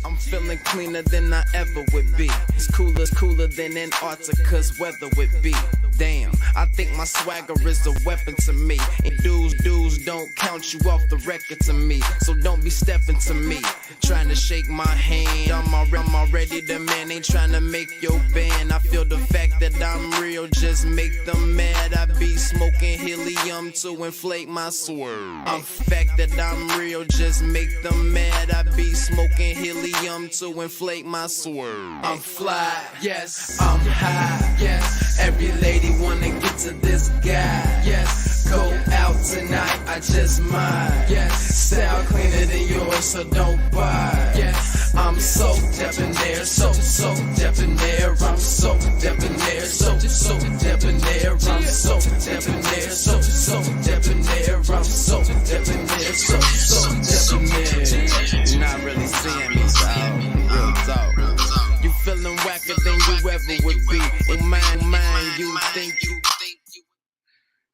I'm feeling cleaner than I ever would be. It's cooler than Antarctica's weather would be. Damn, I think my swagger is a weapon to me. And dudes don't count you off the record to me. So don't be stepping to me, trying to shake my hand. I'm already the man, ain't trying to make your band. I feel the fact that I'm real just make them mad. I be smoking helium to inflate my swerve. I'm fact that I'm real just make them mad. I be smoking helium to inflate my swerve. I'm fly, yes, I'm high, yes. Every lady wanna get to this guy, yes. Go out tonight, I just might, yes. Style cleaner than yours, so don't buy, yes. I'm so debonair, so debonair. I'm so debonair, so debonair. I'm so debonair, so debonair. I'm so debonair, so debonair. You're not really seeing me, dog. Real talk. You feeling whacker than you ever would be. In mind, you think you.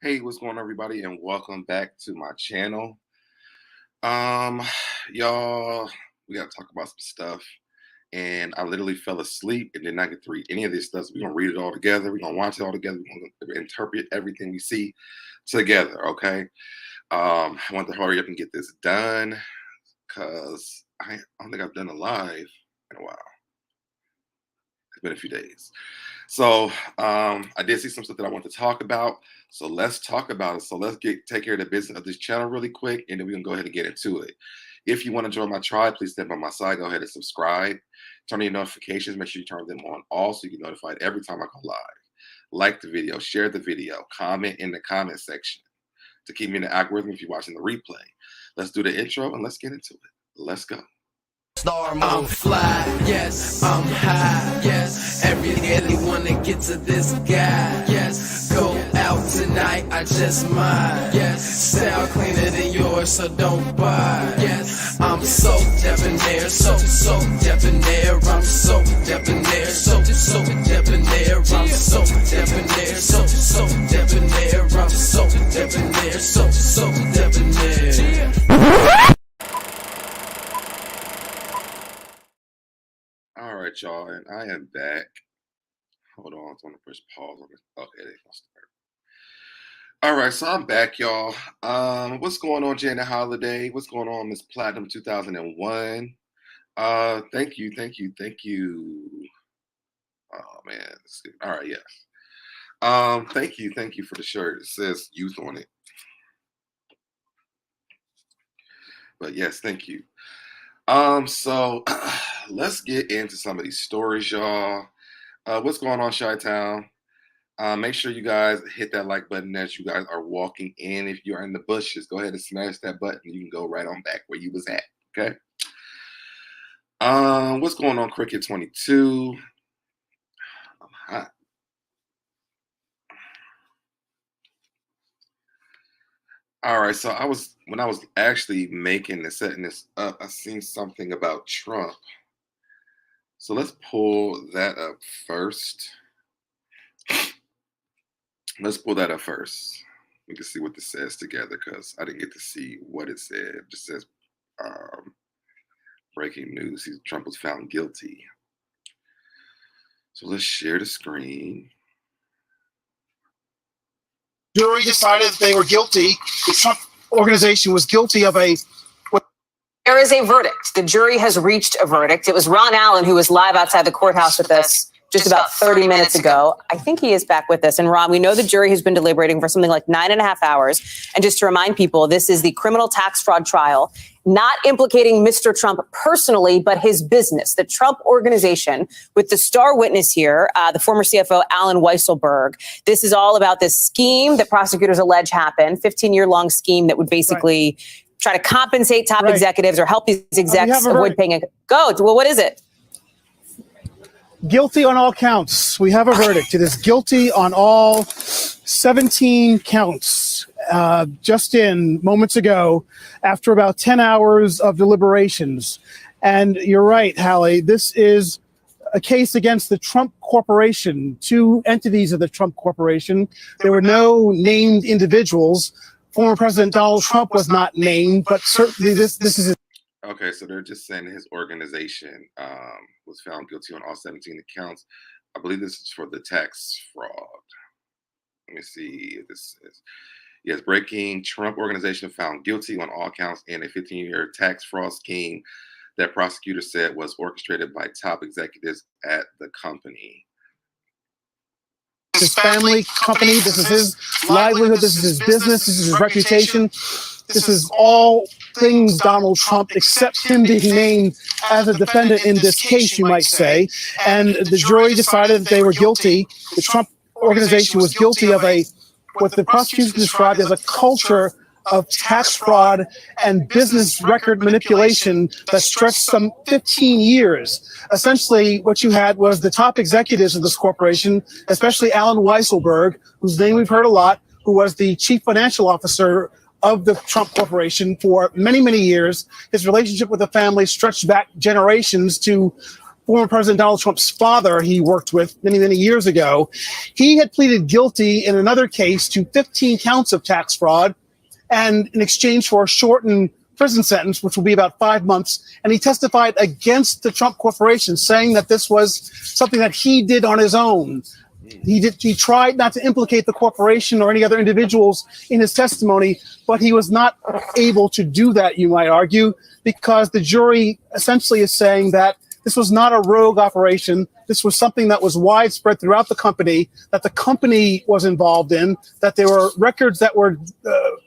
Hey, what's going on, everybody, and welcome back to my channel. Y'all, we gotta talk about some stuff. And I literally fell asleep and did not get to read any of this stuff. So we're gonna read it all together. We're gonna watch it all together. We're gonna interpret everything we see together. Okay. I want to hurry up and get this done because I don't think I've done a live in a while. It's been a few days. So I did see some stuff that I want to talk about. So let's talk about it. So let's take care of the business of this channel really quick, and then we can go ahead and get into it. If you want to join my tribe, please step by my side. Go ahead and subscribe. Turn on your notifications. Make sure you turn them on all so you get notified every time I go live. Like the video, share the video, comment in the comment section to keep me in the algorithm if you're watching the replay. Let's do the intro and let's get into it. Let's go. I'm fly, yes, I'm high, yes. Every daily wanna get to this guy, yes. Go out tonight, I just might, yes. Style cleaner than yours, so don't buy, yes. I'm so debonair, so debonair. I'm so debonair, so debonair. I'm so debonair, so debonair. I'm so debonair, so debonair. All right, y'all, and I am back. Hold on, I want to push pause on this. Okay, they gonna start. All right, so I'm back, y'all. What's going on, Janet Holiday? What's going on, Miss Platinum 2001? Thank you. Oh man, all right, yes. Thank you for the shirt. It says youth on it. But yes, thank you. So let's get into some of these stories, y'all. What's going on, Chi-Town? Make sure you guys hit that like button as you guys are walking in. If you're in the bushes, go ahead and smash that button. You can go right on back where you was at. Okay. What's going on, Cricket 22? I'm hot. All right, so when I was actually setting this up, I seen something about Trump. So let's pull that up first. We can see what this says together because I didn't get to see what it said. It just says breaking news. Trump was found guilty. So let's share the screen. Jury decided they were guilty. The Trump organization was guilty of a... There is a verdict. The jury has reached a verdict. It was Ron Allen who was live outside the courthouse with us just about 30 minutes ago. I think he is back with us. And Ron, we know the jury has been deliberating for something like 9.5 hours. And just to remind people, this is the criminal tax fraud trial, not implicating Mr. Trump personally, but his business, the Trump organization, with the star witness here, the former CFO, Alan Weisselberg. This is all about this scheme that prosecutors allege happened, 15-year-long scheme that would basically try to compensate top executives or help these execs avoid paying it. Well, what is it? Guilty on all counts. We have a verdict. It is guilty on all 17 counts. Just in moments ago, after about 10 hours of deliberations. And you're right, Hallie, this is a case against the Trump Corporation, two entities of the Trump Corporation. There were no named individuals. Former President Donald Trump was not named, but certainly this is... Okay, so they're just saying his organization was found guilty on all 17 accounts. I believe this is for the tax fraud. Let me see if this is. Yes, breaking Trump organization found guilty on all counts in a 15-year tax fraud scheme that prosecutors said was orchestrated by top executives at the company. His family company, this is his livelihood, this is his business, this is his reputation. This is all things Donald Trump, except him being named as a defendant in this case, you might say. And the jury decided that they were guilty. The Trump organization was guilty of what the prosecution described as a culture of tax fraud and business record manipulation that stretched some 15 years. Essentially, what you had was the top executives of this corporation, especially Alan Weisselberg, whose name we've heard a lot, who was the chief financial officer of the Trump Corporation for many, many years. His relationship with the family stretched back generations to former President Donald Trump's father he worked with many, many years ago. He had pleaded guilty in another case to 15 counts of tax fraud, and in exchange for a shortened prison sentence, which will be about 5 months. And he testified against the Trump Corporation, saying that this was something that he did on his own. He tried not to implicate the corporation or any other individuals in his testimony, but he was not able to do that, you might argue, because the jury essentially is saying that this was not a rogue operation. This was something that was widespread throughout the company, that the company was involved in, that there were records that were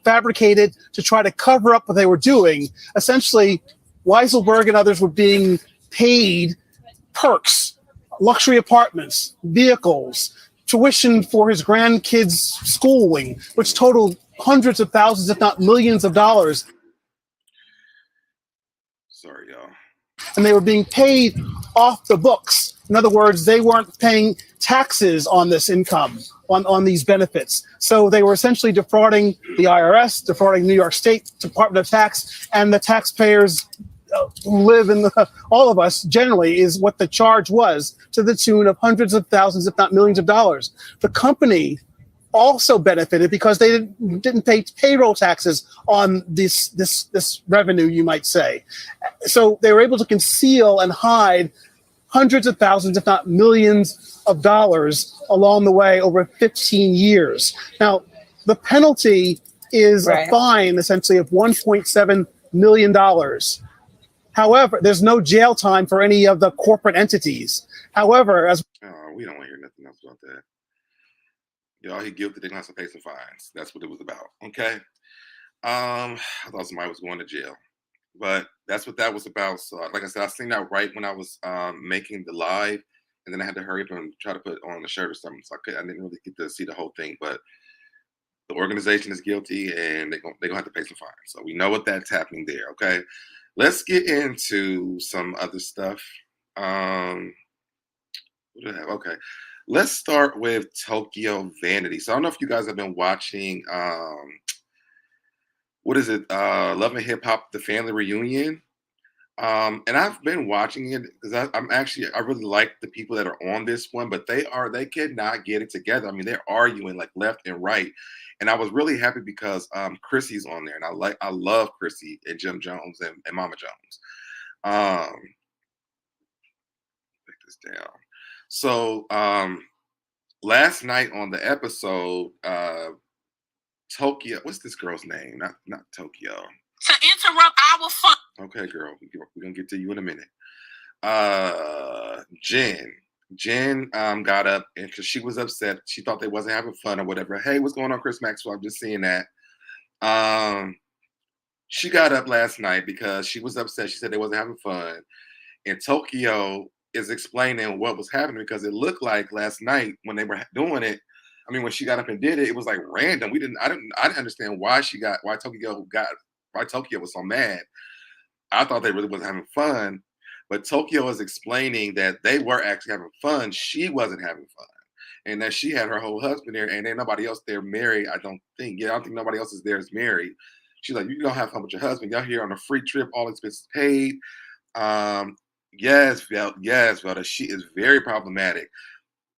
fabricated to try to cover up what they were doing. Essentially, Weisselberg and others were being paid perks, luxury apartments, vehicles, tuition for his grandkids' schooling, which totaled hundreds of thousands, if not millions of dollars. Sorry, y'all. And they were being paid off the books. In other words, they weren't paying taxes on this income, on these benefits. So they were essentially defrauding the IRS, defrauding New York State Department of Tax, and the taxpayers who live in all of us generally is what the charge was, to the tune of hundreds of thousands, if not millions of dollars. The company also benefited because they didn't pay payroll taxes on this revenue, you might say. So they were able to conceal and hide hundreds of thousands, if not millions of dollars along the way over 15 years. Now, the penalty is a fine, essentially, of $1.7 million. However, there's no jail time for any of the corporate entities. However, as we don't want to hear nothing else about that. Y'all, he guilty, they're gonna have to pay some fines. That's what it was about. Okay. I thought somebody was going to jail, but that's what that was about. So, like I said, I seen that right when I was making the live, and then I had to hurry up and try to put on the shirt or something. So I didn't really get to see the whole thing, but the organization is guilty, and they're gonna have to pay some fines. So we know what that's happening there. Okay. Let's get into some other stuff. What do I have? Okay. Let's start with Tokyo Vanity. So I don't know if you guys have been watching, what is it? Love and Hip Hop, The Family Reunion. And I've been watching it because I really like the people that are on this one, but they cannot get it together. I mean, they're arguing like left and right. And I was really happy because Chrissy's on there, and I love Chrissy and Jim Jones and Mama Jones. Take this down. So last night on the episode, Tokyo, what's this girl's name? Not Tokyo. To interrupt our fun. Okay, girl, we're gonna get to you in a minute. Jen got up, and because she was upset, she thought they wasn't having fun or whatever. Hey, what's going on, Chris Maxwell? I'm just seeing that. She got up last night because she was upset. She said they wasn't having fun, and Tokyo is explaining what was happening because it looked like last night when they were doing it. I mean, when she got up and did it, it was like random. I didn't understand why Tokyo was so mad. I thought they really wasn't having fun, but Tokyo is explaining that they were actually having fun. She wasn't having fun, and that she had her whole husband there, and then nobody else there married. I don't think nobody else is there is married. She's like, you don't have fun with your husband. Y'all here on a free trip, all expenses paid. Yes, Velda, she is very problematic.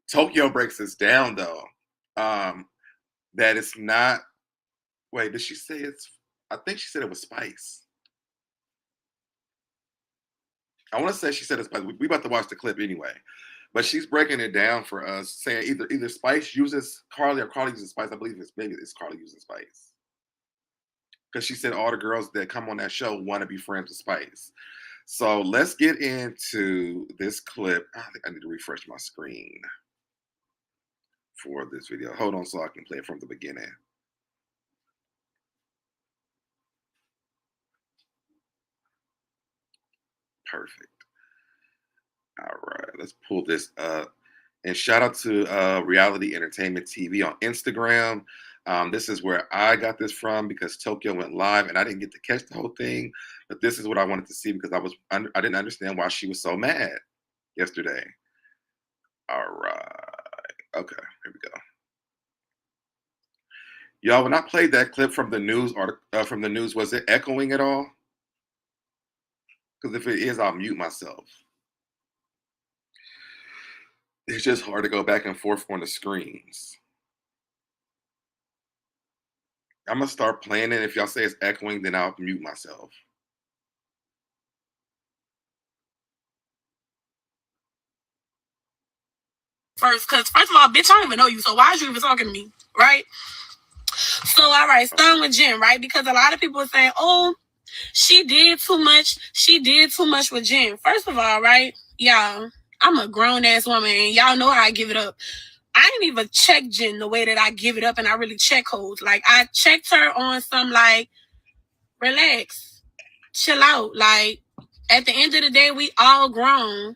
Tokyo breaks this down though. That it's not. Wait, did she say it's? I think she said it was spice. I want to say she said it's Spice. We about to watch the clip anyway. But she's breaking it down for us, saying either Spice uses Carly or Carly uses Spice. I believe maybe it's Carly using Spice. Because she said all the girls that come on that show want to be friends with Spice. So let's get into this clip. I think I need to refresh my screen for this video. Hold on so I can play it from the beginning. Perfect. All right, let's pull this up. And shout out to Reality Entertainment TV on Instagram. This is where I got this from because Tokyo went live and I didn't get to catch the whole thing. But this is what I wanted to see because I didn't understand why she was so mad yesterday. All right. Okay, here we go. Y'all, when I played that clip from the news, was it echoing at all? Because if it is, I'll mute myself. It's just hard to go back and forth on the screens. I'm going to start playing it. If y'all say it's echoing, then I'll mute myself. First of all, bitch, I don't even know you, so why is you even talking to me, right? So, all right, starting with Jen, right? Because a lot of people are saying, oh, she did too much. She did too much with Jen. First of all, right, y'all, I'm a grown-ass woman, and y'all know how I give it up. I didn't even check Jen the way that I give it up, and I really check hoes. Like, I checked her on some, like, relax, chill out. Like, at the end of the day, we all grown,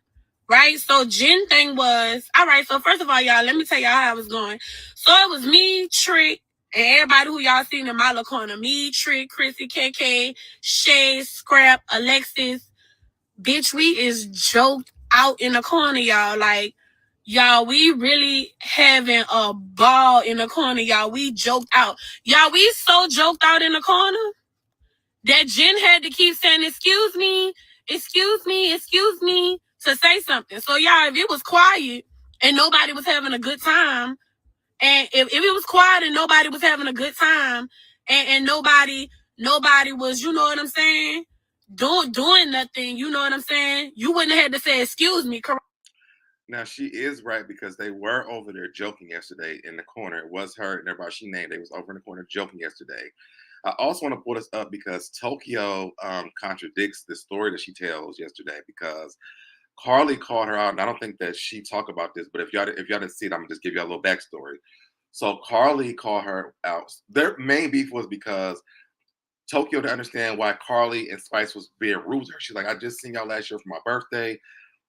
right? So Jen thing was, all right, so first of all, y'all, let me tell y'all how it was going. So it was me, Trick, and everybody who y'all seen in my little corner. Me, Trick, Chrissy, KK, Shay, Scrap, Alexis. Bitch, we is joked out in the corner, y'all. Like, y'all, we really having a ball in the corner, y'all. We joked out. Y'all, we so joked out in the corner that Jen had to keep saying, excuse me, excuse me, excuse me, to say something. So, y'all, if it was quiet and nobody was having a good time, and if it was quiet and nobody was having a good time, and nobody was, you know what I'm saying, doing nothing, you know what I'm saying, you wouldn't have had to say, excuse me, correct? Now, she is right because they were over there joking yesterday in the corner. It was her and everybody she named. They was over in the corner joking yesterday. I also want to pull this up because Tokyo contradicts the story that she tells yesterday because Carly called her out, and I don't think that she talked about this, but if y'all didn't see it, I'm going to just give you a little backstory. So Carly called her out. Their main beef was because Tokyo didn't understand why Carly and Spice was being rude to her. She's like, I just seen y'all last year for my birthday.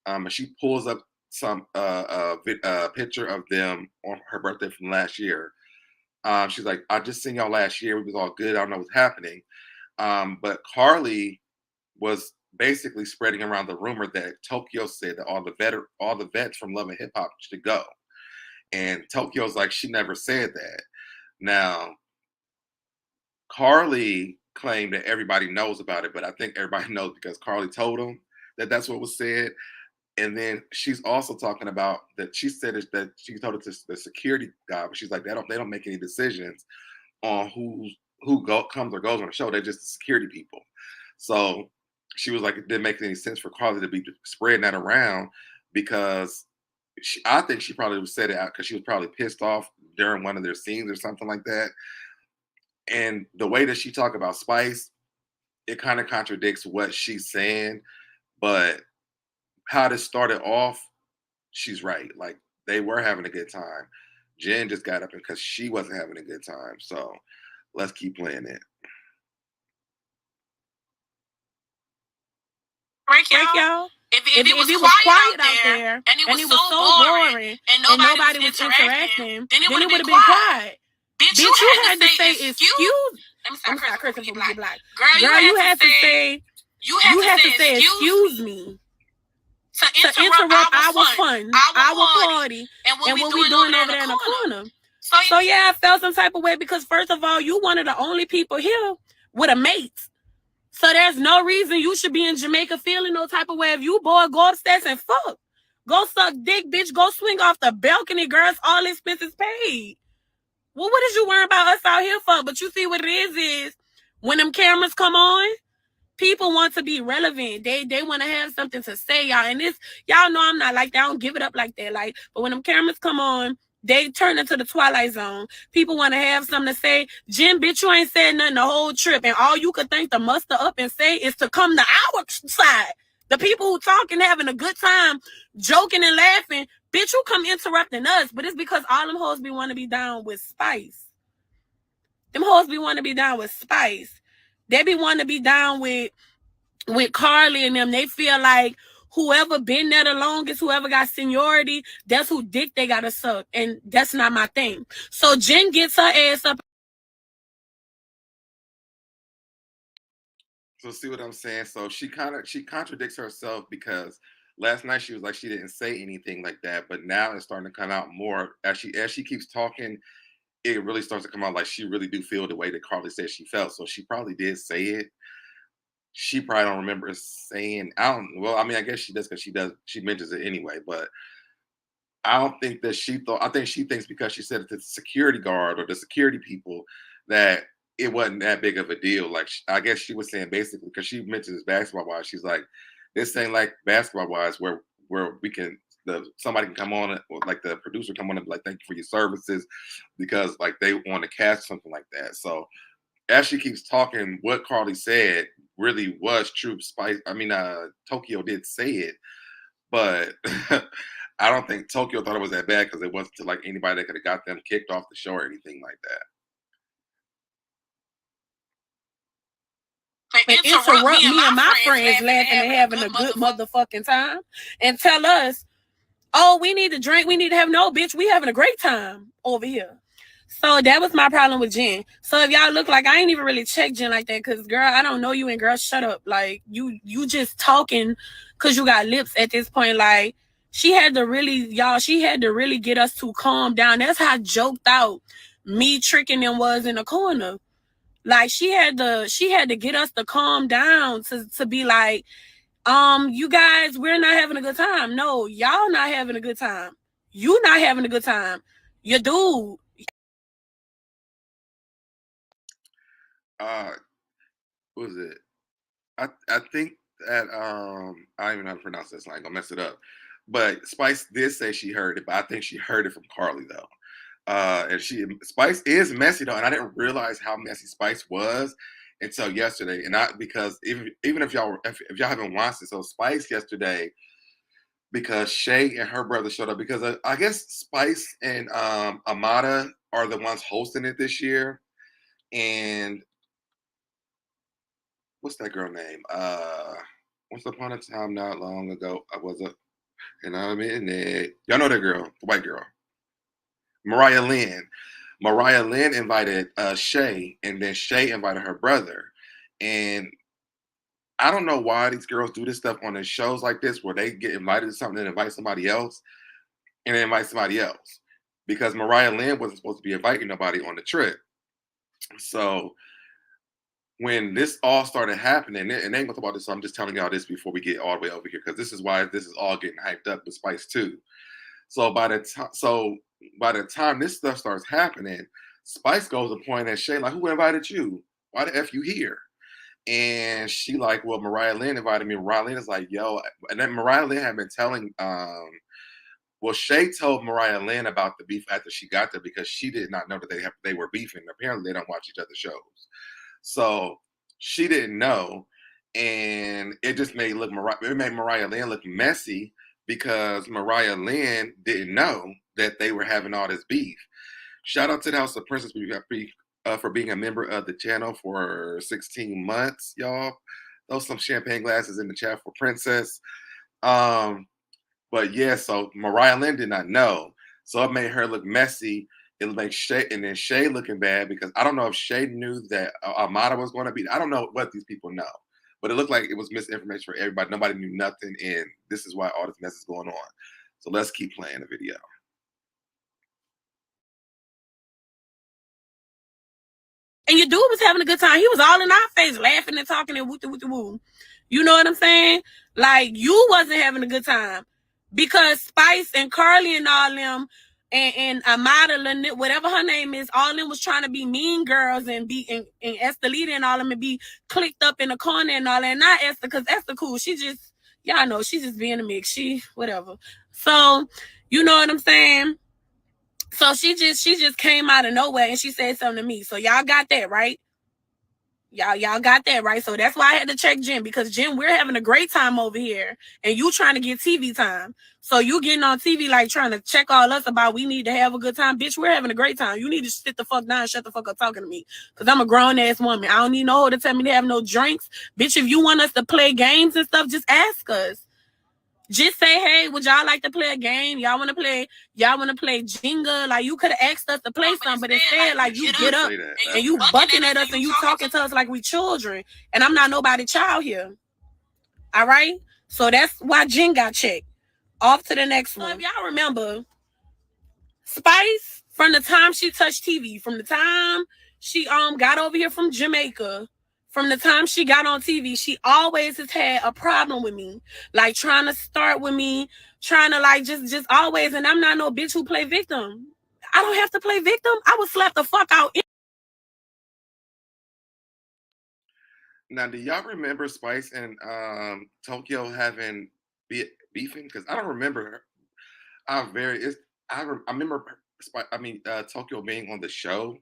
And she pulls up some picture of them on her birthday from last year. She's like, I just seen y'all last year. We was all good. I don't know what's happening. But Carly was basically spreading around the rumor that Tokyo said that all the vets from Love and Hip Hop should go. And Tokyo's like, she never said that. Now, Carly claimed that everybody knows about it, but I think everybody knows because Carly told them that that's what was said. And then she's also talking about that she said that she told it to the security guy, but she's like, they don't make any decisions on who comes or goes on the show. They're just the security people. So she was like, it didn't make any sense for Carly to be spreading that around because I think she probably said it out because she was probably pissed off during one of their scenes or something like that. And the way that she talked about Spice, it kind of contradicts what she's saying, but how this started off, she's right. Like, they were having a good time. Jen just got up because she wasn't having a good time. So let's keep playing it. Break y'all. If it was quiet out there and it was so boring and nobody was interacting, then it would have been quiet. Bitch, you had to say excuse. Let me stop cursing before we get black. Girl, you had to say excuse me. To interrupt our fun, our party, and what we doing over there in the corner. So yeah, I felt some type of way because first of all, you one of the only people here with a mate. So there's no reason you should be in Jamaica feeling no type of way. If you boy, go upstairs and fuck. Go suck dick, bitch. Go swing off the balcony, girls. All expenses paid. Well, what is you worrying about us out here for? But you see what it is when them cameras come on, People want to be relevant. They want to have something to say, y'all. And this, y'all know I'm not like that. I don't give it up like that. Like, but when them cameras come on, they turn into the Twilight Zone. People want to have something to say. Jen, bitch, you ain't said nothing the whole trip. And all you could think to muster up and say is to come to our side. The people who talking, having a good time, joking and laughing, bitch, you come interrupting us. But it's because all them hoes be want to be down with Spice. Them hoes be want to be down with Spice. They be want to be down with Carly and them. They feel like whoever been there the longest, whoever got seniority, that's who dick they gotta suck. And that's not my thing. So Jen gets her ass up. So see what I'm saying? So she contradicts herself, because last night she was like she didn't say anything like that, but now it's starting to come out more as she keeps talking. It really starts to come out like she really do feel the way that Carly said she felt. So she probably did say it. She probably don't remember saying. Well, I mean, I guess she does, because she mentions it anyway. But I don't think that she thought. I think she thinks because she said it to the security guard or the security people that it wasn't that big of a deal. Like, I guess she was saying basically, because she mentions basketball wise, she's like, this ain't like basketball wise where we can somebody can come on, like the producer come on and be like, thank you for your services, because like they want to cast something like that. So as she keeps talking, what Carly said really was true. Tokyo did say it, but I don't think Tokyo thought it was that bad, because it wasn't to like anybody that could have got them kicked off the show or anything like that. Interrupt me and my friends laughing and having a good motherfucking time, and tell us, oh, we need to drink, we need to have, no, bitch, we having a great time over here. So that was my problem with Jen. So if y'all look like I ain't even really checked Jen like that, because girl, I don't know you, and girl, shut up. Like you just talking because you got lips at this point. Like she had to really get us to calm down. That's how joked out me tricking them was in the corner. Like she had to get us to calm down to be like, you guys, we're not having a good time. No, y'all not having a good time. You not having a good time. Your dude. What was it? I think that I don't even know how to pronounce this, so I ain't gonna mess it up. But Spice did say she heard it, but I think she heard it from Carly though. And Spice is messy though, and I didn't realize how messy Spice was until yesterday. And because even if y'all haven't watched it, so Spice yesterday, because Shay and her brother showed up, because I guess Spice and Amada are the ones hosting it this year. And what's that girl name? Once upon a time, not long ago, I was and I'm in it. Y'all know that girl, the white girl, Mariah Lynn. Mariah Lynn invited Shay, and then Shay invited her brother. And I don't know why these girls do this stuff on the shows like this, where they get invited to something and invite somebody else, and then invite somebody else, because Mariah Lynn wasn't supposed to be inviting nobody on the trip. So when this all started happening, and they ain't gonna talk about this, so I'm just telling y'all this before we get all the way over here, because this is why this is all getting hyped up with Spice too. So by the time this stuff starts happening, Spice goes to point at Shay like, who invited you? Why the F you here? And she like, well, Mariah Lynn invited me. Mariah Lynn is like, yo, and then Mariah Lynn had been telling, well, Shay told Mariah Lynn about the beef after she got there, because she did not know that they were beefing. Apparently they don't watch each other's shows. So she didn't know, and it just made Mariah Lynn look messy, because Mariah Lynn didn't know that they were having all this beef. Shout out to the House of Princess for being a member of the channel for 16 months, y'all. Throw some champagne glasses in the chat for Princess. But yeah, so Mariah Lynn did not know, so it made her look messy. It'll make Shay, and then Shay looking bad, because I don't know if Shay knew that Amada was going to be. I don't know what these people know, but it looked like it was misinformation for everybody. Nobody knew nothing, and this is why all this mess is going on. So let's keep playing the video. And your dude was having a good time. He was all in our face, laughing and talking and woo-woo. You know what I'm saying? Like, you wasn't having a good time, because Spice and Carly and all them, and Amada, whatever her name is, all of them was trying to be mean girls and be and Esther Lita and all of them and be clicked up in the corner and all that. Not Esther, because Esther cool. She just, y'all know, she's just being a mix. She whatever. So you know what I'm saying? So she just came out of nowhere and she said something to me. So y'all got that, right? Y'all got that, right? So that's why I had to check Jen, because Jen, we're having a great time over here and you trying to get TV time. So you getting on TV like trying to check all us about we need to have a good time. Bitch, we're having a great time. You need to sit the fuck down and shut the fuck up talking to me, because I'm a grown-ass woman. I don't need no hoe to tell me to have no drinks. Bitch, if you want us to play games and stuff, just ask us. Just say, hey, would y'all like to play a game? Y'all want to play Jenga? Like, you could have asked us to play something, but instead, like, you get up and you bucking at us and you talking to us like we children. And I'm not nobody child here. All right? So that's why Jen got checked. Off to the next one. If y'all remember, Spice, from the time she touched TV, from the time she got over here from Jamaica, from the time she got on TV, she always has had a problem with me. Like trying to start with me, trying to like just always, and I'm not no bitch who play victim. I don't have to play victim. I would slap the fuck out. Now, do y'all remember Spice and Tokyo having beefing? Because I don't remember. I remember Tokyo being on the show,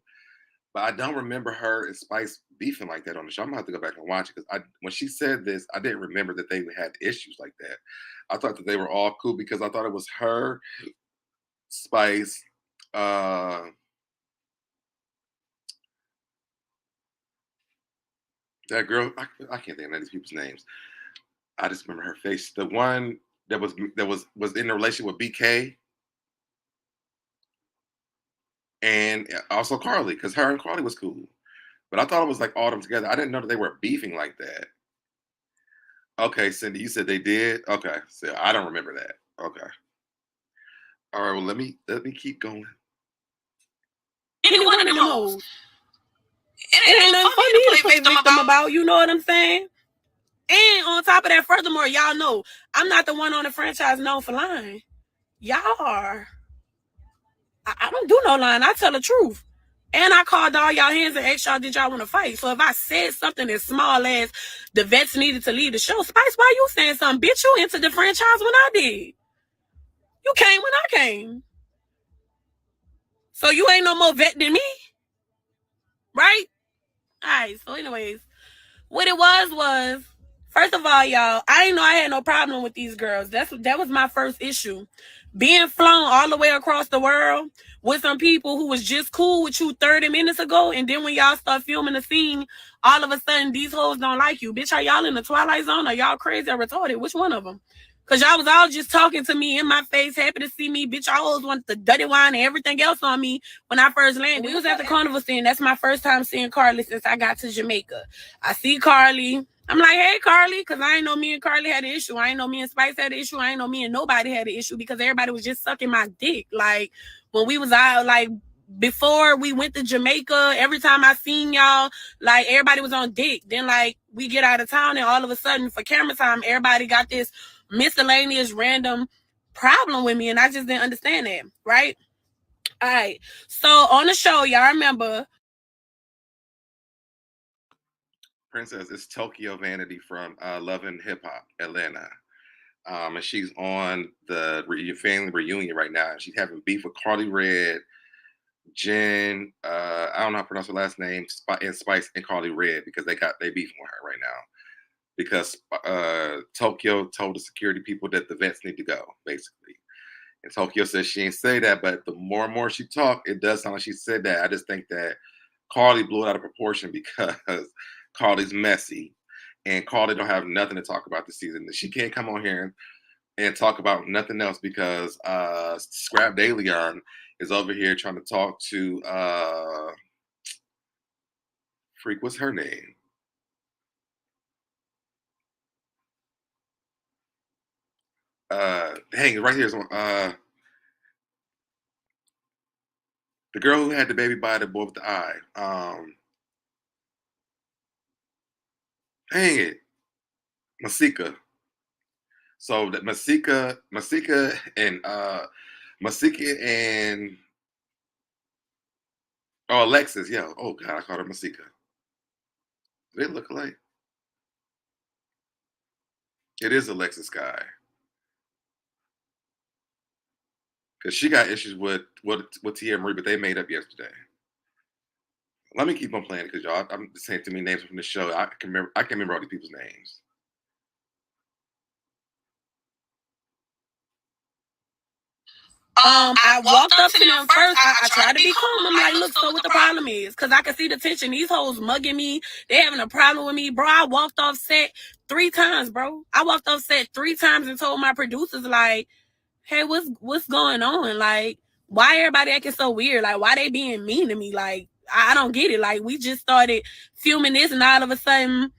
but I don't remember her and Spice beefing like that on the show. I'm gonna have to go back and watch it, because when she said this, I didn't remember that they had issues like that. I thought that they were all cool, because I thought it was her, Spice, that girl. I can't think of any of these people's names. I just remember her face. The one that was in a relationship with BK. And also Carly, because her and Carly was cool. But I thought it was like all them together. I didn't know that they were beefing like that. Okay, Cindy, you said they did? Okay, so I don't remember that. Okay. All right, well, let me keep going. Any one of them hoes. It ain't nothing funny to play victim about, you know what I'm saying? And on top of that, furthermore, y'all know, I'm not the one on the franchise known for lying. Y'all are. I don't do no lying. I tell the truth. And I called all y'all hands and asked y'all, did y'all want to fight? So if I said something as small as the vets needed to leave the show, Spice, why you saying something? Bitch, you entered the franchise when I did. You came when I came. So you ain't no more vet than me. Right? All right. So anyways, what it was, first of all, y'all, I didn't know I had no problem with these girls. That was my first issue. Being flown all the way across the world with some people who was just cool with you 30 minutes ago, and then when y'all start filming the scene, all of a sudden these hoes don't like you. Bitch, are y'all in the Twilight Zone? Are y'all crazy or retarded? Which one of them? Because y'all was all just talking to me in my face, happy to see me. Bitch, y'all always wanted the dirty wine and everything else on me when I first landed. We was at the carnival scene. That's my first time seeing Carly since I got to Jamaica. I see Carly. I'm like, hey, Carly, because I ain't know me and Carly had an issue. I ain't know me and Spice had an issue. I ain't know me and nobody had an issue, because everybody was just sucking my dick. Like, when we was out, like, before we went to Jamaica, every time I seen y'all, like, everybody was on dick. Then, like, we get out of town, and all of a sudden, for camera time, everybody got this miscellaneous random problem with me, and I just didn't understand that, right? All right. So, on the show, y'all remember... Princess, it's Tokyo Vanity from Love and Hip Hop Atlanta. And she's on the family reunion right now. She's having beef with Carly Red, Jen, I don't know how to pronounce her last name, and Spice and Carly Red, because they beefing with her right now. Because Tokyo told the security people that the vets need to go, basically. And Tokyo says she ain't say that, but the more and more she talked, it does sound like she said that. I just think that Carly blew it out of proportion, because Carly's messy, and Carly don't have nothing to talk about this season. She can't come on here and talk about nothing else, because Scrap DeLeon is over here trying to talk to what's her name? Dang, right here is the girl who had the baby by the boy with the eye. Dang it. Masika. So that Masika and Masika and Alexis, yeah. Oh God, I called her Masika. They look alike. It is Alexis guy. Because she got issues with Tia Marie, but they made up yesterday. Let me keep on playing because y'all, I'm saying too many names from the show. I can remember all these people's names. I walked up to them first. I tried to be calm. I'm like, look, so what the problem is? Because I can see the tension. These hoes mugging me. They having a problem with me. Bro, I walked off set 3 times, bro. I walked off set 3 times and told my producers, like, hey, what's going on? Like, why everybody acting so weird? Like, why they being mean to me? Like, I don't get it. Like, we just started filming this and all of a sudden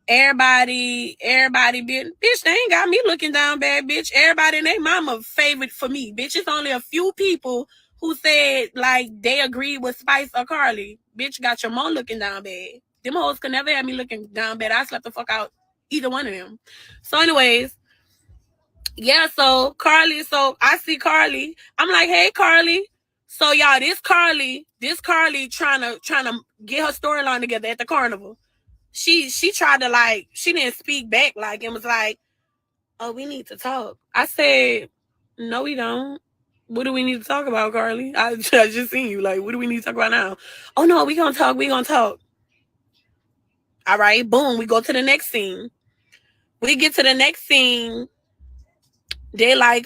everybody being, bitch, they ain't got me looking down bad, bitch. Everybody and their mama favorite for me, bitch. It's only a few people who said, like, they agreed with Spice or Carly. Bitch, got your mom looking down bad. Them hoes could never have me looking down bad. I slept the fuck out either one of them. So anyways, yeah, so I see Carly. I'm like, hey, Carly. So y'all, this Carly trying to get her storyline together at the carnival. She tried to, like, she didn't speak back, like, and was like, oh, we need to talk. I said, no, we don't. What do we need to talk about, Carly? I just seen you. Like, what do we need to talk about now? Oh, no, we gonna talk. All right, boom. We go to the next scene. We get to the next scene. They like,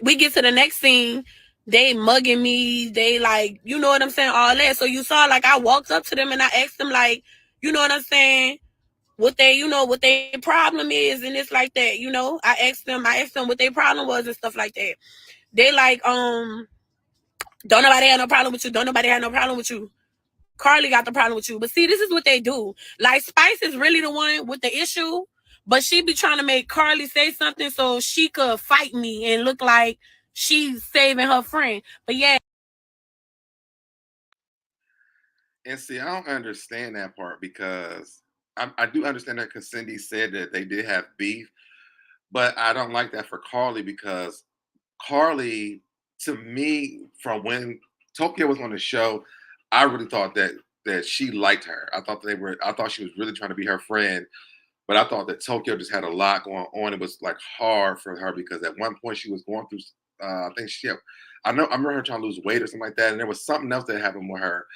we get to the next scene. They mugging me. They like, you know what I'm saying? All that. So you saw, like, I walked up to them and I asked them, like, you know what I'm saying? What their problem is, and it's like that, you know. I asked them what their problem was and stuff like that. They like, don't nobody have no problem with you. Don't nobody have no problem with you. Carly got the problem with you. But see, this is what they do. Like, Spice is really the one with the issue, but she be trying to make Carly say something so she could fight me and look like she's saving her friend. But yeah. And see, I don't understand that part because I do understand that because Cindy said that they did have beef, but I don't like that for Carly because Carly, to me, from when Tokyo was on the show, I really thought that she liked her. I thought she was really trying to be her friend, but I thought that Tokyo just had a lot going on. It was like hard for her because at one point she was going through, I remember her trying to lose weight or something like that, and there was something else that happened with her.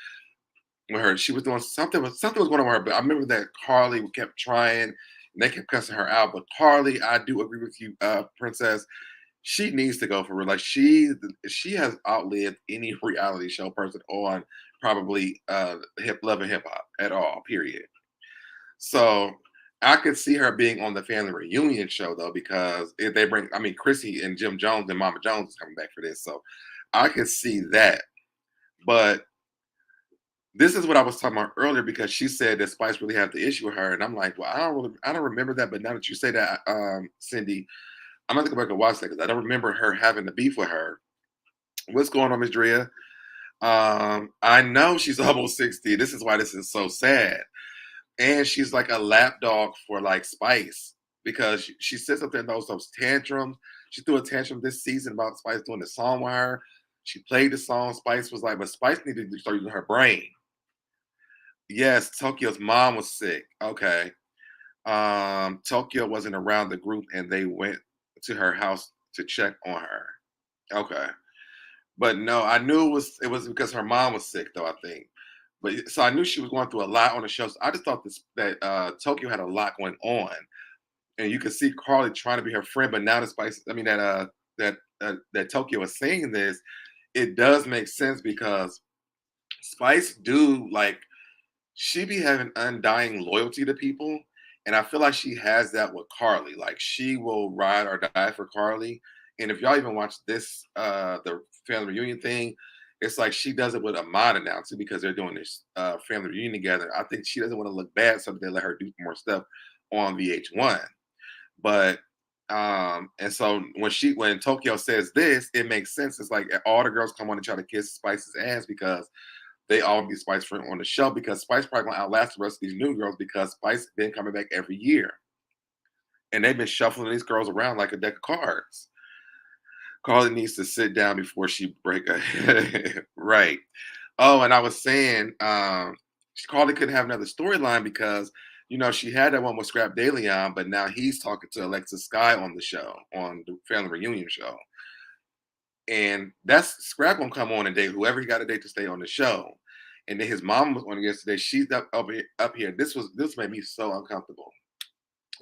She was doing something was going on with her, but I remember that Carly kept trying and they kept cussing her out. But Carly, I do agree with you, Princess. She needs to go for real. Like she has outlived any reality show person on probably Love and Hip Hop at all, period. So I could see her being on the family reunion show though, because if they bring, I mean, Chrissy and Jim Jones and Mama Jones is coming back for this. So I could see that. But this is what I was talking about earlier because she said that Spice really had the issue with her, and I'm like, well, I don't remember that. But now that you say that, Cindy, I'm gonna go back and watch that because I don't remember her having the beef with her. What's going on, Miss Drea? I know she's almost 60. This is why this is so sad, and she's like a lapdog for like Spice because she sits up there and those tantrums. She threw a tantrum this season about Spice doing the song with her. She played the song. Spice was like, but Spice needed to start using her brain. Yes, Tokyo's mom was sick. Okay. Tokyo wasn't around the group and they went to her house to check on her. Okay. But no, I knew it was because her mom was sick though, I think. But so I knew she was going through a lot on the show. So I just thought that Tokyo had a lot going on. And you could see Carly trying to be her friend, but now that Tokyo is saying this, it does make sense because Spice do like she be having undying loyalty to people. And I feel like she has that with Carly. Like she will ride or die for Carly. And if y'all even watch this, the family reunion thing, it's like she does it with Amada now too because they're doing this family reunion together. I think she doesn't want to look bad, so they let her do more stuff on VH1. But and so when Tokyo says this, it makes sense. It's like all the girls come on and try to kiss Spice's ass because they all be Spice friend on the show because Spice probably gonna outlast the rest of these new girls because Spice been coming back every year. And they've been shuffling these girls around like a deck of cards. Carly needs to sit down before she break a head. Right. Oh, and I was saying, Carly couldn't have another storyline because, you know, she had that one with Scrap Daily on, but now he's talking to Alexis Sky on the show, on the Family Reunion show. And that's Scrap gonna come on and date whoever he got a date to stay on the show. And then his mom was on yesterday. She's up here. This made me so uncomfortable.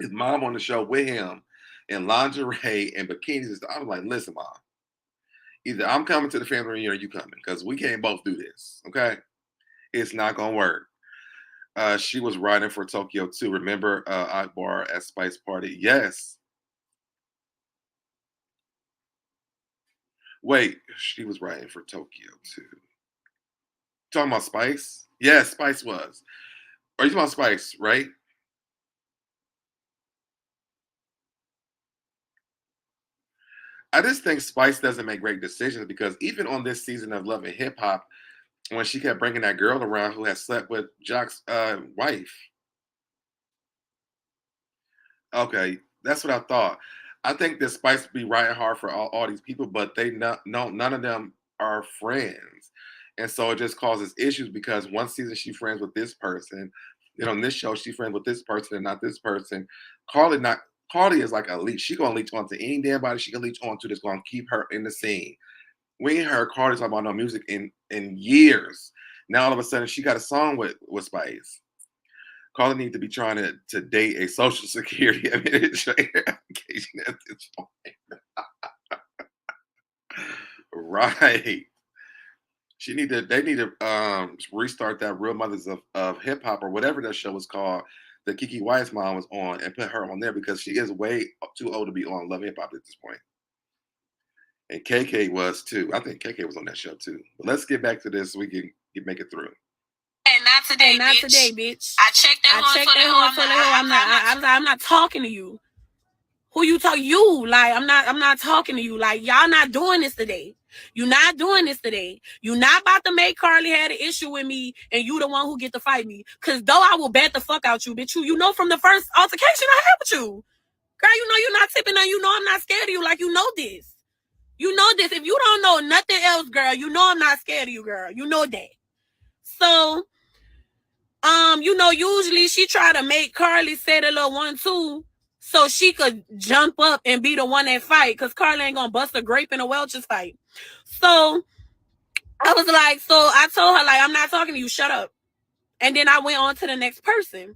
His mom on the show with him in lingerie and bikinis. I was like, listen, Mom, either I'm coming to the family reunion or you coming, because we can't both do this. Okay. It's not gonna work. She was writing for Tokyo too. Remember Akbar at Spice Party? Yes. Wait, she was writing for Tokyo too. Talking about Spice? Yes, Spice was. Are you talking about Spice, right? I just think Spice doesn't make great decisions, because even on this season of Love and Hip Hop, when she kept bringing that girl around who had slept with Jock's wife. Okay, that's what I thought. I think that Spice be writing hard for all these people, but none of them are friends. And so it just causes issues, because one season she's friends with this person, then on this show she's friends with this person and not this person. Carly is like a leech. She gonna leech onto any damn body she can leech onto that's gonna keep her in the scene. We ain't heard Carly talk about no music in years. Now all of a sudden she got a song with Spice. Carly need to be trying to date a Social Security administrator application at this point. Right. They need to restart that Real Mothers of Hip Hop or whatever that show was called that Kiki Wyatt's mom was on, and put her on there, because she is way too old to be on Love Hip Hop at this point. And KK was too. I think KK was on that show too. But let's get back to this so we can make it through. And not today, bitch. I checked that one for the hoe. I'm not talking to you. Who you talk? You. Like, I'm not talking to you. Like, y'all not doing this today. You're not doing this today. You're not about to make Carly had an issue with me and you the one who get to fight me. Because though I will bat the fuck out you, bitch. You know from the first altercation I had with you. Girl, you know you're not tipping on. You know I'm not scared of you. Like, you know this. You know this. If you don't know nothing else, girl, you know I'm not scared of you, girl. You know that. So, you know, usually she try to make Carly say the little 1-2 so she could jump up and be the one that fight, because Carly ain't gonna bust a grape in a Welch's fight. So I was like, so I told her, like, I'm not talking to you, shut up. And then I went on to the next person.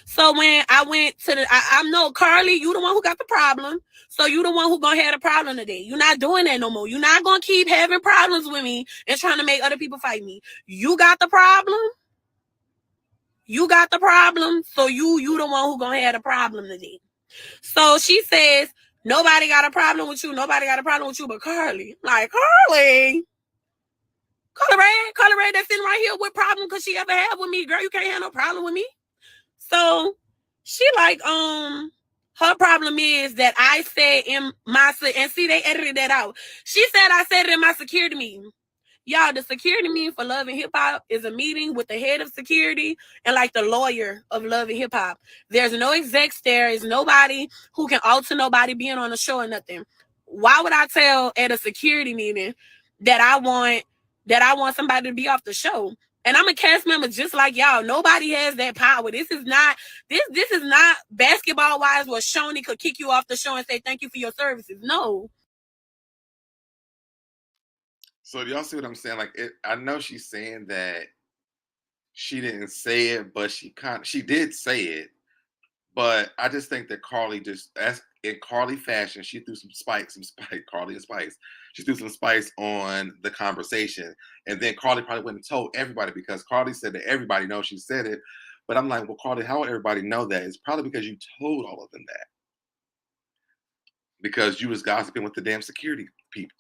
So when I went to I know, Carly, you the one who got the problem. So you the one who gonna have a problem today. You're not doing that no more. You're not gonna keep having problems with me and trying to make other people fight me. You got the problem. You got the problem. So you the one who gonna have a problem today. So she says, nobody got a problem with you. Nobody got a problem with you but Carly. Like, Carly Ray that's sitting right here with problem because she ever had with me. Girl, you can't have no problem with me. So she like, her problem is that I said in my, and see, they edited that out. She said I said it in my security meeting. Y'all, the security meeting for Love and Hip Hop is a meeting with the head of security and like the lawyer of Love and Hip Hop. There's no execs there. There's nobody who can alter nobody being on the show or nothing. Why would I tell at a security meeting that I want somebody to be off the show? And I'm a cast member just like y'all. Nobody has that power. This is not basketball wise where Shoney could kick you off the show and say thank you for your services. No. So do y'all see what I'm saying? Like, I know she's saying that she didn't say it, but she did say it. But I just think that Carly as in Carly fashion, she threw some spice, Carly and Spice. She threw some spice on the conversation. And then Carly probably went and told everybody, because Carly said that everybody knows she said it. But I'm like, well, Carly, how would everybody know that? It's probably because you told all of them that. Because you was gossiping with the damn security people.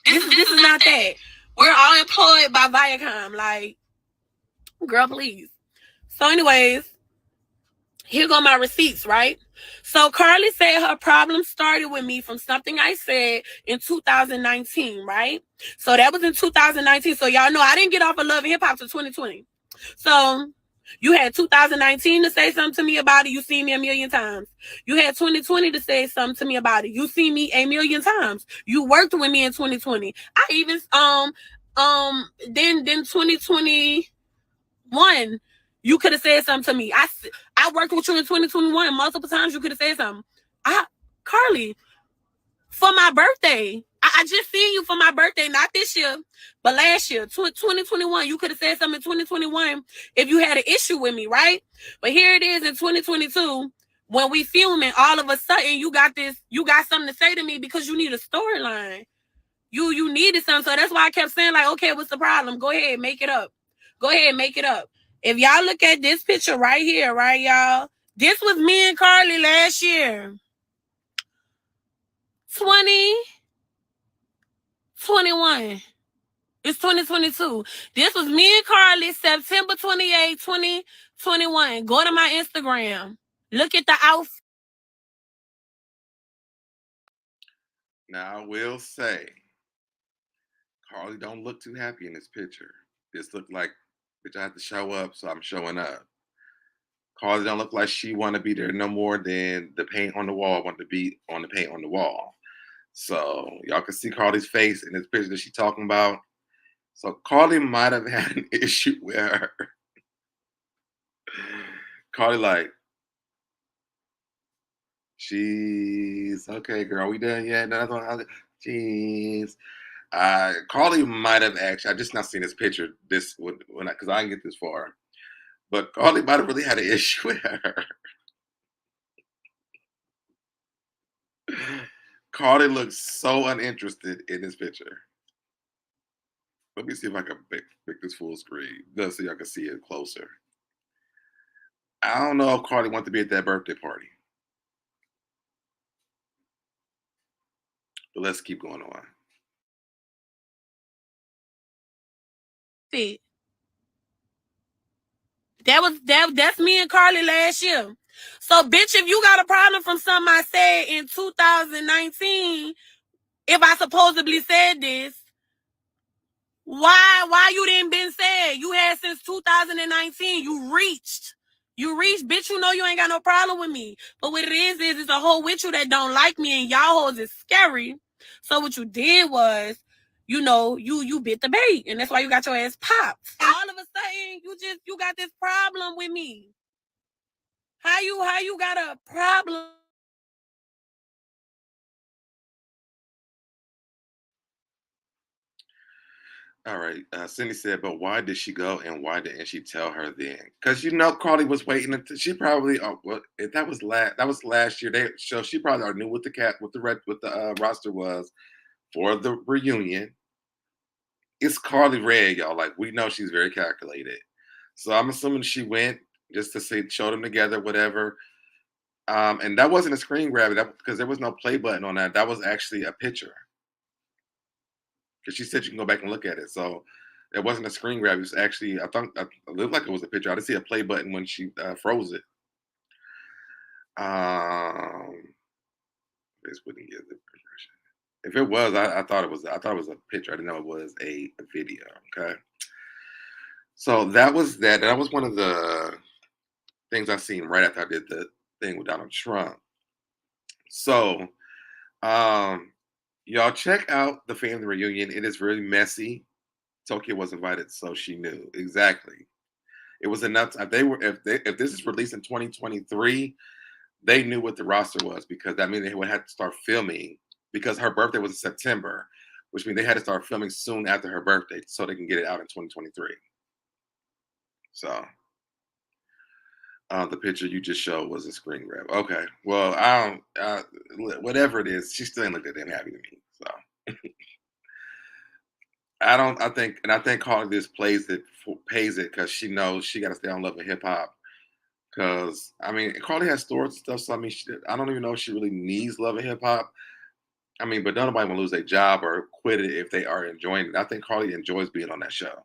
This is not that. We're all employed by Viacom. Like, girl, please. So anyways, here go my receipts, right? So Carly said her problem started with me from something I said in 2019, right? So that was in 2019. So y'all know I didn't get off of Love and Hip Hop till 2020. So You had 2019 to say something to me about it. You seen me a million times. You had 2020 to say something to me about it. You seen me a million times. You worked with me in 2020. I even then 2021, you could have said something to me. I worked with you in 2021 multiple times. You could have said something. Carly, for my birthday. I just seen you for my birthday, not this year, but last year, 2021. You could have said something in 2021 if you had an issue with me, right? But here it is in 2022, when we filming, all of a sudden you got something to say to me because you need a storyline. You needed something. So that's why I kept saying, like, okay, what's the problem? Go ahead, make it up. Go ahead, make it up. If y'all look at this picture right here, right, y'all? This was me and Carly last year. 2021. It's 2022. This was me and Carly, September 28, 2021. Go to my Instagram. Look at the outfit. Now, I will say, Carly don't look too happy in this picture. This look like, bitch, I have to show up, so I'm showing up. Carly don't look like she want to be there no more than the paint on the wall want to be on the paint on the wall. So y'all can see Carly's face in this picture that she's talking about. So Carly might have had an issue with her. Carly like, she's okay, girl. We done yet? No, jeez. Carly might have actually. I just not seen this picture. Because I didn't get this far. But Carly might have really had an issue with her. Carly looks so uninterested in this picture. Let me see if I can make this full screen just so y'all can see it closer. I don't know if Carly wants to be at that birthday party. But let's keep going on. That's me and Carly last year. So, bitch, if you got a problem from something I said in 2019, if I supposedly said this, why you didn't been said? You had since 2019. You reached, bitch. You know you ain't got no problem with me. But what it is it's a hoe with you that don't like me, and y'all hoes is scary. So what you did was, you know, you bit the bait, and that's why you got your ass popped. All of a sudden, you got this problem with me. How you got a problem? All right. Cindy said, but why did she go and why didn't she tell her then? Because Carly was waiting until she probably that was last year. So she probably already knew what the roster was for the reunion. It's Carly Red, y'all. Like, we know she's very calculated. So I'm assuming she went just to show them together, whatever. And that wasn't a screen grab because there was no play button on that. That was actually a picture. Because she said you can go back and look at it. So it wasn't a screen grab. It was actually, I thought it looked like it was a picture. I didn't see a play button when she froze it. This wouldn't give the version. If it was, I thought it was a picture. I didn't know it was a video. Okay. So that was that. That was one of the things I seen right after I did the thing with Donald Trump. So, y'all check out the family reunion. It is really messy. Tokyo was invited, so she knew exactly. It was enough. If this is released in 2023, they knew what the roster was because that means they would have to start filming because her birthday was in September, which means they had to start filming soon after her birthday so they can get it out in 2023. So. The picture you just showed was a screen grab. Okay. Well, whatever it is, she still ain't look that damn happy to me. So I think Carly this pays it because she knows she got to stay on Love and Hip Hop. Because I mean, Carly has stores and stuff. So I mean, I don't even know if she really needs Love and Hip Hop. I mean, but nobody will lose their job or quit it if they are enjoying it. I think Carly enjoys being on that show.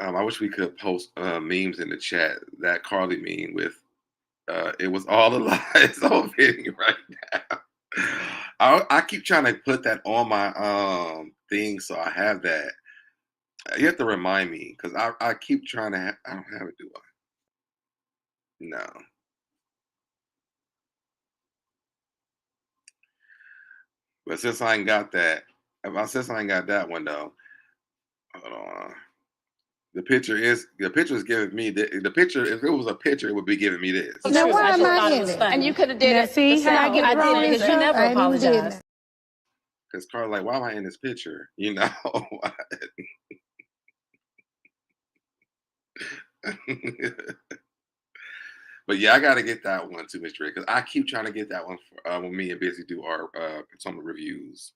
I wish we could post memes in the chat. That Carly meme with it was all the lies on video right now. I keep trying to put that on my thing, so I have that. You have to remind me because I keep trying to. I don't have it, do I? No. But since I ain't got that, since I ain't got that one though, hold on. The picture is giving me the picture. If it was a picture, it would be giving me this. Now why am I in it? it? And you could have did Now it. see how I get wrong because you never apologized. Because Carl, like, why am I in this picture? You know. But yeah, I got to get that one too, Mr. Ray, because I keep trying to get that one for, when me and Busy do our Potomac reviews.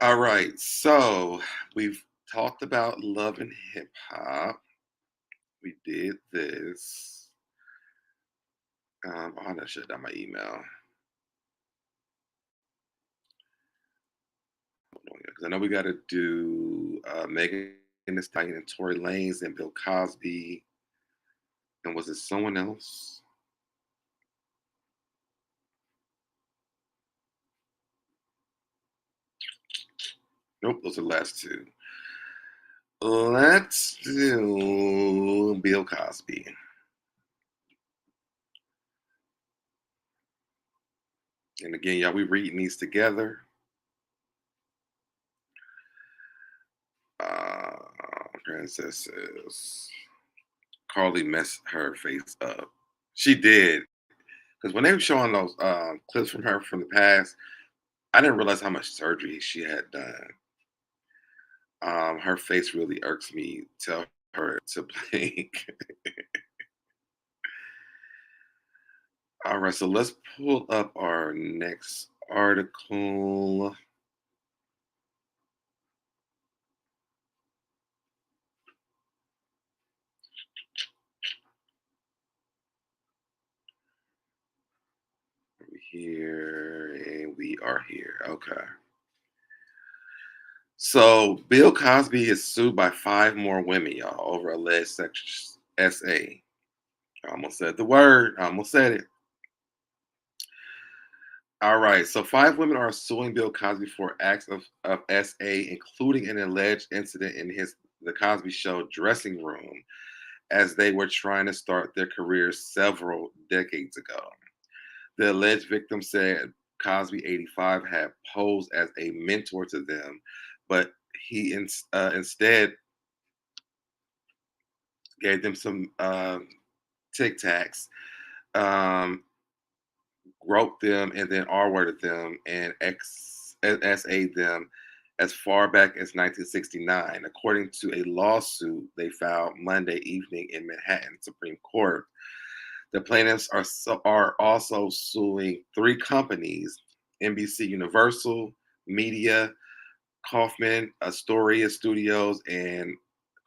All right, so we've talked about love and hip hop. We did this. Oh, I shut down my email. Because I know we got to do Megan Thee Stallion and Tory Lanez and Bill Cosby. And was it someone else? Nope, those are the last two. Let's do Bill Cosby. And again, y'all, we reading these together. Princesses. Carly messed her face up. She did. Because when they were showing those clips from her from the past, I didn't realize how much surgery she had done. Her face really irks me. Tell her to blink. All right, so let's pull up our next article. Here, and we are here. Okay. So Bill Cosby is sued by 5 more women, y'all, over alleged sexual SA. I almost said the word. I almost said it. All right. So 5 women are suing Bill Cosby for acts of SA, including an alleged incident in the Cosby Show dressing room as they were trying to start their careers several decades ago. The alleged victim said Cosby, 85, had posed as a mentor to them, but he instead gave them some Tic Tacs, groped them, and then R-worded them and SA'd them as far back as 1969, according to a lawsuit they filed Monday evening in Manhattan Supreme Court. The plaintiffs are also suing 3 companies: NBC Universal, Media, Kaufman, Astoria Studios, and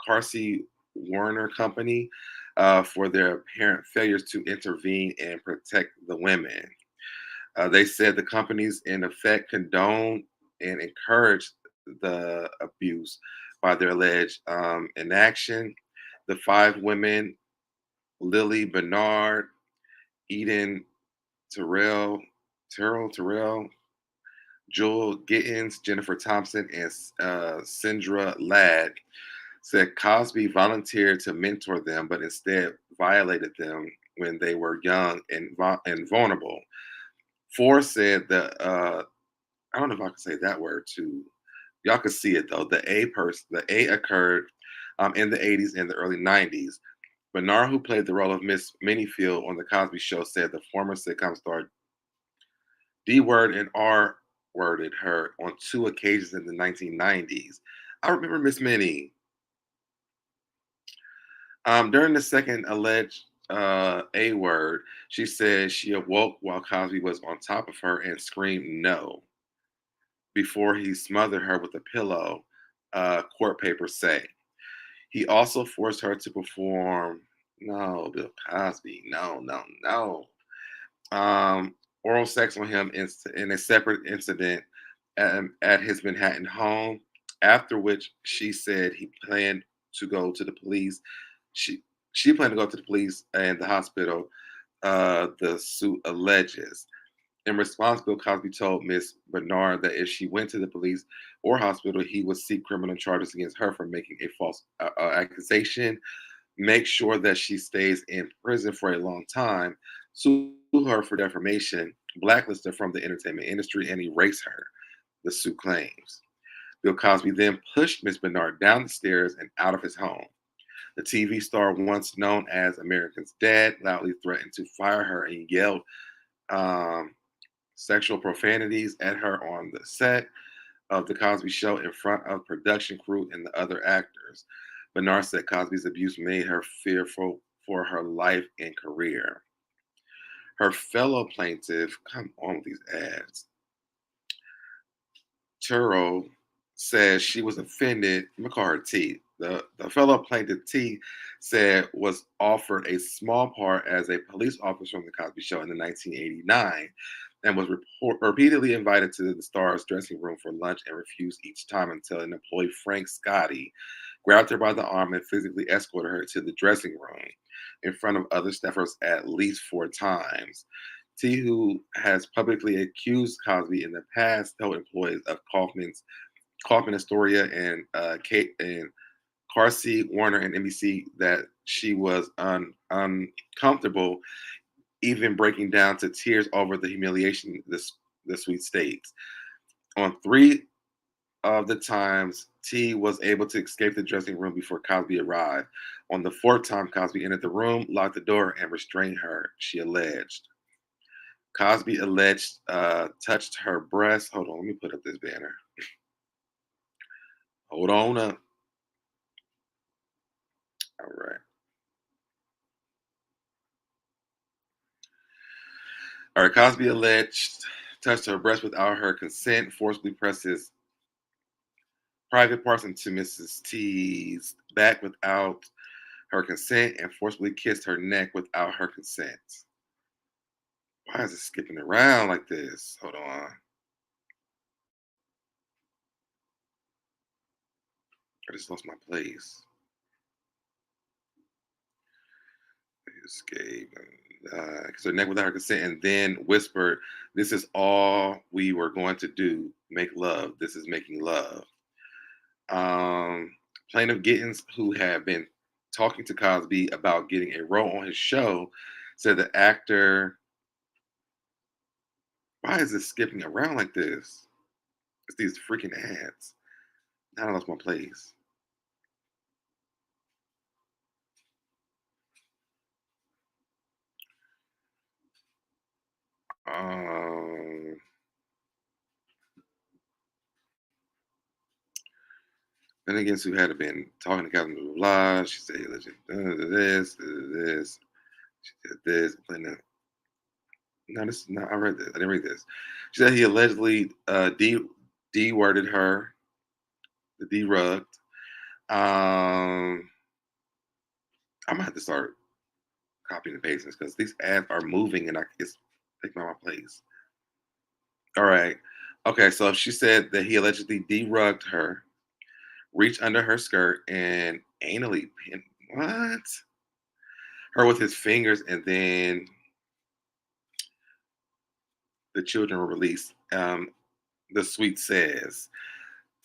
Carsey Werner Company for their apparent failures to intervene and protect the women. They said the companies, in effect, condone and encourage the abuse by their alleged inaction. The 5 women, Lily Bernard, Eden Terrell, Jewel Gittins, Jennifer Thompson, and Sindra Ladd, said Cosby volunteered to mentor them, but instead violated them when they were young and vulnerable. 4 said that I don't know if I can say that word too. Y'all can see it though. The A occurred in the 80s and the early 90s. Bernard, who played the role of Miss Minifield on The Cosby Show, said the former sitcom star D-word and R-worded her on 2 occasions in the 1990s. I remember Miss Minnie. During the second alleged A word, she said she awoke while Cosby was on top of her and screamed no before he smothered her with a pillow, court papers say. He also forced her to perform, no, Bill Cosby, no. Oral sex on him in a separate incident at his Manhattan home, after which she said he planned to go to the police. She planned to go to the police and the hospital, the suit alleges. In response, Bill Cosby told Miss Bernard that if she went to the police or hospital, he would seek criminal charges against her for making a false accusation, make sure that she stays in prison for a long time, sue her for defamation, blacklist her from the entertainment industry, and erase her, the suit claims. Bill Cosby then pushed Miss Bernard down the stairs and out of his home. The TV star, once known as America's Dad, loudly threatened to fire her and yelled sexual profanities at her on the set of The Cosby Show in front of production crew and the other actors. Bernard said Cosby's abuse made her fearful for her life and career. Her fellow plaintiff, come on with these ads, Turo, says she was offended. I'm gonna call her T. The fellow plaintiff T said was offered a small part as a police officer on The Cosby Show in the 1989 and was repeatedly invited to the star's dressing room for lunch and refused each time until an employee, Frank Scotty, grabbed her by the arm and physically escorted her to the dressing room in front of other staffers at least 4 times. T, who has publicly accused Cosby in the past, told employees of Kaufman Astoria and Kate and Carsey, Warner, and NBC that she was uncomfortable, even breaking down to tears over the humiliation the suite states. On 3 of the times, T was able to escape the dressing room before Cosby arrived. On the 4th time, Cosby entered the room, locked the door, and restrained her, she alleged. Cosby alleged touched her breast. Hold on, let me put up this banner. Hold on up. All right. All right, Cosby alleged touched her breast without her consent, forcibly pressed his private parts into Mrs. T's back without her consent, and forcibly kissed her neck without her consent. Why is it skipping around like this? Hold on. I just lost my place. Escape. Kissed her neck without her consent, and then whispered, "This is all we were going to do. Make love. This is making love." Plaintiff Gittens, who had been talking to Cosby about getting a role on his show, said the actor. Why is it skipping around like this? It's these freaking ads. Now I lost my place. Then again, who had been talking to Cosby, blah, blah, she said, this. She said this. No, this is not. I read this. I didn't read this. She said he allegedly de-worded her, the de-rugged. I'm gonna have to start copying and pasting this because these ads are moving and it's taking my place. All right. Okay, so she said that he allegedly de-rugged her, reached under her skirt, and anally pinned her with his fingers, and then the children were released. The suite says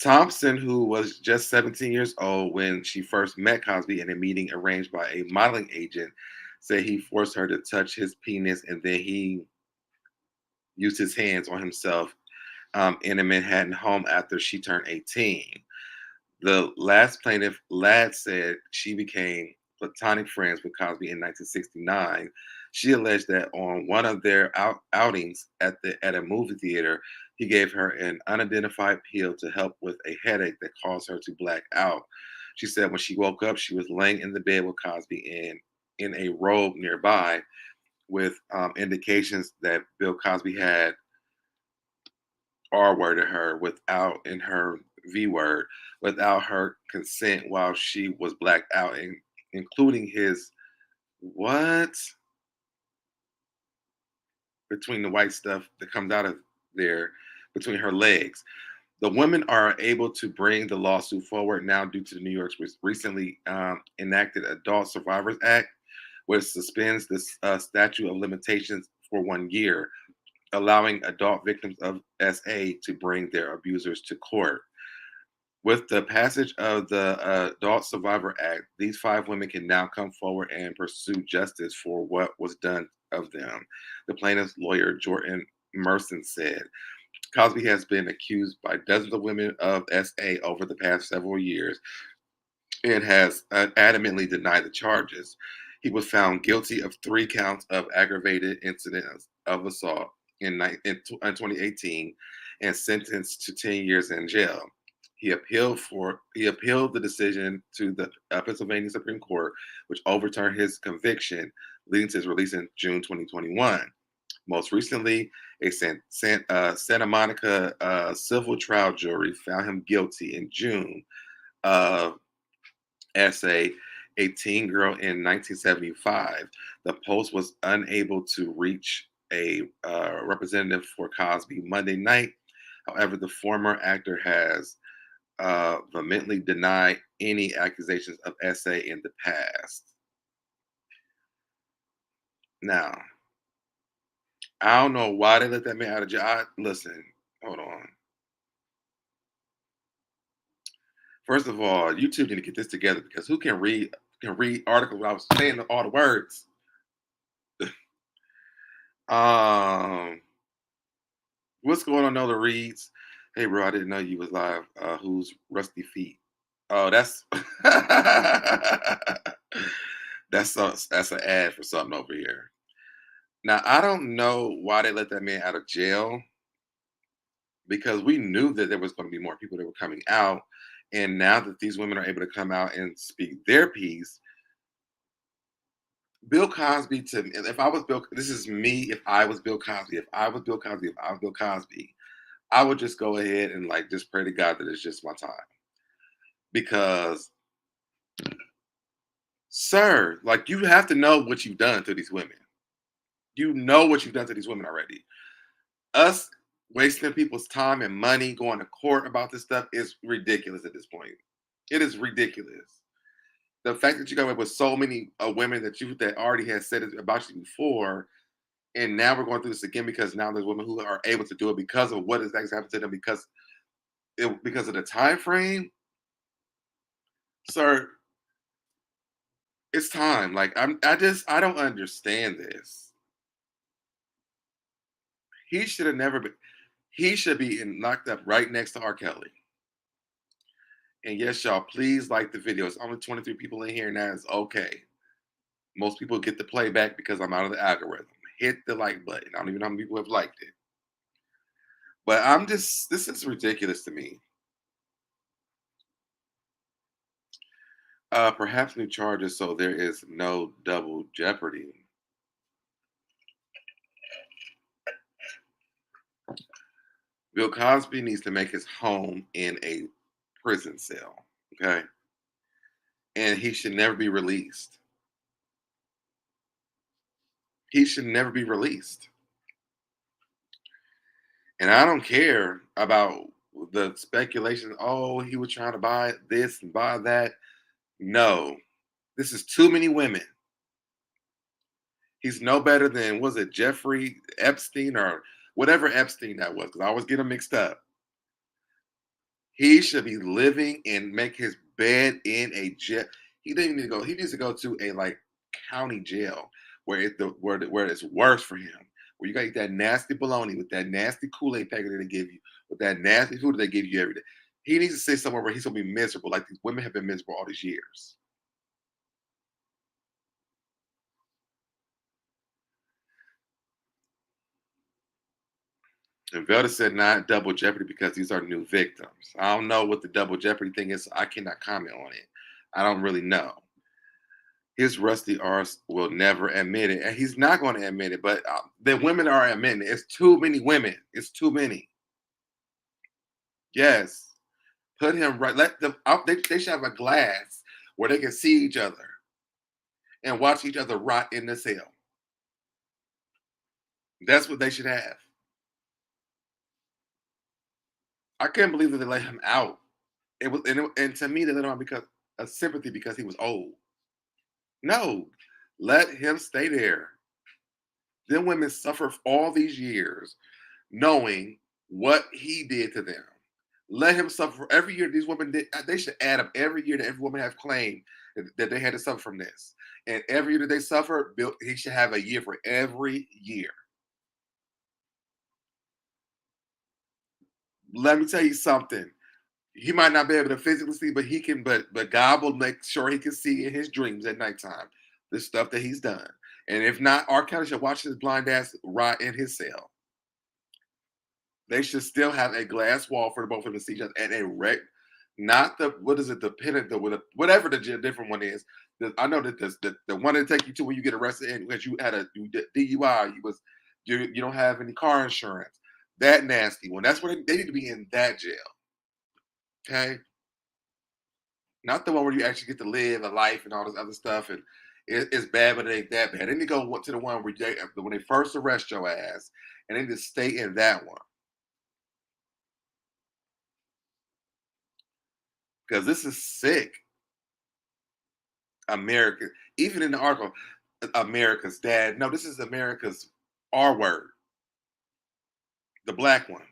Thompson, who was just 17 years old when she first met Cosby in a meeting arranged by a modeling agent, said he forced her to touch his penis, and then he used his hands on himself in a Manhattan home after she turned 18. The last plaintiff, Ladd, said she became platonic friends with Cosby in 1969. She alleged that on one of their outings at a movie theater, he gave her an unidentified pill to help with a headache that caused her to black out. She said when she woke up, she was laying in the bed with Cosby in a robe nearby, with indications that Bill Cosby had R-worded her without, in her V word, without her consent while she was blacked out, including his what? Between the white stuff that comes out of there between her legs. The women are able to bring the lawsuit forward now due to the New York's recently enacted Adult Survivors Act, which suspends the statute of limitations for 1 year. allowing adult victims of SA to bring their abusers to court. With the passage of the Adult Survivor Act, these 5 women can now come forward and pursue justice for what was done of them. The plaintiff's lawyer, Jordan Merson, said, Cosby has been accused by dozens of women of SA over the past several years and has adamantly denied the charges. He was found guilty of 3 counts of aggravated incidents of assault in 2018 and sentenced to 10 years in jail. He appealed the decision to the Pennsylvania Supreme Court, which overturned his conviction, leading to his release in June 2021. Most recently, a Santa Monica civil trial jury found him guilty in June of SA, a teen girl in 1975. The Post was unable to reach a representative for Cosby Monday night. However, the former actor has vehemently denied any accusations of SA in the past. Now, I don't know why they let that man out of jail. Listen, hold on. First of all, YouTube need to get this together because who can read articles without saying all the words? What's going on, Nola Reads? Hey, bro, I didn't know you was live. Who's Rusty Feet? Oh, that's that's an ad for something over here. Now, I don't know why they let that man out of jail because we knew that there was going to be more people that were coming out. And now that these women are able to come out and speak their piece, Bill Cosby, to me, if I was Bill, this is me, if I was Bill Cosby, I would just go ahead and like just pray to God that it's just my time. Because, sir, like you have to know what you've done to these women. You know what you've done to these women already. Us wasting people's time and money going to court about this stuff is ridiculous at this point. It is ridiculous. The fact that you got away with so many women that already had said it about you before, and now we're going through this again because now there's women who are able to do it because of what has happened to them because of the time frame. Sir, it's time. Like I don't understand this. He should have never been. He should be locked up right next to R. Kelly. And yes, y'all, please like the video. It's only 23 people in here, and that is okay. Most people get the playback because I'm out of the algorithm. Hit the like button. I don't even know how many people have liked it. But this is ridiculous to me. Perhaps new charges so there is no double jeopardy. Bill Cosby needs to make his home in a prison cell, okay? And he should never be released. He should never be released. And I don't care about the speculation, oh, he was trying to buy this and buy that. No, this is too many women. He's no better than, was it Jeffrey Epstein or whatever Epstein that was, because I always get them mixed up. He should be living and make his bed in a jail. He didn't need to go. He needs to go to a like county jail where it's worse for him. Where you got to eat that nasty bologna with that nasty Kool-Aid packet that they give you, with that nasty food that they give you every day. He needs to stay somewhere where he's gonna be miserable, like these women have been miserable all these years. And Velda said not double jeopardy because these are new victims. I don't know what the double jeopardy thing is, so I cannot comment on it. I don't really know. His rusty arse will never admit it, and he's not going to admit it. But the women are admitting it. It's too many women. It's too many. Yes, put him right. Let them out. They should have a glass where they can see each other and watch each other rot in the cell. That's what they should have. I couldn't believe that they let him out. And to me, they let him out because of sympathy because he was old. No, let him stay there. Them women suffer all these years knowing what he did to them. Let him suffer every year. These women, they should add up every year that every woman have claimed that they had to suffer from this. And every year that they suffer, he should have a year for every year. Let me tell you something. He might not be able to physically see, but he can. But God will make sure he can see in his dreams at nighttime the stuff that he's done. And if not, R. Kelly should watch his blind ass rot in his cell. They should still have a glass wall for both of them to see each other, and a not the the pennant, whatever the different one is. I know that the one that take you to when you get arrested and because you had a DUI, you don't have any car insurance. That nasty one. That's where they need to be, in that jail. Okay, not the one where you actually get to live a life and all this other stuff, and it's bad, but it ain't that bad. They need to go to the one where when they first arrest your ass, and then just stay in that one. Because this is sick. America, even in the article, America's dad. No, this is America's R word. The black one.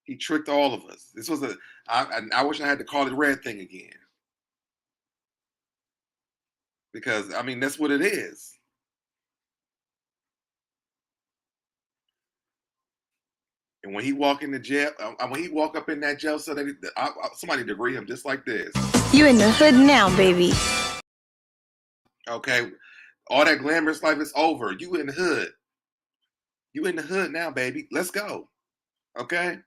He tricked all of us. This was I wish I had to call it red thing again. Because, I mean, that's what it is. And when he walk in the jail, when he walk up in that jail cell, somebody to greet him just like this. You in the hood now, baby. Okay, all that glamorous life is over. You in the hood. You in the hood now, baby. Let's go. Okay.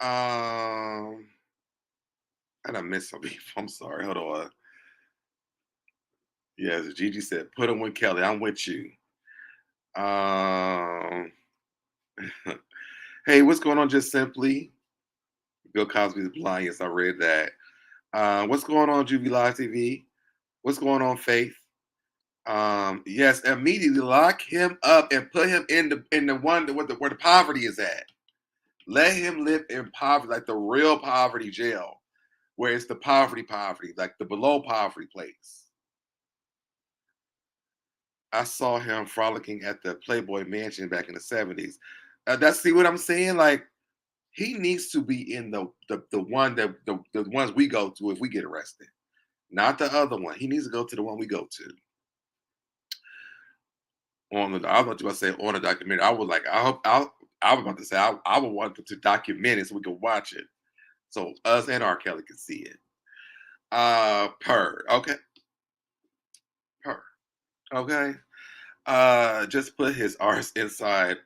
I done missed some people. I'm sorry. Hold on. Yes, Gigi said, put him with Kelly. I'm with you. Hey, what's going on? Just simply, Bill Cosby's blind. Yes, I read that. What's going on, Juvie Live TV? What's going on, Faith? Yes, immediately lock him up and put him in the one where the poverty is at. Let him live in poverty, like the real poverty jail, where it's the poverty, like the below poverty place. I saw him frolicking at the Playboy Mansion back in the 70s. See what I'm saying? Like, he needs to be in the one that the ones we go to if we get arrested, not the other one. He needs to go to the one we go to. I was about to say on a documentary. I was like, I was about to say I would want to document it so we could watch it, so us and R. Kelly can see it. Okay. Okay. Just put his arse inside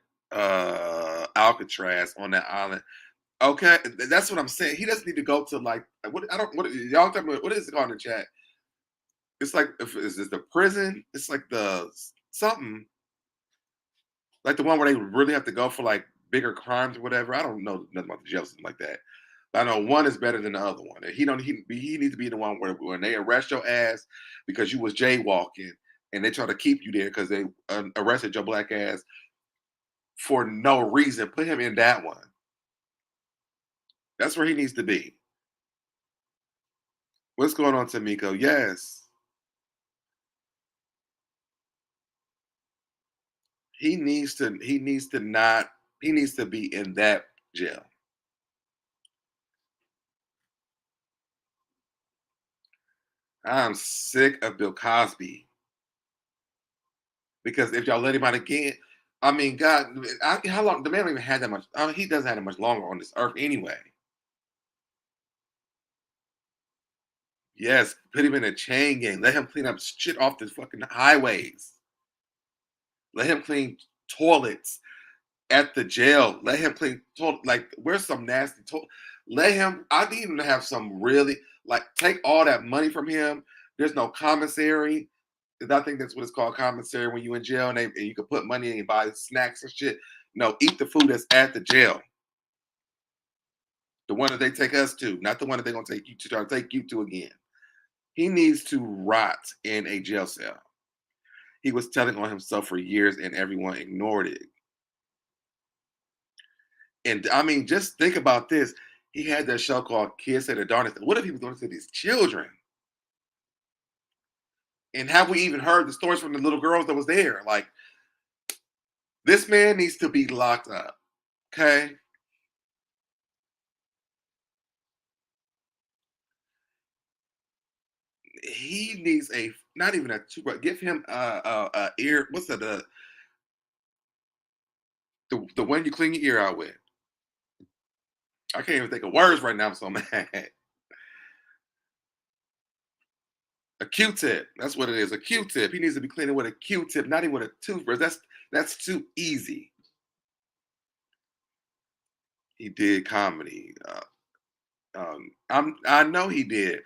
Alcatraz on that island. Okay, that's what I'm saying. He doesn't need to go to like what y'all talking about, what is it called in the chat? It's like, is this the prison? It's like the something like the one where they really have to go for like bigger crimes or whatever. I don't know nothing about the jail system like that. But I know one is better than the other one. And he needs to be the one where when they arrest your ass because you was jaywalking and they try to keep you there because they arrested your black ass for no reason. Put him in that one. That's where he needs to be. What's going on, Tamiko? Yes. He needs to be in that jail. I'm sick of Bill Cosby. Because if y'all let him out again, I mean, God, how long? The man don't even have that much. I mean, he doesn't have that much longer on this earth anyway. Yes, put him in a chain gang. Let him clean up shit off the fucking highways. Let him clean toilets at the jail. Let him clean like where's some nasty toilet. Let him. I need him to have some really like take all that money from him. There's no commissary. I think that's what it's called, commissary, when you in jail and you can put money in and buy snacks and shit. No, eat the food that's at the jail. The one that they take us to, not the one that they're gonna take you to, try to take you to again. He needs to rot in a jail cell. He was telling on himself for years and everyone ignored it. And I mean, just think about this. He had that show called Kids Say the Darndest. What if he was doing this to these children? And have we even heard the stories from the little girls that was there? Like, this man needs to be locked up. Okay? He needs a, not even a two, but give him a ear. What's that? The one you clean your ear out with. I can't even think of words right now. I'm so mad. A Q-tip. That's what it is. A Q-tip. He needs to be cleaning with a Q-tip, not even with a toothbrush. That's too easy. He did comedy. I know he did,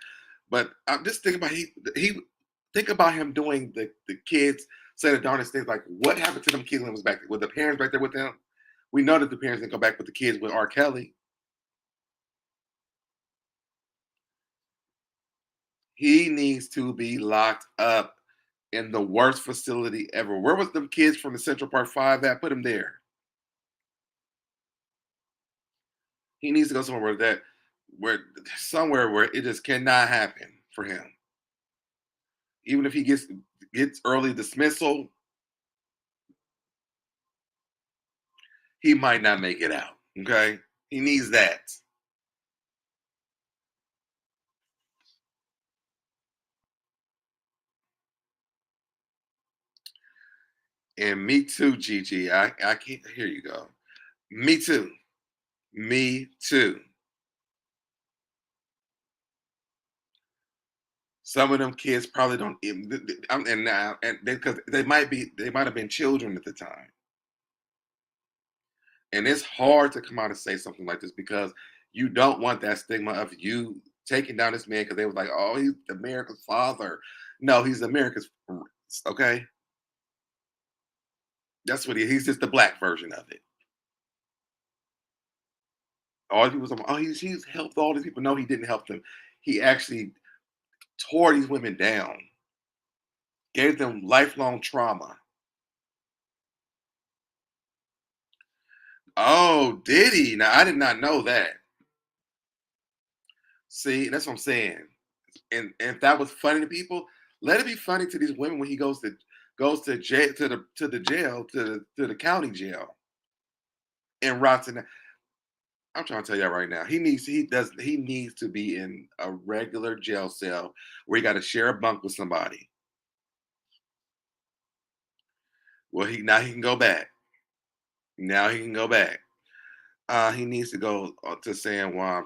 but I'm just thinking about he think about him doing the kids say the darndest things. Like, what happened to them kids when it was back with the parents right there with them? We know that the parents didn't go back with the kids with R. Kelly. He needs to be locked up in the worst facility ever. Where was them kids from the Central Park 5 at? Put him there. He needs to go somewhere where it just cannot happen for him. Even if he gets early dismissal, he might not make it out. Okay? He needs that. And me too, Gigi. I can't. Here you go. Me too. Me too. Some of them kids probably don't even, and now, and because they might have been children at the time. And it's hard to come out and say something like this because you don't want that stigma of you taking down this man because they were like, oh, he's America's father. No, he's America's, okay? That's what he's just the black version of it. All these people say, oh, he's helped all these people. No, he didn't help them. He actually tore these women down, gave them lifelong trauma. Oh, did he? Now, I did not know that. See, that's what I'm saying. And if that was funny to people, let it be funny to these women when he goes to jail, to the county jail and rots in. I'm trying to tell you right now, he needs to be in a regular jail cell where he got to share a bunk with somebody. Well, now he can go back. Now he can go back. He needs to go to San Juan.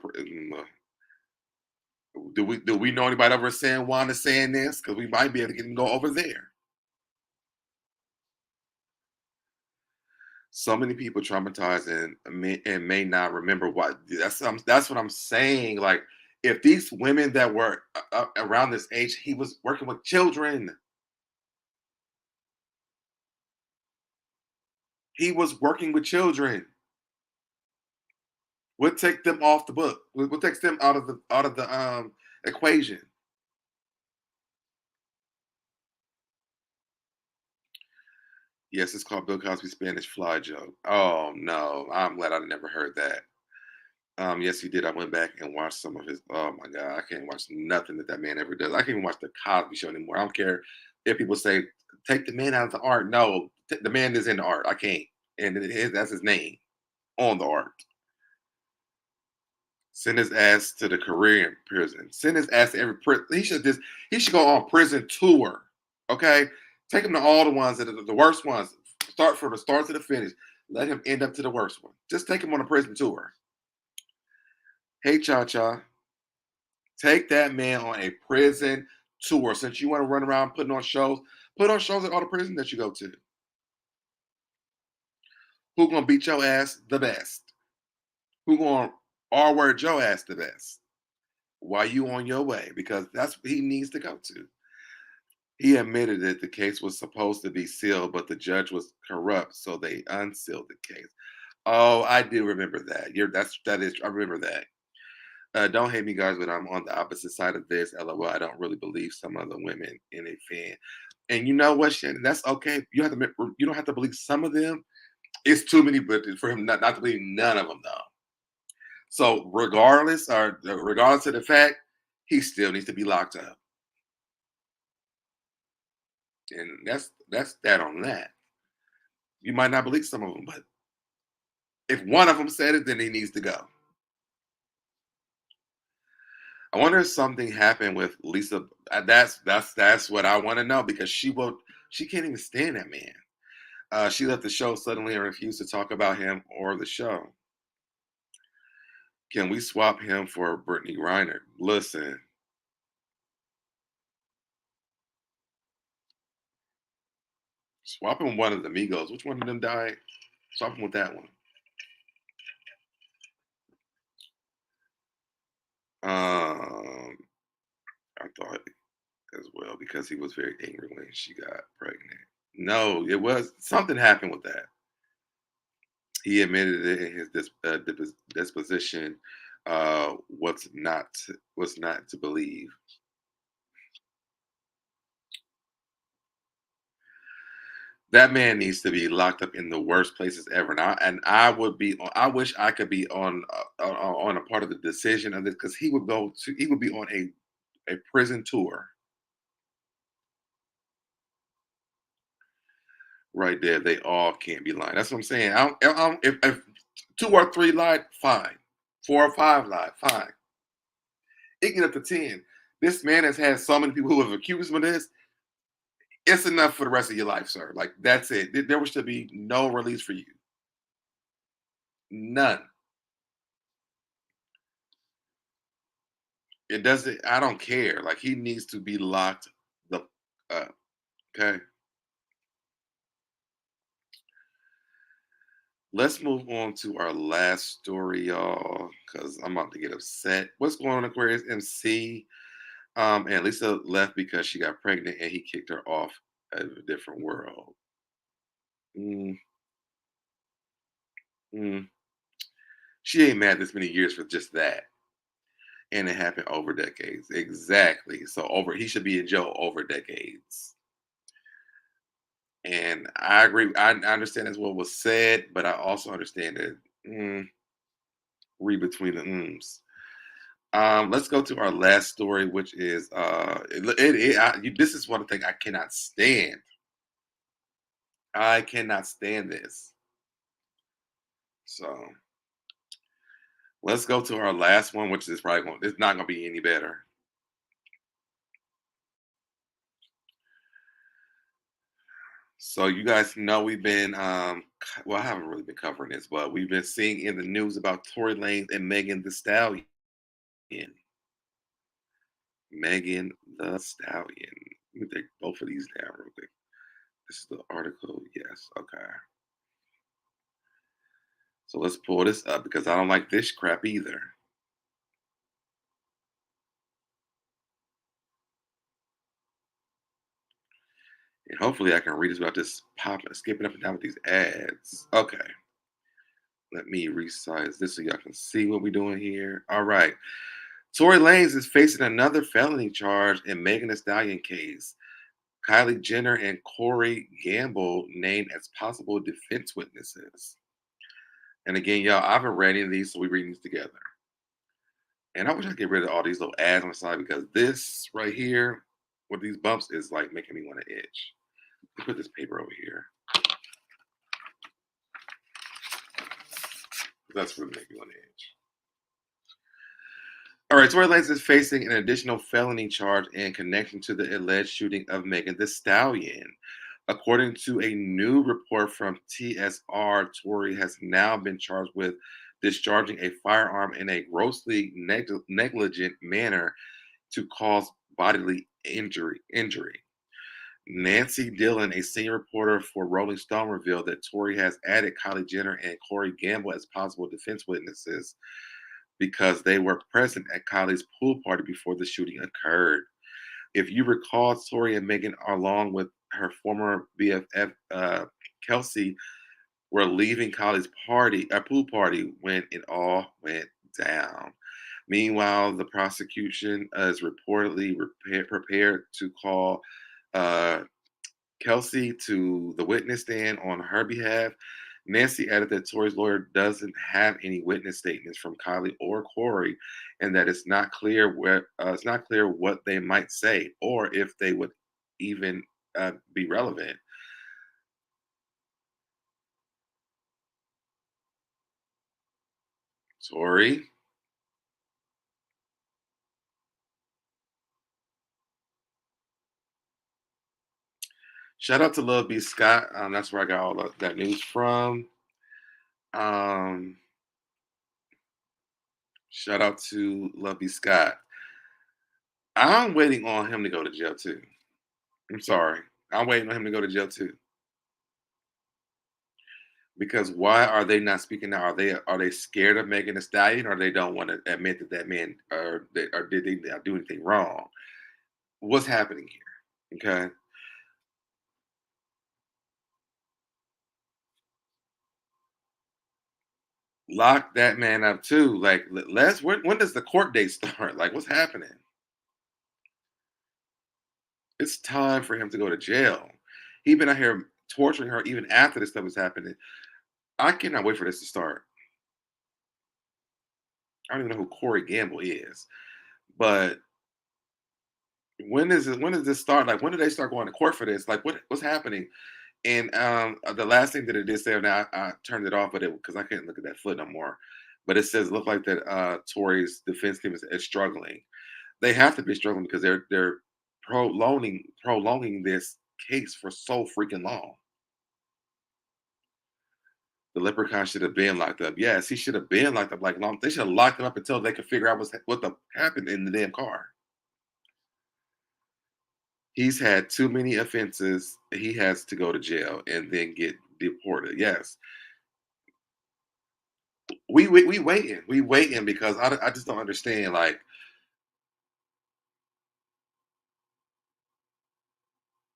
Do we know anybody over at San Juan that's saying this? Because we might be able to get him to go over there. So many people traumatized and may not remember what. That's what I'm saying. Like, if these women that were around this age, he was working with children. He was working with children. We'll take them off the book. We'll take them out of the equation. Yes, it's called Bill Cosby's Spanish Fly joke. Oh no, I'm glad I never heard that. Yes, he did. I went back and watched some of his. Oh my God, I can't watch nothing that man ever does. I can't even watch the Cosby Show anymore. I don't care if people say take the man out of the art. No, the man is in the art. I can't, and that's his name on the art. Send his ass to the Korean prison. Send his ass to every prison. He should go on prison tour. Okay, take him to all the ones that are the worst ones. Start from the start to the finish. Let him end up to the worst one. Just take him on a prison tour. Hey, Cha-Cha, take that man on a prison tour. Since you want to run around putting on shows, put on shows at all the prisons that you go to. Who gonna beat your ass the best? Who gonna R-word your ass the best? While you on your way? Because that's what he needs to go to. He admitted that the case was supposed to be sealed, but the judge was corrupt, so they unsealed the case. Oh, I do remember that. I remember that. Don't hate me, guys, but I'm on the opposite side of this. LOL. I don't really believe some of the women in a fan. And you know what, Shannon? That's okay. You don't have to believe some of them. It's too many, but for him not to believe none of them, though. So regardless of the fact, he still needs to be locked up. And that's that on that. You might not believe some of them, but if one of them said it, then he needs to go. I wonder if something happened with Lisa. That's what I want to know, because she can't even stand that man. She left the show suddenly and refused to talk about him or the show. Can we swap him for Brittany Griner? Listen. Swap him one of the Migos. Which one of them died? Swap him with that one. I thought as well, because he was very angry when she got pregnant. No, it was something happened with that. He admitted it in his disposition. What's not to believe. That man needs to be locked up in the worst places ever. And I wish I could be on a part of the decision of this, because he would be on a prison tour. Right there, they all can't be lying. That's what I'm saying. If 2 or 3 lied, fine. 4 or 5 lied, fine. It can get up to 10. This man has had so many people who have accused him of this. It's enough for the rest of your life, sir. Like, that's it. There should be no release for you. None. It doesn't. I don't care. Like, he needs to be locked the up. Okay. Let's move on to our last story, y'all, because I'm about to get upset. What's going on, Aquarius MC? And Lisa left because she got pregnant and he kicked her off of a different world. She ain't mad this many years for just that. And it happened over decades. Exactly. So he should be in jail over decades. And I agree. I understand that's what was said, but I also understand that read between the ums. Let's go to our last story, which is this is one thing I cannot stand. I cannot stand this. So let's go to our last one, which is it's not going to be any better. So you guys know we've been, well, I haven't really been covering this, but we've been seeing in the news about Tory Lanez and Megan Thee Stallion. Megan Thee Stallion. Let me take both of these down real quick. This is the article. Yes. Okay. So let's pull this up, because I don't like this crap either. And hopefully I can read this without just skipping up and down with these ads. Okay. Let me resize this so y'all can see what we're doing here. All right. Tory Lanez is facing another felony charge in Megan Thee Stallion case. Kylie Jenner and Corey Gamble named as possible defense witnesses. And again, y'all, I haven't read any of these, so we're reading these together. And I wish I could get rid of all these little ads on the side, because this right here with these bumps is like making me want to itch. Let's put this paper over here. That's really making me want to itch. All right, Tory Lanez is facing an additional felony charge in connection to the alleged shooting of Megan Thee Stallion. According to a new report from TSR, Tory has now been charged with discharging a firearm in a grossly negligent manner to cause bodily injury. Nancy Dillon, a senior reporter for Rolling Stone, revealed that Tory has added Kylie Jenner and Corey Gamble as possible defense witnesses because they were present at Kylie's pool party before the shooting occurred. If you recall, Tory and Megan, along with her former BFF, Kelsey, were leaving Kylie's pool party when it all went down. Meanwhile, the prosecution is reportedly prepared to call Kelsey to the witness stand on her behalf. Nancy added that Tory's lawyer doesn't have any witness statements from Kylie or Corey, and that it's not clear what they might say or if they would even be relevant. Tory. Shout out to Love B. Scott. That's where I got all that news from. Shout out to Love B. Scott. I'm waiting on him to go to jail too. I'm sorry. I'm waiting on him to go to jail too. Because why are they not speaking now? Are they scared of Megan Thee Stallion, or they don't want to admit that man or did they not do anything wrong? What's happening here? Okay. Lock that man up too. Like, when does the court date start? Like, what's happening? It's time for him to go to jail. He been out here torturing her even after this stuff was happening. I cannot wait for this to start. I don't even know who Corey Gamble is, but when does this start? Like, when do they start going to court for this? Like, what's happening? And the last thing that it did say, now I turned it off, but because I can't look at that foot no more. But it says, look like that Tory's defense team is struggling. They have to be struggling because they're prolonging this case for so freaking long. The leprechaun should have been locked up. Yes, he should have been locked up like long. They should have locked him up until they could figure out what happened in the damn car. He's had too many offenses. He has to go to jail and then get deported. Yes. We waiting. We waiting because I just don't understand. Like,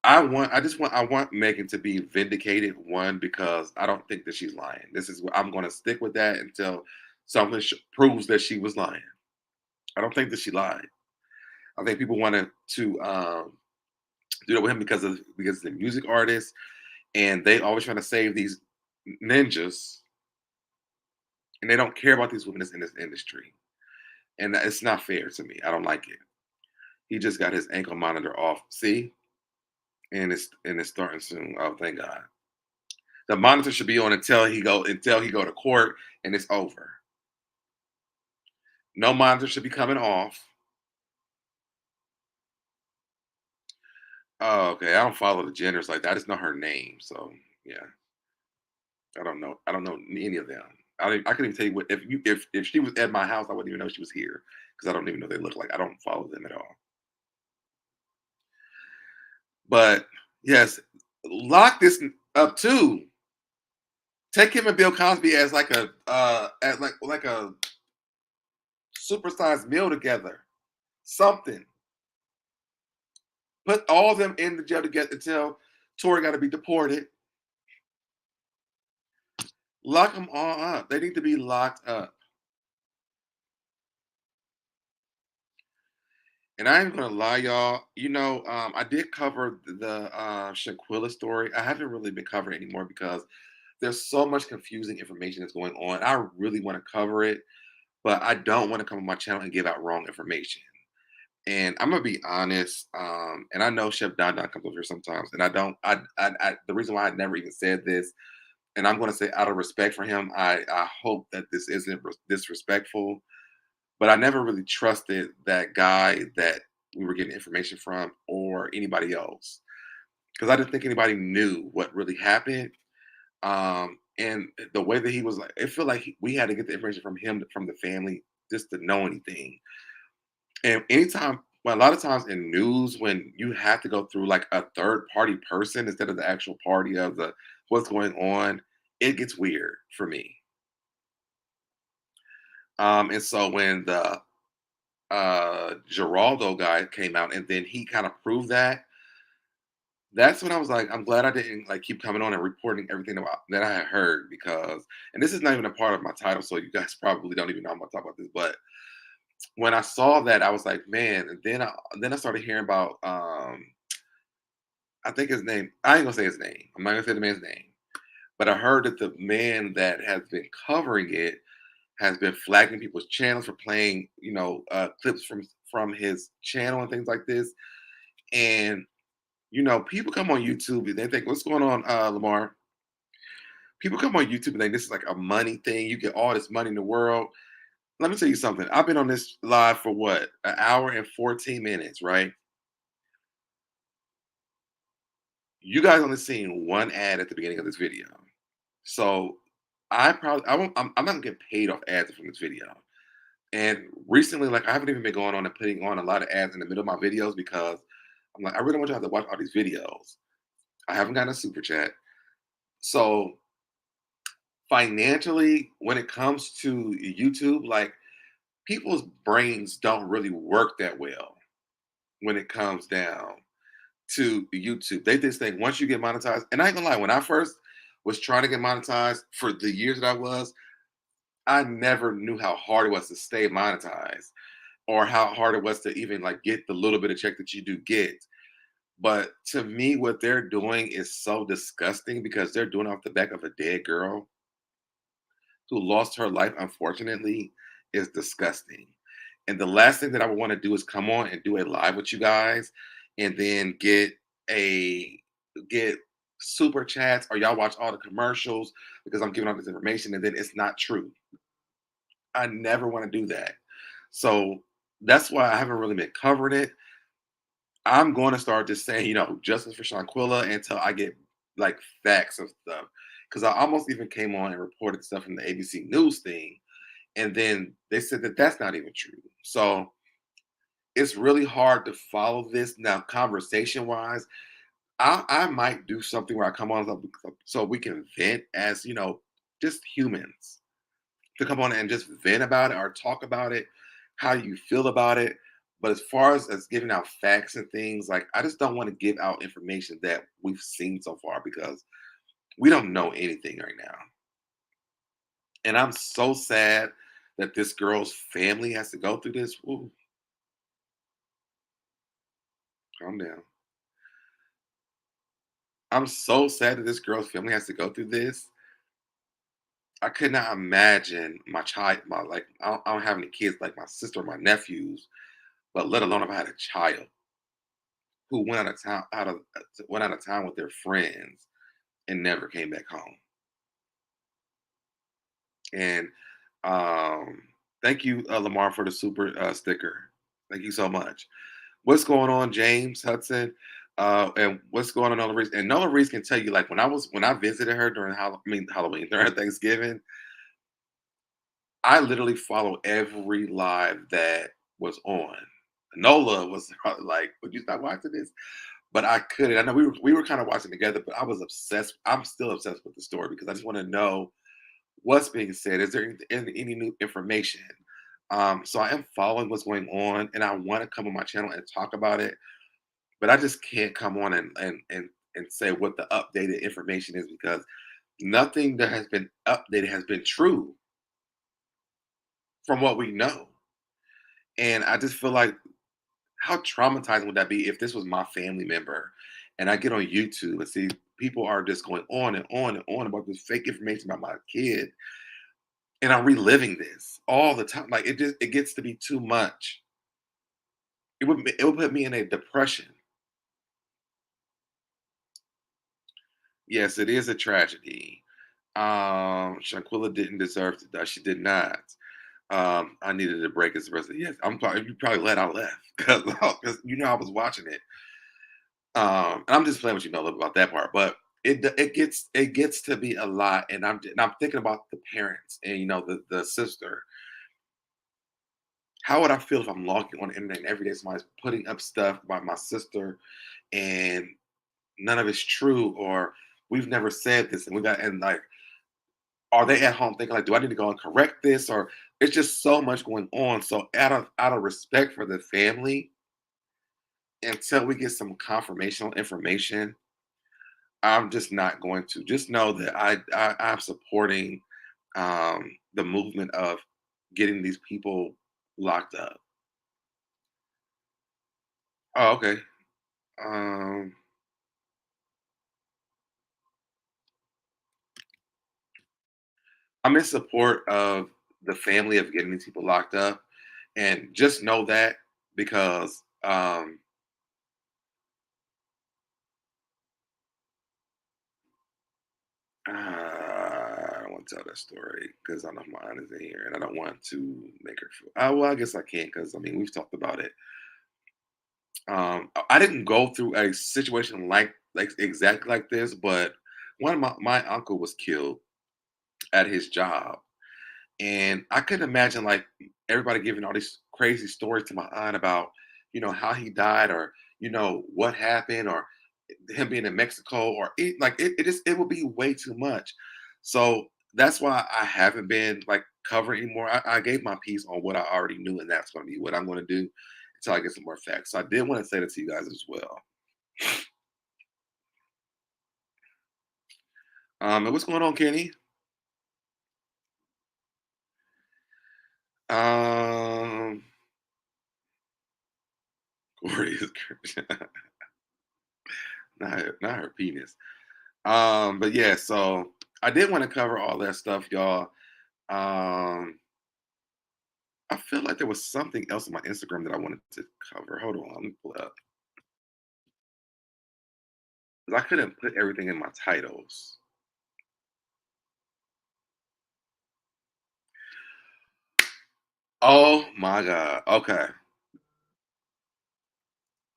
I want Megan to be vindicated. One, because I don't think that she's lying. This is what I'm going to stick with that until something proves that she was lying. I don't think that she lied. I think people wanted to do that with him because the music artist, and they always trying to save these ninjas, and they don't care about these women in this industry, and it's not fair to me. I don't like it. He just got his ankle monitor off. See. And it's starting soon. Oh, thank God. The monitor should be on until he go to court and it's over. No monitor should be coming off. Oh, okay. I don't follow the genders like that. I just know her name. So yeah. I don't know any of them. I couldn't even tell you what if she was at my house, I wouldn't even know she was here because I don't even know what they look like. I don't follow them at all. But yes, lock this up too. Take him and Bill Cosby as like a supersized meal together. Something. Put all of them in the jail together until Tory got to be deported. Lock them all up. They need to be locked up. And I ain't gonna lie, y'all. I did cover the Shaquilla story. I haven't really been covering anymore because there's so much confusing information that's going on. I really want to cover it, but I don't want to come on my channel and give out wrong information. And I'm gonna be honest. And I know Chef Don comes over here sometimes, and I don't. The reason why I never even said this, and I'm gonna say out of respect for him, I hope that this isn't disrespectful. But I never really trusted that guy that we were getting information from or anybody else because I didn't think anybody knew what really happened. And the way that he was like, it felt like we had to get the information from him, from the family, just to know anything. And a lot of times in news, when you have to go through like a third party person instead of the actual party of what's going on, it gets weird for me. And so when the Geraldo guy came out and then he kind of proved that's when I was like, I'm glad I didn't like keep coming on and reporting everything that I had heard because, and this is not even a part of my title, so you guys probably don't even know I'm gonna talk about this, but when I saw that, I was like, man, and then I started hearing about I think his name, I ain't gonna say his name. I'm not gonna say the man's name. But I heard that the man that has been covering it has been flagging people's channels for playing, clips from his channel and things like this. And people come on YouTube and they think, "What's going on, Lamar?" People come on YouTube and think this is like a money thing. You get all this money in the world. Let me tell you something. I've been on this live for what, an hour and 14 minutes, right? You guys only seen one ad at the beginning of this video. So I won't, I'm not gonna get paid off ads from this video. And recently, like I haven't even been going on and putting on a lot of ads in the middle of my videos because I'm like, I really want you to have to watch all these videos. I haven't gotten a super chat. So financially, when it comes to YouTube, like people's brains don't really work that well when it comes down to YouTube. They just think once you get monetized, and I ain't gonna lie, when I first was trying to get monetized for the years that I never knew how hard it was to stay monetized or how hard it was to even like get the little bit of check that you do get. But to me, what they're doing is so disgusting because they're doing it off the back of a dead girl who lost her life, unfortunately, is disgusting. And the last thing that I would want to do is come on and do a live with you guys and then get super chats or y'all watch all the commercials because I'm giving out this information and then it's not true. I never want to do that. So that's why I haven't really been covering it. I'm going to start just saying, justice for Shanquilla until I get like facts of stuff. Because I almost even came on and reported stuff from the ABC News thing. And then they said that that's not even true. So it's really hard to follow this. Now, conversation wise, I might do something where I come on so we can vent as, just humans to come on and just vent about it or talk about it, how you feel about it. But as far as giving out facts and things, like I just don't want to give out information that we've seen so far because we don't know anything right now. And I'm so sad that this girl's family has to go through this. Ooh, calm down. I'm so sad that this girl's family has to go through this. I could not imagine my child, I don't have any kids like my sister or my nephews, but let alone if I had a child who went out of town with their friends and never came back home. And thank you, Lamar, for the super sticker. Thank you so much. What's going on, James Hudson? And what's going on, Nola Reese? And Nola Reese can tell you, like when I visited her during Halloween, during Thanksgiving, I literally followed every live that was on. Nola was like, "Would you stop watching this?" But I couldn't. I know we were kind of watching together, but I was obsessed. I'm still obsessed with the story because I just want to know what's being said. Is there any new information? So I am following what's going on, and I want to come on my channel and talk about it, but I just can't come on and say what the updated information is because nothing that has been updated has been true from what we know. And I just feel like how traumatizing would that be if this was my family member and I get on YouTube and see people are just going on and on and on about this fake information about my kid and I'm reliving this all the time. Like it gets to be too much. It would put me in a depression. Yes, it is a tragedy. Shanquilla didn't deserve to die. She did not. I needed a break as the rest of yes. You probably glad I left because I was watching it. And I'm just playing with you know about that part, but it gets to be a lot, and I'm thinking about the parents and the sister. How would I feel if I'm logging on the internet and every day somebody's putting up stuff about my sister and none of it's true or we've never said this and like are they at home thinking like do I need to go and correct this or it's just so much going on. So out of respect for the family, until we get some confirmational information, I'm just not going to. Just know that I'm supporting the movement of getting these people locked up. Oh, okay. Um, I'm in support of the family of getting these people locked up, and just know that because I don't want to tell that story because I know my aunt is in here, and I don't want to make her feel. Well, I guess I can because I mean we've talked about it. I didn't go through a situation like exactly like this, but one of my uncle was killed at his job, and I couldn't imagine like everybody giving all these crazy stories to my aunt about how he died or what happened or him being in Mexico or it would be way too much. So that's why I haven't been like covering anymore. I gave my piece on what I already knew, and that's going to be what I'm going to do until I get some more facts. So I did want to say that to you guys as well. And what's going on, Kenny? Um, Corey is not her penis. But yeah, so I did want to cover all that stuff, y'all. I feel like there was something else on my Instagram that I wanted to cover. Hold on, let me pull it up. 'Cause I couldn't put everything in my titles. Oh my God. Okay.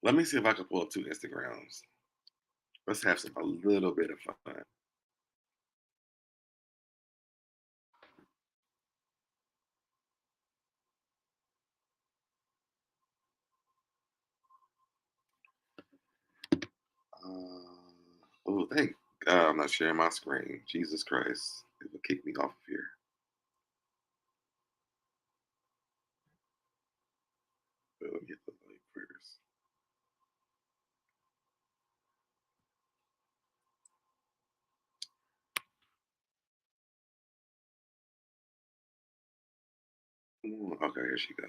Let me see if I can pull up 2 Instagrams. Let's have a little bit of fun. Oh, thank God I'm not sharing my screen. Jesus Christ. It will kick me off of here. But let me get the link first. Ooh, okay, here she go.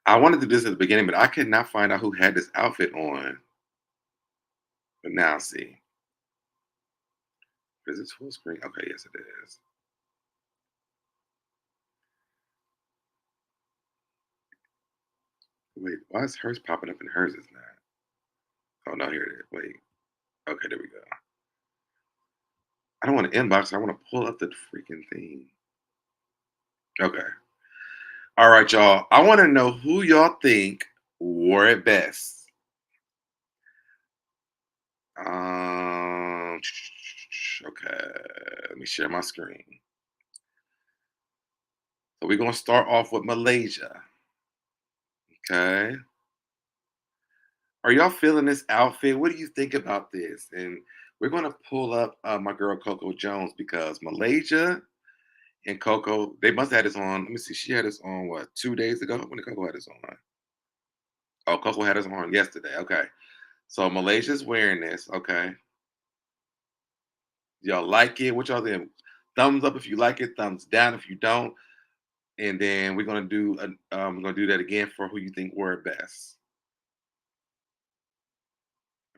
I wanted to do this at the beginning, but I could not find out who had this outfit on. But now see. Is this full screen? Okay, yes it is. Wait, why is hers popping up and hers is not? Oh no, here it is. Wait. Okay, there we go. I don't want to inbox. I want to pull up the freaking thing. Okay. All right, y'all. I want to know who y'all think wore it best. Okay. Let me share my screen. So we're gonna start off with Malaysia. Okay. Are y'all feeling this outfit? What do you think about this? And we're gonna pull up my girl Coco Jones because Malaysia and Coco, they must have had this on. Let me see. She had this on what 2 days ago? When did Coco had this on? Oh, Coco had this on yesterday. Okay. So Malaysia's wearing this. Okay. Y'all like it? What y'all think? Thumbs up if you like it. Thumbs down if you don't. And then we're gonna do that again for who you think wore it best.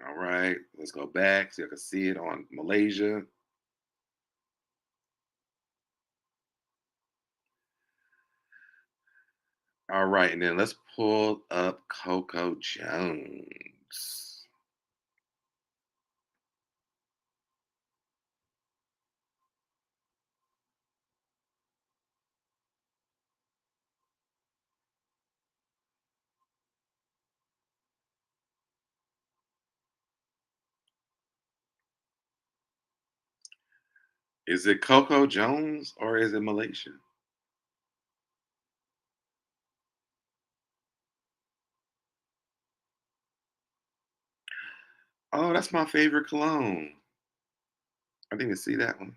All right. Let's go back so you can see it on Malaysia. All right, and then let's pull up Coco Jones. Is it Coco Jones or is it Malaysia? Oh, that's my favorite cologne. I didn't even see that one.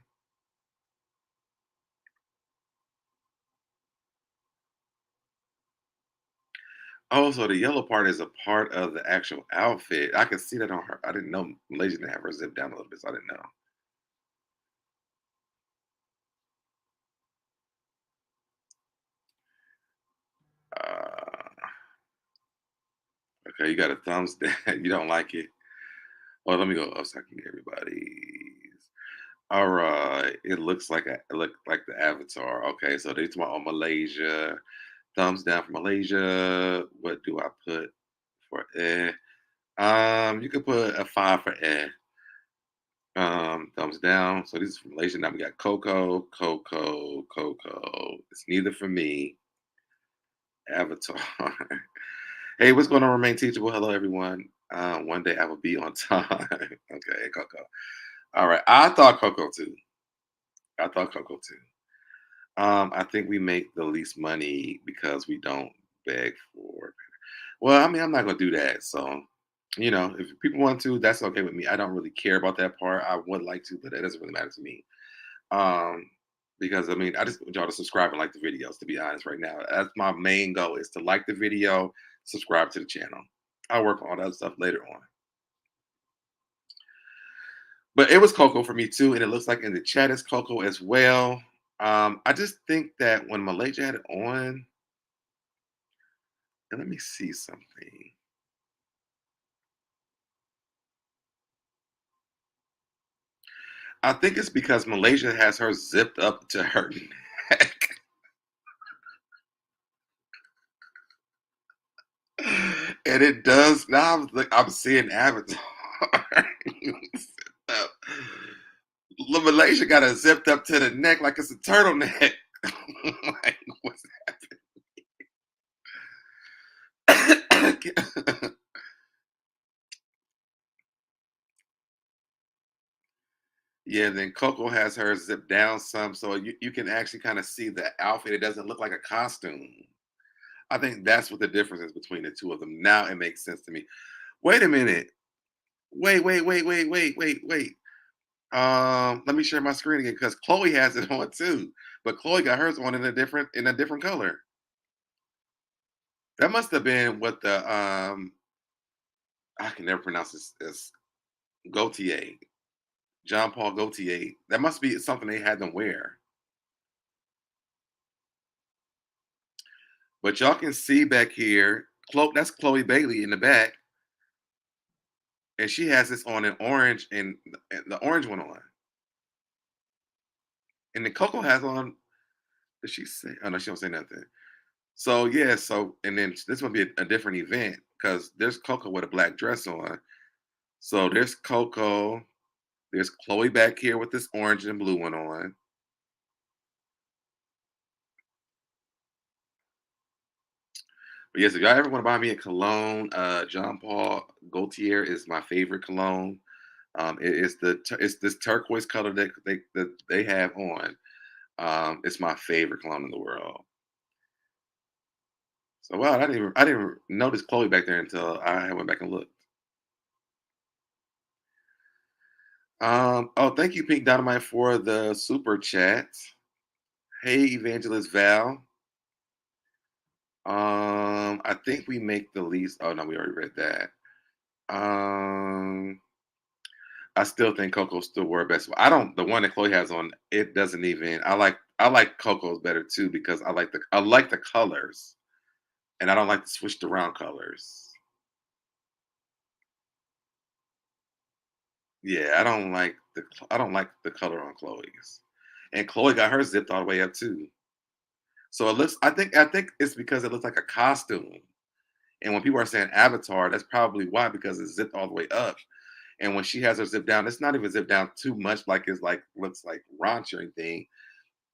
Oh, so the yellow part is a part of the actual outfit. I can see that on her. I didn't know Malaysia didn't have her zip down a little bit, so I didn't know. Uh, okay, you got a thumbs down. You don't like it. Oh, let me go up so I can get everybody's. All right. It looks like it look like the avatar. Okay, so they talking about Malaysia. Thumbs down for Malaysia. What do I put for eh? You could put a 5 for eh. Thumbs down. So this is from Malaysia. Now we got Coco. It's neither for me. Avatar. Hey, what's going on? Remain teachable. Hello, everyone. One day I will be on time. Okay, Coco. All right. I thought Coco too. I think we make the least money because we don't beg for it. Well, I mean, I'm not gonna do that. So, if people want to, that's okay with me. I don't really care about that part. I would like to, but that doesn't really matter to me. Um, because I mean, I just want y'all to subscribe and like the videos. To be honest, right now, that's my main goal is to like the video, subscribe to the channel. I'll work on all that other stuff later on. But it was Coco for me too, and it looks like in the chat it's Coco as well. I just think that when Malaysia had it on, and let me see something. I think it's because Malaysia has her zipped up to her neck. And it does now. I'm seeing Avatar. Zipped up. Malaysia got it zipped up to the neck like it's a turtleneck. Like, what's happening? Yeah, then Coco has hers zipped down some, so you can actually kind of see the outfit. It doesn't look like a costume. I think that's what the difference is between the two of them. Now it makes sense to me. Wait a minute. Wait. Let me share my screen again because Chloe has it on too, but Chloe got hers on in a different color. That must have been what the I can never pronounce this Gaultier, John Paul Gaultier. That must be something they had them wear. But y'all can see back here, that's Chloe Bailey in the back, and she has this on in orange and the orange one on, and the Coco has on. Did she say? Oh no, she don't say nothing. So yeah, and then this would be a different event because there's Coco with a black dress on. So there's Coco, there's Chloe back here with this orange and blue one on. But yes, if y'all ever want to buy me a cologne, John Paul Gaultier is my favorite cologne. It's this turquoise color that they have on. It's my favorite cologne in the world. So wow, I didn't notice Chloe back there until I went back and looked. Oh, thank you, Pink Dynamite, for the super chat. Hey, Evangelist Val. I think we make the least. Oh no, we already read that. I still think Coco still wore best. I don't. The one that Chloe has on, it doesn't even. I like Coco's better too because I like the colors, and I don't like the switched around colors. Yeah, I don't like the color on Chloe's, and Chloe got her zipped all the way up too. So it looks. I think it's because it looks like a costume, and when people are saying Avatar, that's probably why because it's zipped all the way up. And when she has her zip down, it's not even zipped down too much, like it's like looks like raunch or anything.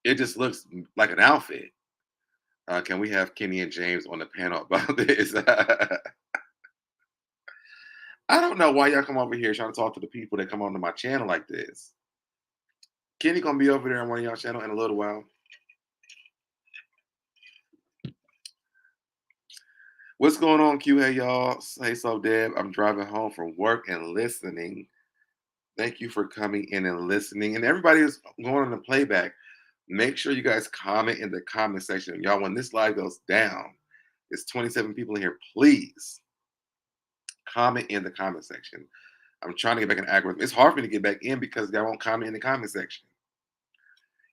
It just looks like an outfit. Can we have Kenny and James on the panel about this? I don't know why y'all come over here trying to talk to the people that come onto my channel like this. Kenny gonna be over there on one of y'all channel in a little while. What's going on, Q? Hey, y'all. Hey, Deb. I'm driving home from work and listening. Thank you for coming in and listening. And everybody is going on the playback. Make sure you guys comment in the comment section. Y'all, when this live goes down, it's 27 people in here. Please comment in the comment section. I'm trying to get back in algorithm. It's hard for me to get back in because y'all won't comment in the comment section.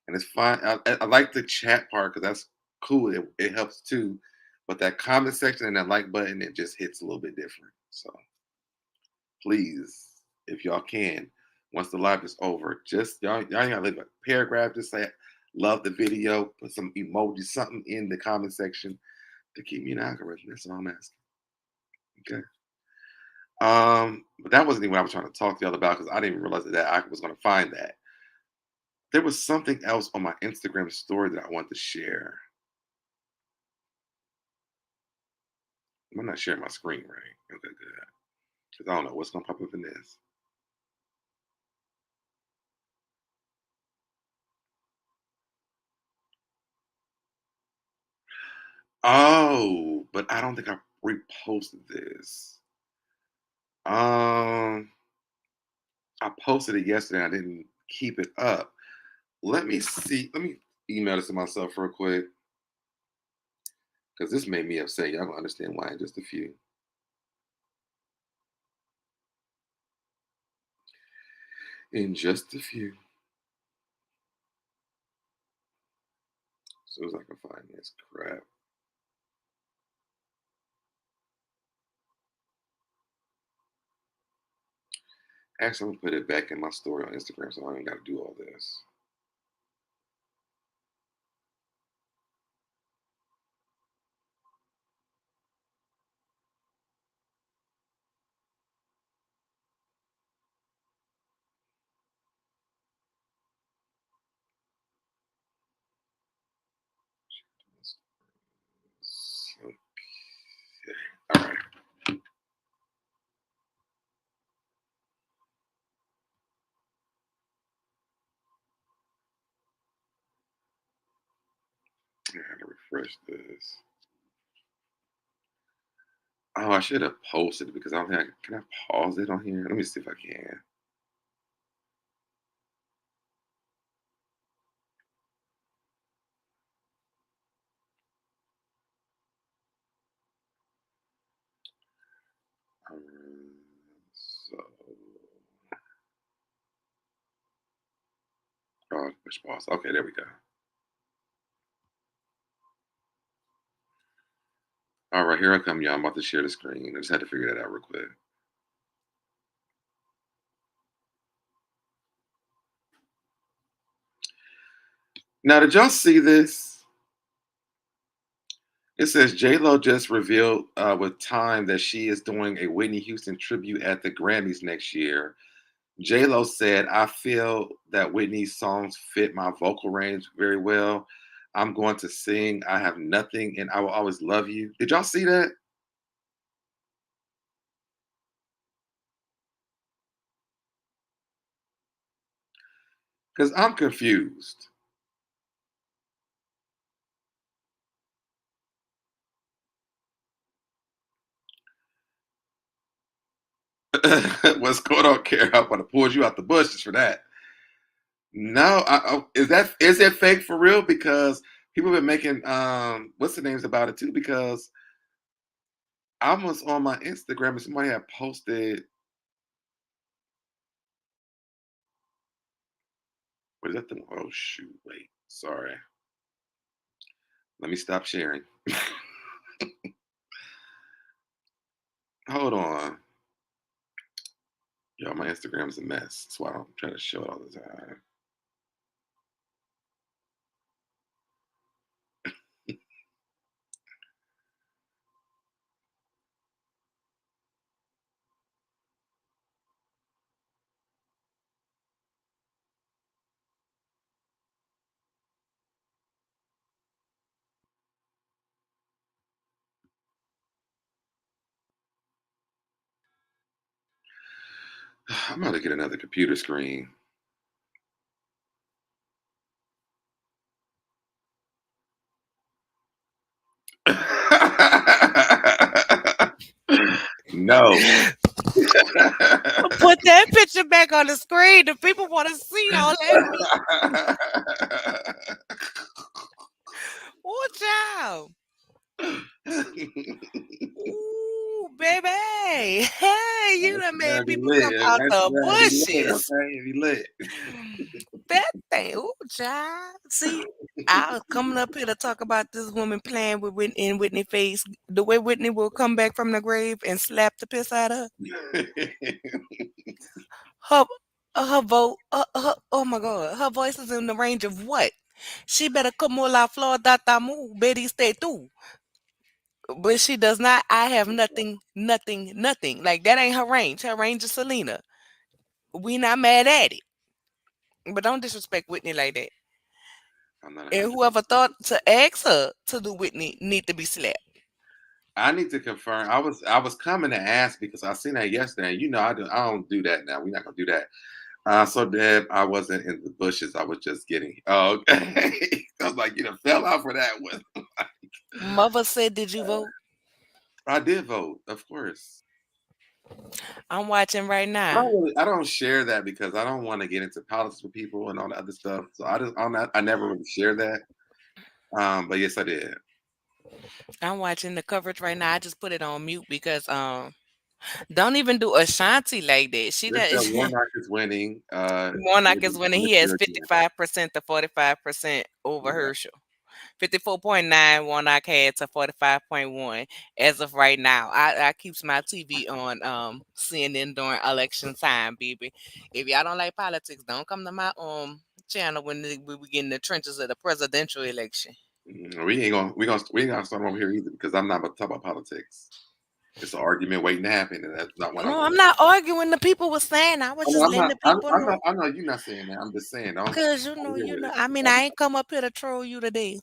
And it's fine. I like the chat part because that's cool. It helps too. But that comment section and that like button, it just hits a little bit different. So please, if y'all can, once the live is over, just y'all ain't gotta leave a paragraph. Just say love the video, put some emoji, something in the comment section to keep me in the algorithm. That's all I'm asking. Okay. But that wasn't even what I was trying to talk to y'all about because I didn't even realize that I was going to find that. There was something else on my Instagram story that I wanted to share. I'm not sharing my screen, right? Okay, good. Because I don't know what's going to pop up in this. Oh, but I don't think I reposted this. I posted it yesterday. I didn't keep it up. Let me see. Let me email this to myself real quick. Because this made me upset. Y'all gonna understand why in just a few. In just a few. As soon as I can find this crap. Actually, I'm gonna put it back in my story on Instagram so I ain't gotta do all this. Okay. All right. I had to refresh this. Oh, I should have posted it because I don't think can I pause it on here? Let me see if I can. So, push pause. Okay, there we go. All right, here I come, y'all. I'm about to share the screen. I just had to figure that out real quick. Now, did y'all see this? It says J-Lo just revealed with Time that she is doing a Whitney Houston tribute at the Grammys next year. J-Lo said, I feel that Whitney's songs fit my vocal range very well. I'm going to sing I Have Nothing and I Will Always Love You. Did y'all see that? Because I'm confused. What's going on, Kara? I'm going to pull you out the bushes for that. No, is it fake for real? Because people have been making what's the names about it too. Because I was on my Instagram and somebody had posted. What is that? Oh shoot! Wait, sorry. Let me stop sharing. Hold on. Yo, my Instagram's a mess. That's why I'm trying to show it all the time. I'm about to get another computer screen. No. Put that picture back on the screen. The people want to see all that. Oh, child. Ooh, baby. Hey, you done made people come out the bushes. That thing. Ooh, child. See, I was coming up here to talk about this woman playing with Whitney in Whitney's face. The way Whitney will come back from the grave and slap the piss out of her. Her vote, oh my God, her voice is in the range of what? She better como la flor da tamu, Betty stay too. But she does not. I have nothing, nothing, nothing. Like that ain't her range. Her range is Selena. We not mad at it. But don't disrespect Whitney like that. I'm not And 100. whoever thought to ask her to do Whitney need to be slapped. I need to confirm. I was coming to ask because I seen that yesterday. You know, I don't do that now. We're not gonna do that. So Deb, I wasn't in the bushes. I was just getting. Oh, okay. I was like, you know, fell out for that one. Mother said, "Did you vote?" I did vote, of course. I'm watching right I now. don't really, I don't share that because I don't want to get into politics with people and all the other stuff. So I never really share that. But yes, I did. I'm watching the coverage right now. I just put it on mute because don't even do Ashanti like that. She They said does. Warnock is winning. Warnock is winning. He has Again. 55% to 45% over Yeah. Herschel. 54.9 Warnock had to 45.1 as of right now. I keeps my TV on CNN during election time, baby. If y'all don't like politics, don't come to my channel when we begin the trenches of the presidential election. We ain't gonna start over here either because I'm not about to talk about politics. It's an argument waiting to happen, and that's not what I No, want. I'm not arguing. The people were saying I was I know just I'm letting not. the people know. I know you're not saying that. I'm just saying. Don't Cause get with it. I mean, I ain't come up here to troll you today.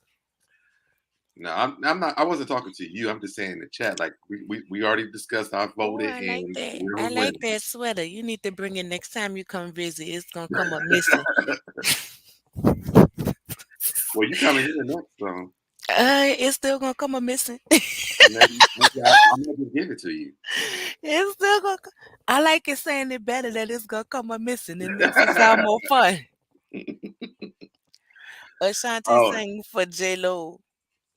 No, I'm not. I wasn't talking to you. I'm just saying in the chat. Like we already discussed. I Oh, voted, I like and that. we're I who's like winning. that sweater. You need to bring it next time you come visit. It's gonna come up missing. Well, you coming here next, so It's still gonna come up missing. maybe I'm gonna just give it to you. It's still gonna. I like it saying it better that it's gonna come up missing. It makes it sound more fun. Ashanti Oh, sang for J Lo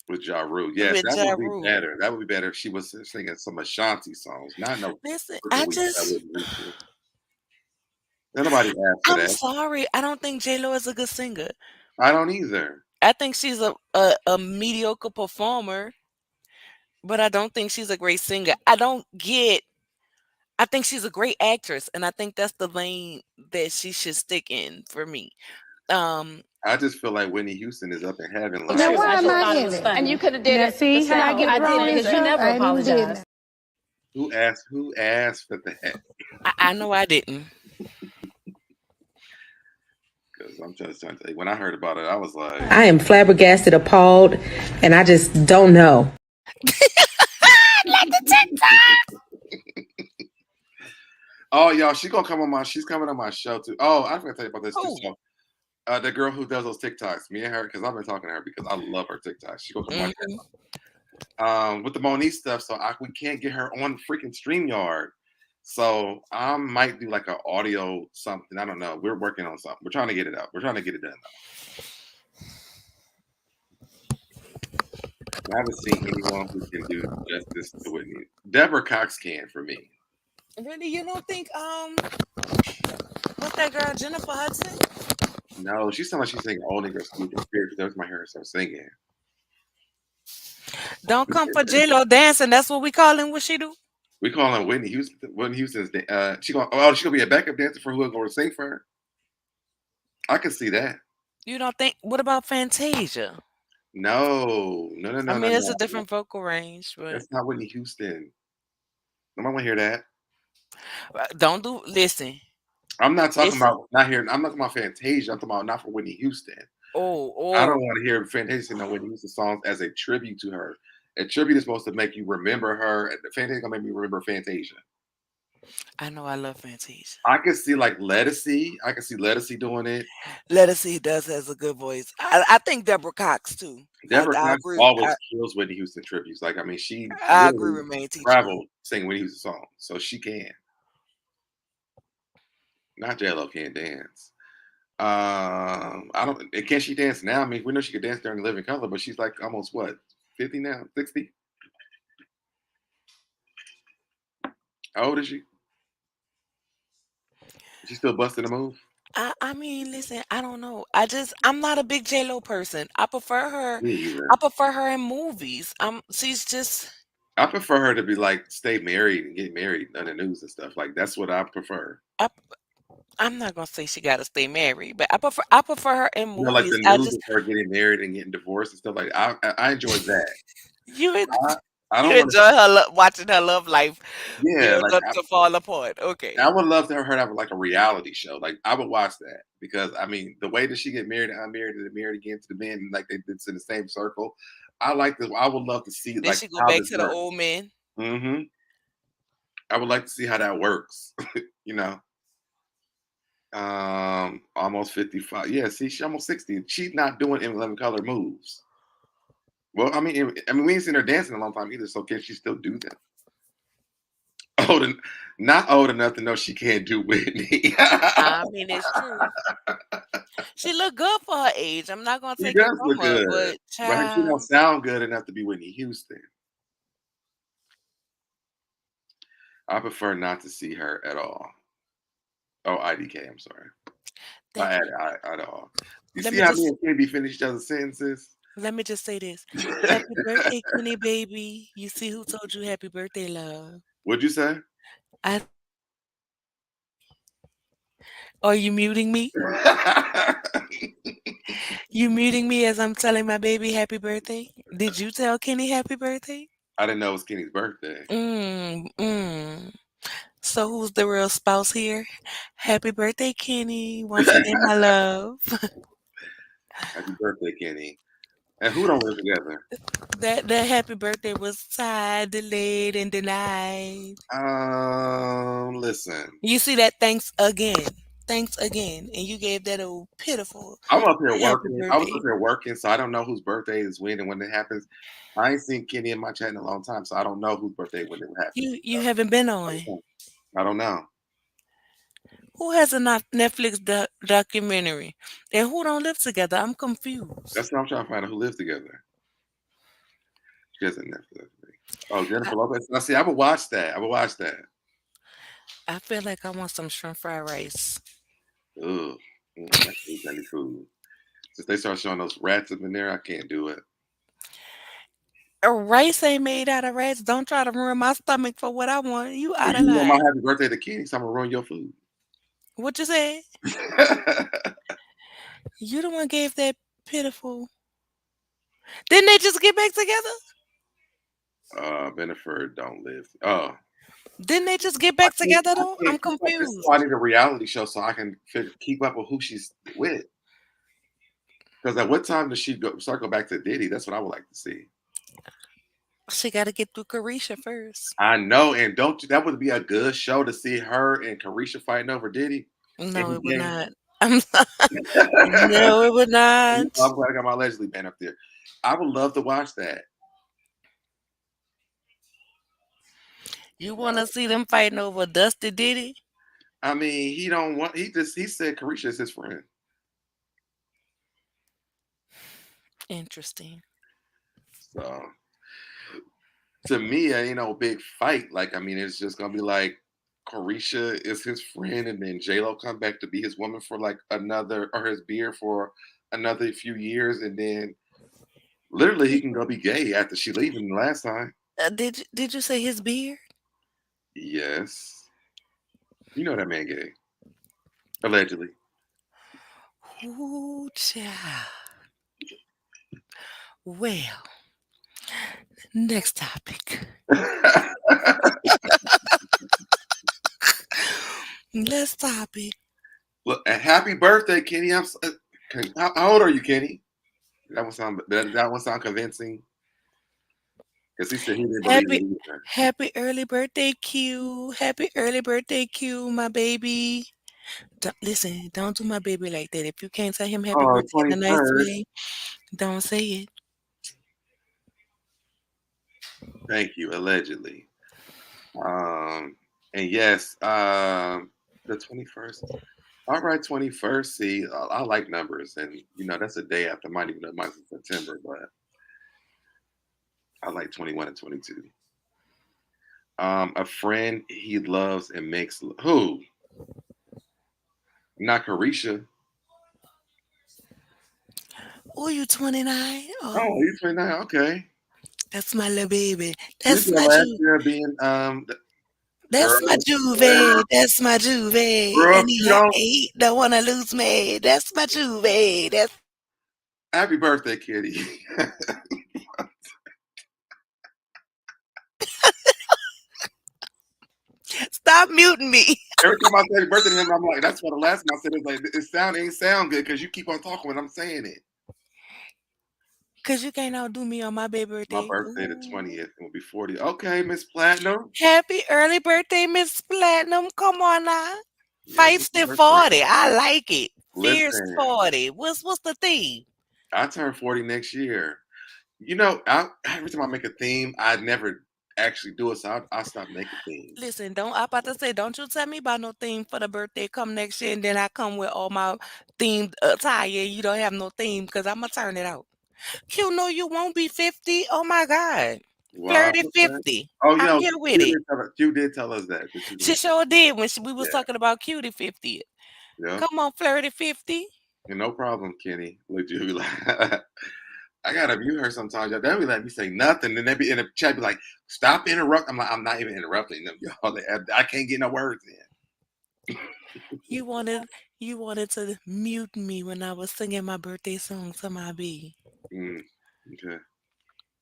with Ja Rule. Yes, with that Ja would be Rule. better. That would be better if she was singing some Ashanti songs, not no Listen, Crystal Week. That wouldn't Houston. Nobody asked for I'm that. sorry. I don't think J Lo is a good singer. I don't either. I think she's a mediocre performer, but I don't think she's a great singer. I think she's a great actress, and I think that's the lane that she should stick in for me. Um, I just feel like Whitney Houston is up in heaven. Now Like, why am I in it? And you could have did Now it. see how I get thrown in because you stuff? never I ain't even did apologized. that. who asked for that? I know I didn't. Because I'm just trying to tell you, when I heard about it, I was like, I am flabbergasted, appalled, and I just don't know. Like the TikTok. oh, y'all, she's coming on my show too. Oh, I forgot to tell you about this too. Who? So, the girl who does those TikToks, me and her, because I've been talking to her because I love her TikToks. She goes on my channel. With the Monique stuff, so we can't get her on freaking StreamYard. So I might do like an audio something. I don't know. We're working on something. We're trying to get it up. We're trying to get it done though. I haven't seen anyone who can do justice to Whitney. Deborah Cox can for me. Really, you don't think what's that girl Jennifer Hudson? No, she sounds like she's singing Old Nigga School Spirit. That's my hair start singing. Don't come for J-Lo dancing. That's what we calling what she do. We call her Whitney Houston. Whitney Houston's she gonna be a backup dancer for who's gonna sing for her. I can see that. You don't think? What about Fantasia? No. I mean, it's a different vocal range, but that's not Whitney Houston. Nobody want to hear that. don't do. Listen. I'm not talking about not hearing. I'm not talking about Fantasia. I'm talking about not for Whitney Houston. I don't want to hear Fantasia sing Whitney Houston songs as a tribute to her. A tribute is supposed to make you remember her. And Fantasia gonna make me remember Fantasia. I know I love Fantasia. I can see like Lettucey. I can see Lettucey doing it. Lettucey has a good voice. I think Deborah Cox too. Deborah Cox always kills Whitney Houston tributes. Like, I mean, I agree with Main Teacher. Traveled singing Whitney Houston song, so she can. Not J-Lo can't dance. Can she dance now? I mean, we know she could dance during the Living Color, but she's like almost what, 50 now, 60? How old is she? Is she still busting a move? I mean, listen, I don't know. I'm not a big J-Lo person. I prefer her. Me either. I prefer her in movies. She's just. I prefer her to be like stay married and get married on the news and stuff. Like that's what I prefer. I'm not gonna say she gotta stay married, but I prefer her in Like movies. the I news just of her getting married and getting divorced and stuff like that. I enjoy that. you en- I, I you don't want enjoy to. her watching her love life Yeah, build up to fall apart. Okay. I would love to her have like a reality show. Like I would watch that because I mean the way that she get married and unmarried and then married again to the men and like they did in the same circle. I like this. I would love to see Then like she go how back this to the works. old man. Hmm. I would like to see how that works. you know, almost 55. Yeah, see, she's almost 60. She's not doing M11 color moves. Well, we ain't seen her dancing in a long time either. So can she still do them? Not old enough to know she can't do Whitney. I mean, it's true. She look good for her age. I'm not gonna She take it does from look her, good, but but she don't child, sound good enough to be Whitney Houston. I prefer not to see her at all. Oh, IDK. I'm sorry. that, I at all. You let see me how me just and KB finish each other's sentences? let me just say this. Happy birthday, Kenny baby. You see who told you happy birthday, love? What'd you say? I Are you muting me? You muting me as I'm telling my baby happy birthday? Did you tell Kenny happy birthday? I didn't know it was Kenny's birthday. Mm. So who's the real spouse here? Happy birthday, Kenny. Once again, my love. Happy birthday, Kenny. And who don't live together? That happy birthday was tied, delayed, and denied. Listen. You see that? Thanks again. Thanks again. And you gave that old pitiful I'm up here happy working. I was up birthday. here working, so I don't know whose birthday is when and when it happens. I ain't seen Kenny in my chat in a long time, so I don't know whose birthday when it happens. You haven't been I on. don't know. I don't know. Who has a Netflix documentary? And who don't live together? I'm confused. That's what I'm trying to find out who lives together. She has a Netflix. Oh, I, Jennifer Lopez. Now, see, I would watch that. I would watch that. I feel like I want some shrimp fried rice. Ugh. That's any food. Since they start showing those rats up in there, I can't do it. A rice ain't made out of rats. Don't try to ruin my stomach for what I want. You Well, out of you know my line. happy birthday to Kenny, so I'm gonna ruin your food. What you say? You the one gave that pitiful. Didn't they just get back together? Beneford don't live. Oh, Didn't they just get back together I though? can't I'm keep up. This is why I confused. need a reality show so I can keep up with who she's with. Because at what time does she circle back to Diddy? That's what I would like to see. She got to get through Carisha first. I know, and don't you? That would be a good show to see her and Carisha fighting over Diddy. And No, he it would gang. not. I'm no, it would not. I'm glad I got my allegedly band up there. I would love to watch that. You want to see them fighting over Dusty Diddy? I mean, he don't want. He said Carisha is his friend. Interesting. So to me, it ain't no big fight. Like, I mean, it's just gonna be like Carisha is his friend, and then J Lo come back to be his woman for like another, or his beard for another few years, and then literally he can go be gay after she leaving the last time. Did you say his beard? Yes, you know that man gay, allegedly. Ooh, child. Well, next topic. Next topic. Look, and happy birthday, Kenny. How old are you, Kenny? That one sound convincing because he said he didn't believe it Happy either. happy early birthday, Q. Happy early birthday, Q, my baby. Listen, don't do my baby like that. If you can't tell him happy Oh, birthday in a nice 21st. way, don't say it. Thank you, allegedly. And yes, the 21st. All right, 21st. See, I like numbers, and that's a day after mine, even though mine's in September, but I like 21 and 22. A friend he loves and makes who? Not Carisha. Oh, you 29? Oh, Oh, he's 29. Okay. that's my little baby. She's That's the my last Jew. year being That's my Juve. That's my Juve. And you don't. he don't want to lose me. That's my Juve. That's Happy birthday, Kitty. Stop muting me. Every time I say happy birthday to him, I'm like, that's what the last time I said. It's like, it ain't sound good because you keep on talking when I'm saying it. Because you can't outdo me on my baby birthday. My birthday, the 20th, will be 40. Okay, Miss Platinum. Happy early birthday, Miss Platinum. Come on now. Yeah, Feisty 40. I like it. Fierce listen, 40. What's the theme? I turn 40 next year. Every time I make a theme, I never actually do it, so I stop making themes. Listen, I'm about to say, don't you tell me about no theme for the birthday come next year, and then I come with all my themed attire. You don't have no theme because I'm going to turn it out. Q, no, you won't be 50. Oh my God. Wow. Flirty 50. Oh, I'm here with it. You did tell us that. She sure did when we was talking about Cutie 50. Yeah. Come on, Flirty 50. No problem, Kenny. Look, you be like, I gotta view her sometimes. Y'all, they be let me say nothing, and they be in the chat be like, "Stop interrupting." I'm like, I'm not even interrupting them, y'all. I can't get no words in. You wanted to mute me when I was singing my birthday song to my B. Okay.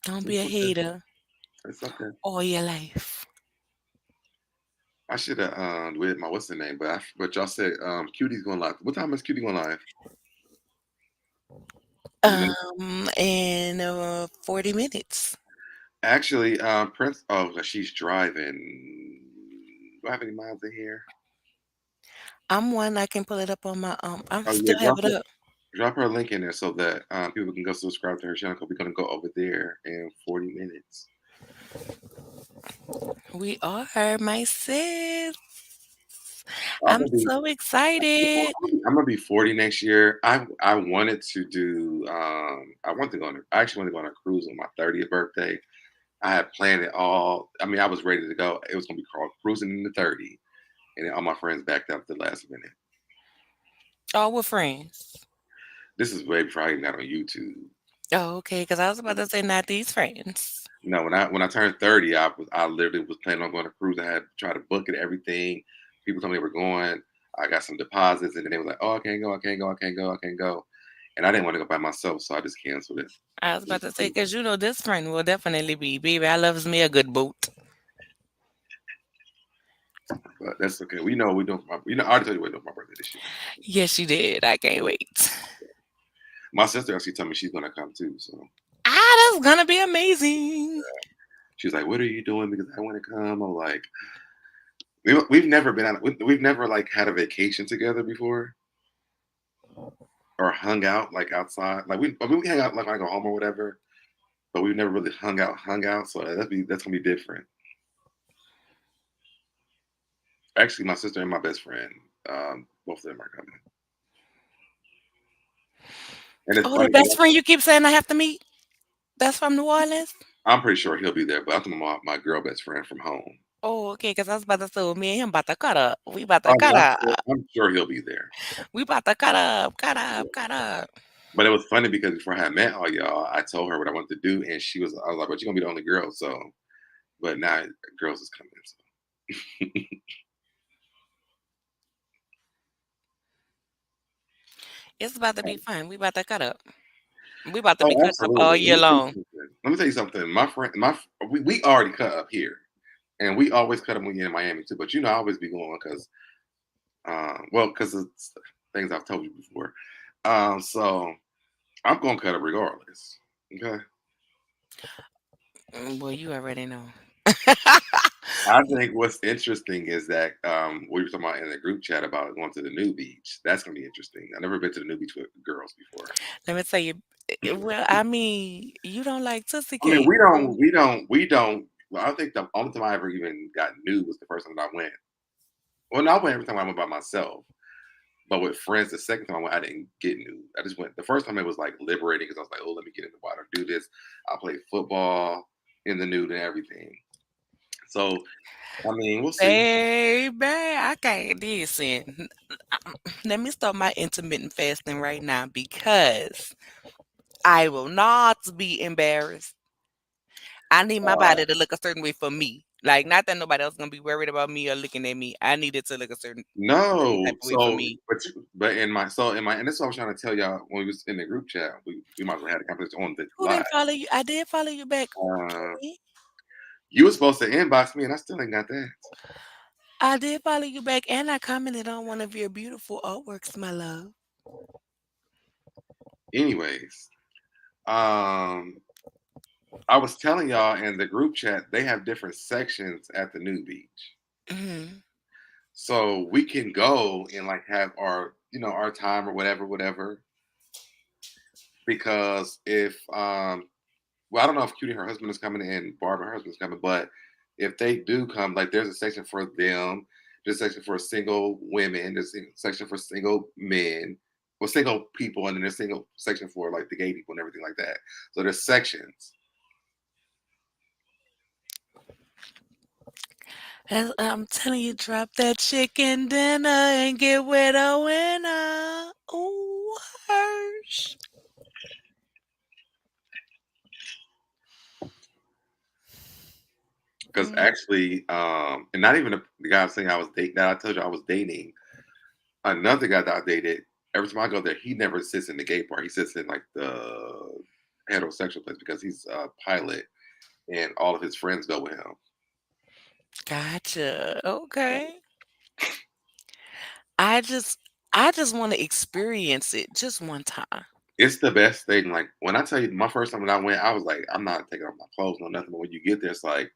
Don't be a hater. It's okay. All your life. I should have with my what's the name, but y'all said Cutie's going live. What time is Cutie going live? In 40 minutes. Actually, Prince. Oh, she's driving. Do I have any miles in here? I'm one. I can pull it up on my I Oh, still have it up. Drop her link in there so that people can go subscribe to her channel. We're gonna go over there in 40 minutes. We are, my sis. I'm so excited. I'm gonna be 40 next year. I wanted to do I actually wanted to go on a cruise on my 30th birthday. I had planned it all. I mean, I was ready to go. It was gonna be called Cruising in the 30. And then all my friends backed up at the last minute. All with friends. This is way before I even got on YouTube. Oh, okay. Because I was about to say not these friends. No, when I turned 30, I literally was planning on going to cruise. I had to try to book it, everything. People told me they were going. I got some deposits, and then they were like, "Oh, I can't go, I can't go, I can't go, I can't go." And I didn't want to go by myself, so I just canceled it. I was about to say, because this friend will definitely be, baby, I loves me a good boat. But that's okay. We know we're doing. I already told you we're doing my birthday this year. Yes, you did. I can't wait. My sister actually told me she's gonna come too. So that's gonna be amazing. Yeah. She's like, "What are you doing?" Because I want to come. I'm like, we've never been on. We've never like had a vacation together before, or hung out like outside. Like we hang out like when I go home or whatever, but we've never really hung out. So that's gonna be different. Actually, my sister and my best friend, both of them are coming. And it's the best friend you keep saying I have to meet? That's from New Orleans? I'm pretty sure he'll be there, but I'm talking about my girl best friend from home. Oh, okay, because I was about to say, me and him about to cut up. We about to cut up. I'm sure he'll be there. We about to cut up. But it was funny because before I had met all y'all, I told her what I wanted to do, and I was like, "But you're gonna be the only girl." So, but now girls is coming. So. It's about to be fun. We about to cut up. We about to be cut up all year long. Let me tell you something. We already cut up here, and we always cut up when you're in Miami too. But I always be going because, because of things I've told you before. So I'm gonna cut up regardless. Okay. Well, you already know. I think what's interesting is that we were talking about in the group chat about going to the new beach. That's gonna be interesting. I've never been to the new beach with girls before. Let me tell you. Well, I mean, you don't like Tootsie I mean, Cake. we don't. Well, I think the only time I ever even got nude was the first time I went. Well, no, I went every time I went by myself. But with friends, the second time I went, I didn't get nude. I just went. The first time it was like liberating because I was like, "Oh, let me get in the water, do this." I play football in the nude and everything. So, I mean, we'll see. Baby, I can't listen. Let me start my intermittent fasting right now because I will not be embarrassed. I need my body to look a certain way for me. Like, not that nobody else gonna be worried about me or looking at me. I needed to look a certain No, type of way for me. but in my and this is what I was trying to tell y'all when we was in the group chat. We might as well have a conversation on the Who live. didn't follow you? I did follow you back. Uh, Okay. you were supposed to inbox me, and I still ain't got that. I did follow you back, and I commented on one of your beautiful artworks, my love. Anyways, um, I was telling y'all in the group chat they have different sections at the new beach, Hmm. so we can go and like have our time or whatever. Because if well, I don't know if Cutie her husband is coming and Barbara her husband's coming, but if they do come, like there's a section for them, there's a section for single women, there's a section for single men, well, single people, and then there's a single section for like the gay people and everything like that. So there's sections. I'm telling you, drop that chicken dinner and get with a winner. Ooh, Hirsch. Because actually, and not even the guy saying I was dating that I told you I was dating, another guy that I dated, every time I go there, he never sits in the gay part. He sits in like the heterosexual place because he's a pilot and all of his friends go with him. Gotcha. Okay. I just I just want to experience it just one time. It's the best thing. Like when I tell you my first time when I went, I was like, I'm not taking off my clothes, no nothing. But when you get there, it's like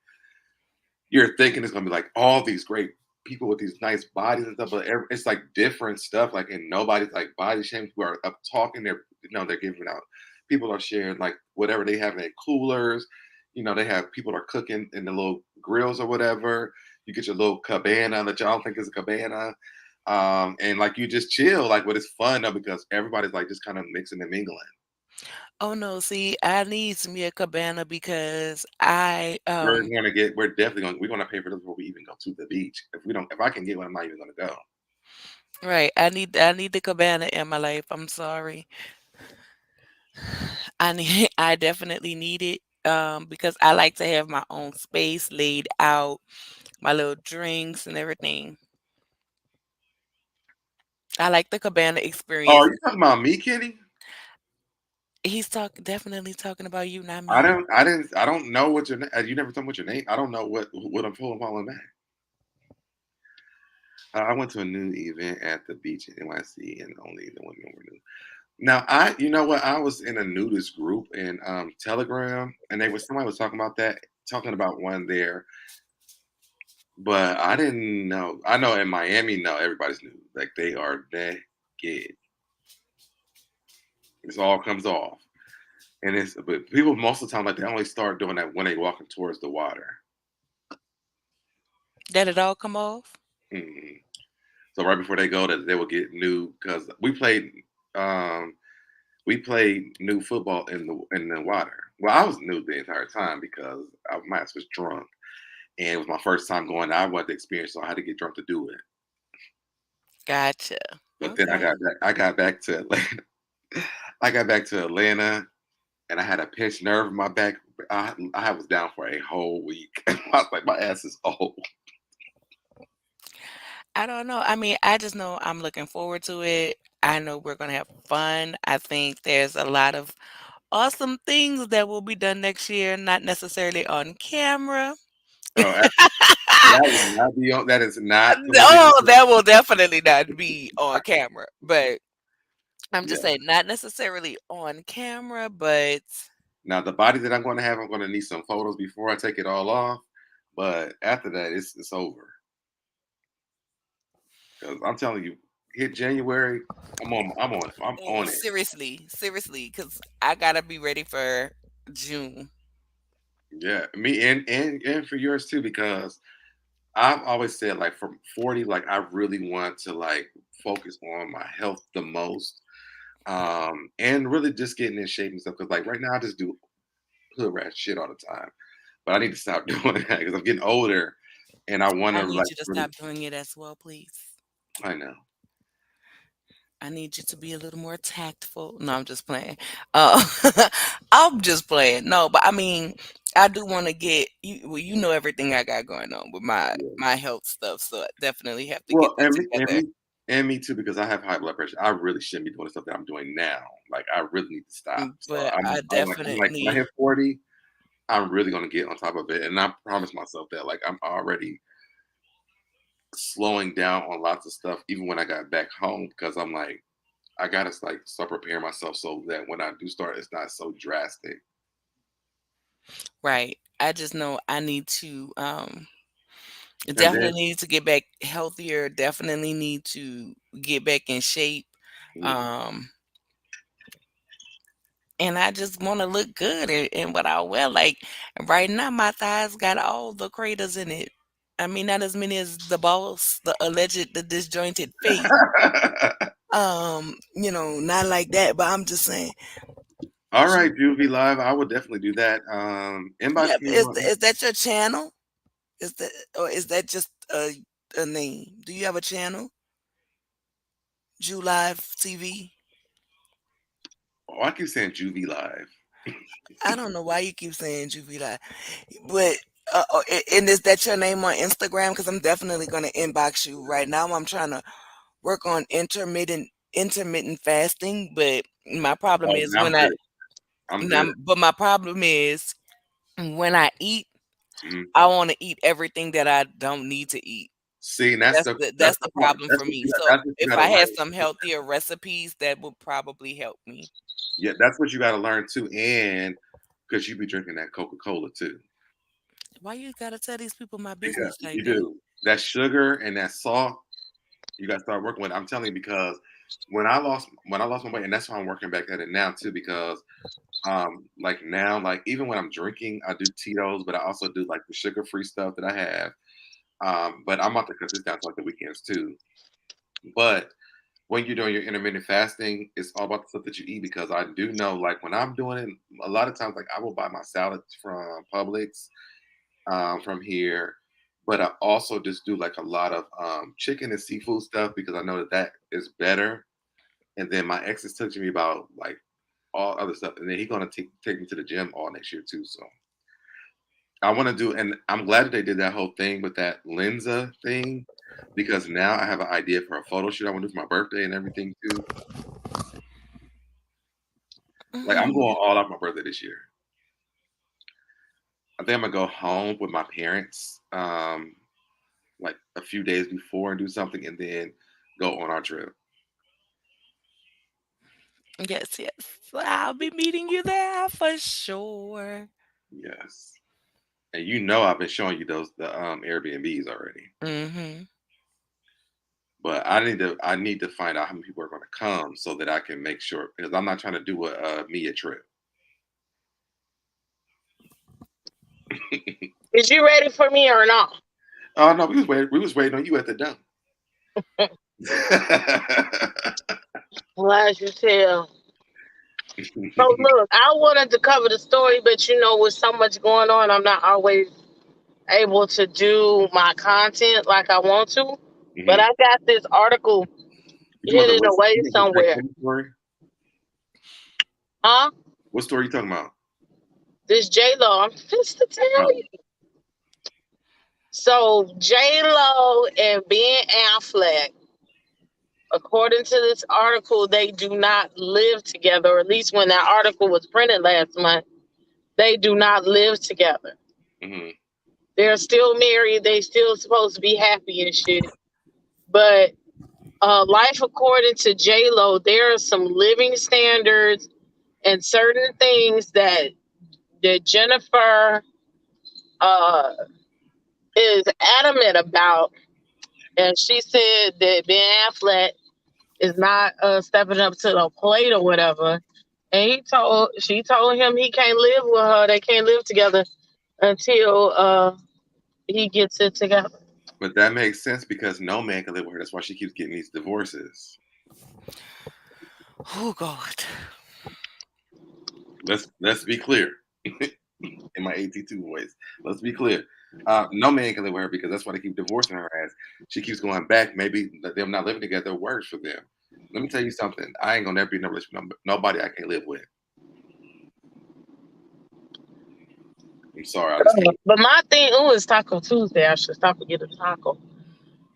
you're thinking it's gonna be like all these great people with these nice bodies and stuff, but it's like different stuff. Like and nobody's like body shaming. People are up talking. They're giving out. People are sharing like whatever they have in their coolers. They have people are cooking in the little grills or whatever. You get your little cabana that y'all think is a cabana. And like you just chill, like, but it's fun though because everybody's like just kind of mixing and mingling. Oh no, see, I need me a cabana because We're gonna pay for this before we even go to the beach. If I can get one, I'm not even gonna go. right. I need the cabana in my life. I'm sorry. I definitely need it. Because I like to have my own space laid out, my little drinks and everything. I like the cabana Oh, are experience. you talking about me, Kitty? He's definitely talking about you, not I me. don't, I didn't, I don't know what your name. You never told me what your name. I don't know what I'm following back. I went to a new event at the beach in NYC, and only the women were new. Now, you know what? I was in a nudist group in Telegram, and somebody was talking about one there, but I didn't know. I know in Miami, no, everybody's nude, like they are naked. This all comes off, but people most of the time like they only start doing that when they walking towards the water. That it all come off? Mhm. So right before they go, that they will get nude because um, we played new football in the water. Well, I was nude the entire time because my ass was drunk, and it was my first time going. I wanted to experience, so I had to get drunk to do it. Gotcha. But then Okay. I got back to Atlanta. I got back to Atlanta, and I had a pinched nerve in my back. I was down for a whole week. I was like, my ass is old. I don't know. I mean, I just know I'm looking forward to it. I know we're going to have fun. I think there's a lot of awesome things that will be done next year, not necessarily on camera. Oh, that will not be on. That is not going to be on. No, that will definitely not be on camera. But I'm just Yeah. saying, not necessarily on camera, but Now the body that I'm going to have, I'm going to need some photos before I take it all off. But after that, it's over. Because I'm telling you, hit January, I'm oh, on it. seriously, because I gotta be ready for June. Yeah, me and for yours too, because I've always said like from 40, like I really want to like focus on my health the most, and really just getting in shape and stuff. Because like right now, I just do hood rat shit all the time, but I need to stop doing that because I'm getting older, and I want I to need like you to really. stop doing it as well, please. I know. I need you to be a little more tactful. No, I'm just playing. Uh, I'm just playing. No, but I mean, I do want to get you. Well, you know everything I got going on with my health stuff, so I definitely have to get Well, that and me, and together. me, and me too, because I have high blood pressure. I really shouldn't be doing the stuff that I'm doing now. Like, I really need to stop. So But I I'm like, when I definitely hit 40, I'm really gonna get on top of it, and I promise myself that, like, I'm already slowing down on lots of stuff, even when I got back home, because I'm like, I gotta like start preparing myself so that when I do start, it's not so drastic. right. I just know I need to And then, definitely need to get back healthier. Definitely need to get back in shape. mhm. Um, and I just want to look good in what I wear. Like right now, my thighs got all the craters in it. I mean, not as many as the boss, the disjointed face. Not like that, but I'm just saying. All right, Juvie Live, I would definitely do that. Inbox Yeah, me. is that your channel? Is that just a name? Do you have a channel? Ju Live TV? Oh, I keep saying Juvie Live. I don't know why you keep saying Juvie Live, but and is that your name on Instagram? Because I'm definitely gonna inbox you right now. I'm trying to work on intermittent fasting, but my problem Oh, is now I'm good. I'm good. but my problem is when I eat, Mhm. I want to eat everything that I don't need to eat. See, and that's That's the the part. problem for me. So That's what you if got to I had learn. some healthier recipes, that would probably help me. Yeah, that's what you got to learn too, and because you be drinking that Coca-Cola too, Why you gotta tell these people my because business like you that? do that sugar and that salt. You got to start working with. I'm telling you, because when I lost my weight, and that's why I'm working back at it now too, because like now, like even when I'm drinking, I do Tito's, but I also do like the sugar-free stuff that I have. But I'm about to cut this down to like the weekends too. But when you're doing your intermittent fasting, it's all about the stuff that you eat, because I do know, like when I'm doing it, a lot of times, like I will buy my salads from Publix, from here, but I also just do like a lot of chicken and seafood stuff, because I know that that is better. And then my ex is touching me about like all other stuff, and then he's gonna take me to the gym all next year too. So I want to do, and I'm glad that they did that whole thing with that Lenza thing, because now I have an idea for a photo shoot I want to do for my birthday and everything too. Like I'm Mhm. going all out for my birthday this year. I think I'm gonna go home with my parents, like a few days before and do something, and then go on our trip. Yes, yes. I'll be meeting you there for sure. Yes, and you know I've been showing you the Airbnbs already, Hmm. but I need to find out how many people are gonna come so that I can make sure, because I'm not trying to do a Mia trip. Is you ready for me or not? Oh no, we was waiting on you at the dump. Well, as you tell. So look, I wanted to cover the story, but with so much going on, I'm not always able to do my content like I want to. But Mhm. I got this article You talking about hidden away the Greg somewhere. Kelly story? Huh? What story you talking about? This J Lo, I'm just to tell you. Oh, So J Lo and Ben Affleck, according to this article, they do not live together. Or at least when that article was printed last month, they do not live together. hmm They're still married. They still supposed to be happy and shit. But life according to J Lo, there are some living standards and certain things that Jennifer uh, is adamant about, and she said that Ben Affleck is not stepping up to the plate or whatever. And she told him he can't live with her. They can't live together until he gets it together. But that makes sense, because no man can live with her. That's why she keeps getting these divorces. Oh God. Let's be clear. In my AT2 voice, let's be clear. No man can live with her, because that's why they keep divorcing her ass. She keeps going back. Maybe them not living together works for them. Let me tell you something. I ain't gonna never be in a relationship with nobody I can't live with. I'm sorry, I just can't. But my thing, oh, it's Taco Tuesday. I should stop and get a taco.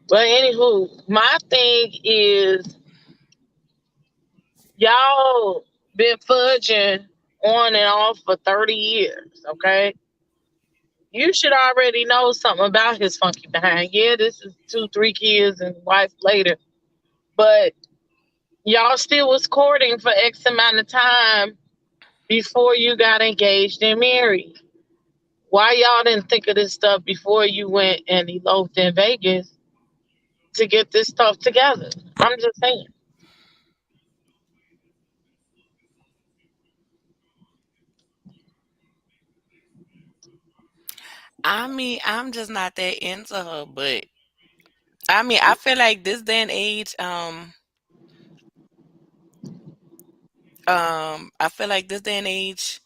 But anywho, my thing is y'all been fudging on and off for 30 years, okay? You should already know something about his funky behind. Yeah, this is 2, 3 kids and wife later. But y'all still was courting for X amount of time before you got engaged and married. Why y'all didn't think of this stuff before you went and eloped in Vegas to get this stuff together? I'm just saying. I mean, I'm just not that into her, but I mean, I feel like this day and age, I feel like this day and age,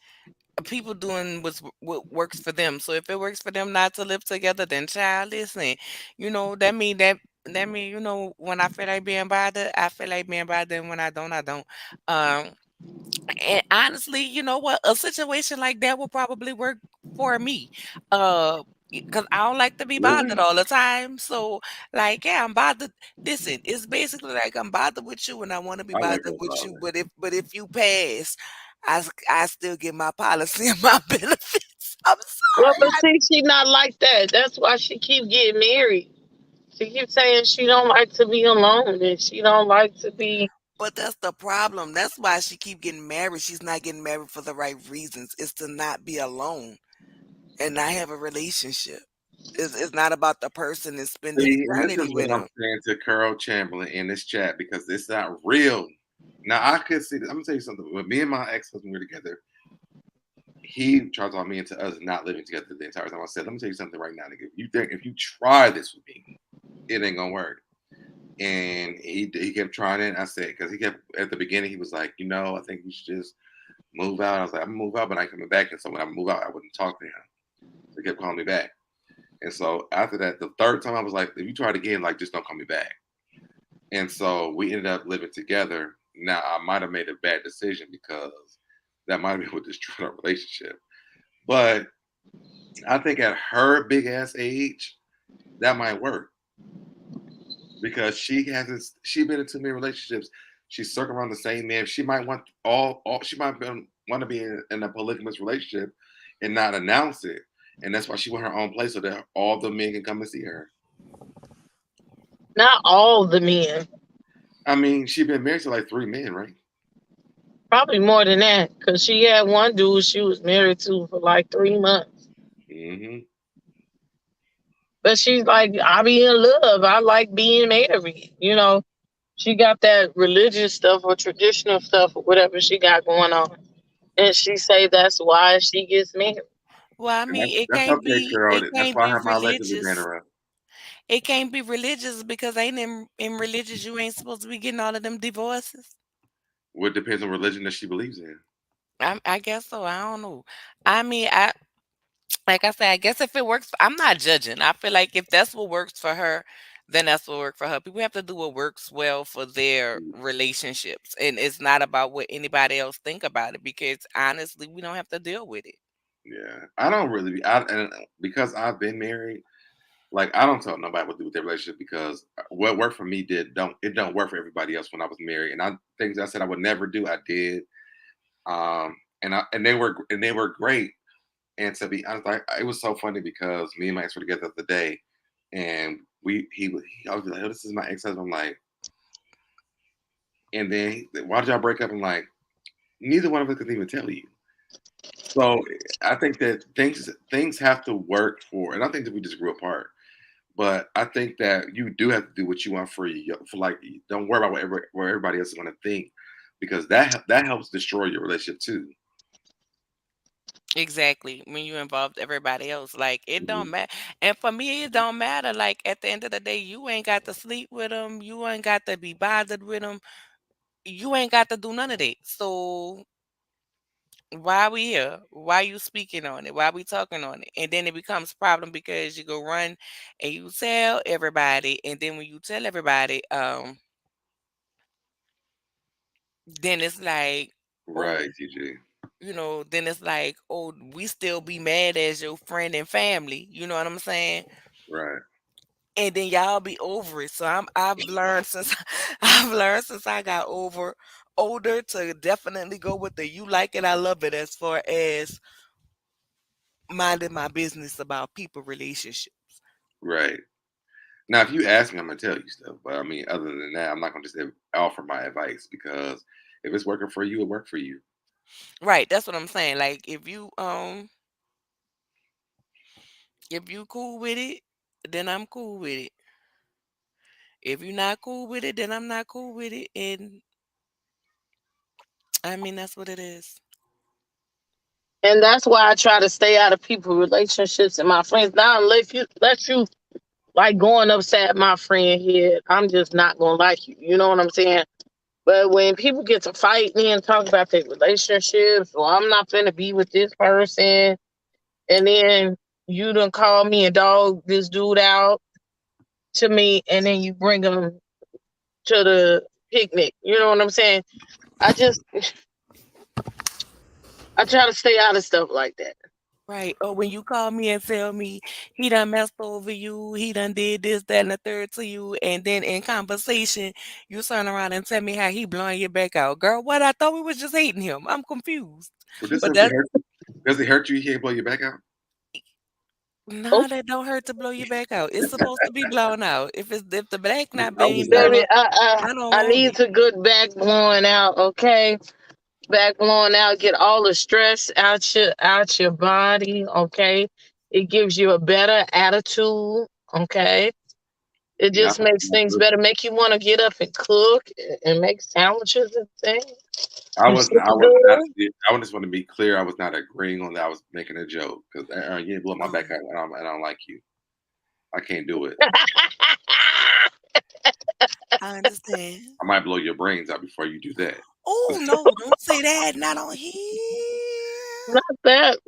people doing what works for them. So if it works for them not to live together, then child, listen, that mean when I feel like being bothered, I feel like being bothered, and when I don't, I don't. Um, and honestly, you know what? A situation like that will probably work for me. Because I don't like to be bothered Really? all the time. So, like, yeah, I'm bothered. Listen, it's basically like I'm bothered with you, and I want to be I like bothered her with you. father. But if you pass, I still get my policy and my benefits. I'm Well, sorry. but see, she not like that. That's why she keep getting married. She keeps saying she don't like to be alone and she don't like to be. But that's the problem. That's why she keep getting married. She's not getting married for the right reasons. It's to not be alone and not have a relationship. It's not about the person and spending See, and this eternity is with what I'm them. saying to Carol Chamberlain in this chat because it's not real. Now I could see this. I'm gonna tell you something. When me and my ex-husband were together, he tried to talk me into us not living together the entire time. I said, let me tell you something right now, nigga. If you try this with me, it ain't gonna work. And he kept trying it. I said, because he kept at the beginning, he was like, I think we should just move out. I was like, I'm gonna move out, but I ain't coming back. And so when I move out, I wouldn't talk to him. So he kept calling me back. And so after that, the third time I was like, if you try it again, like just don't call me back. And so we ended up living together. Now I might have made a bad decision because that might have been what destroyed our relationship. But I think at her big ass age, that might work because she been in too many relationships. She's circling around the same man. She might want all she might want to be in a polygamous relationship and not announce it. And that's why she want her own place so that all the men can come and see her. Not all the men. I mean, she been married to like 3 men, right? Probably more than that. Because she had one dude she was married to for like 3 months. Mm-hmm. But she's like, I be in love. I like being married. She got that religious stuff or traditional stuff or whatever she got going on. And she say that's why she gets married. Well, I And mean, it that's can't okay, be Carol. it That's can't why I be have my allegedly been religious. around. It can't be religious because ain't in religious you ain't supposed to be getting all of them divorces. Well, it depends on religion that she believes in. I guess so. I don't know. I mean, like I said, I guess if it works, I'm not judging. I feel like if that's what works for her, then that's what works for her. People have to do what works well for their relationships, and it's not about what anybody else think about it. Because honestly, we don't have to deal with it. Yeah, I don't really be. And because I've been married, like I don't tell nobody what to do with their relationship because what worked for me don't work for everybody else when I was married. And things I said I would never do, I did. And they were great. And to be honest, it was so funny because me and my ex were together the other day, and he always be like, "Oh, this is my ex husband." I'm like, and then why did y'all break up? I'm like, neither one of us could even tell you. So I think that things have to work for, and I think that we just grew apart. But I think that you do have to do what you want for like. Don't worry about what everybody else is going to think, because that helps destroy your relationship too. Exactly. When you involved everybody else, like it Mhm. don't matter. And for me, it don't matter. Like at the end of the day, you ain't got to sleep with them. You ain't got to be bothered with them. You ain't got to do none of that. So why we here? Why you speaking on it? Why we talking on it? And then it becomes problem because you go run and you tell everybody, and then when you tell everybody, then it's like, oh, Right, TJ. then it's like, oh, we still be mad as your friend and family. You know what I'm saying? Right. And then y'all be over it. So I've learned since I've learned since I got older to definitely go with the you like it, I love it as far as minding my business about people relationships. Right. Now, if you ask me, I'm gonna tell you stuff. But I mean, other than that, I'm not gonna just offer my advice because if it's working for you, it worked for you. Right, that's what I'm saying. Like if you cool with it, then I'm cool with it. If you're not cool with it, then I'm not cool with it. And I mean that's what it is. And that's why I try to stay out of people relationships and my friends. Now, let you like going upside my friend head, I'm just not gonna like you. You know what I'm saying? But when people get to fight me and talk about their relationships, or I'm not gonna be with this person, and then you done call me and dog this dude out to me, and then you bring him to the picnic. You know what I'm saying? I just I try to stay out of stuff like that. Right. Or when you call me and tell me he done messed over you, he done did this, that, and the third to you, and then in conversation, you turn around and tell me how he blowing your back out. Girl, what? I thought we was just hating him. I'm confused. Well, this But does it that hurt? Does it hurt you? He can't blow your back out. Oh, nah, that don't hurt to blow your back out. It's supposed to be blown out. If the back not I was being just blown baby, asking. out, I don't I want need it. a good back blowing out, okay? Back blowing out, get all the stress out your body, okay? It gives you a better attitude, okay? It Not, just makes things better. Make you want to get up and cook and make sandwiches and things. I You wasn't. sit I was not. good. I just want to be clear. I was not agreeing on that. I was making a joke because you didn't blow my Oh, back out, and I don't like you. I can't do it. I understand. I might blow your brains out before you do that. Oh no, don't say that. Not on here. Not that.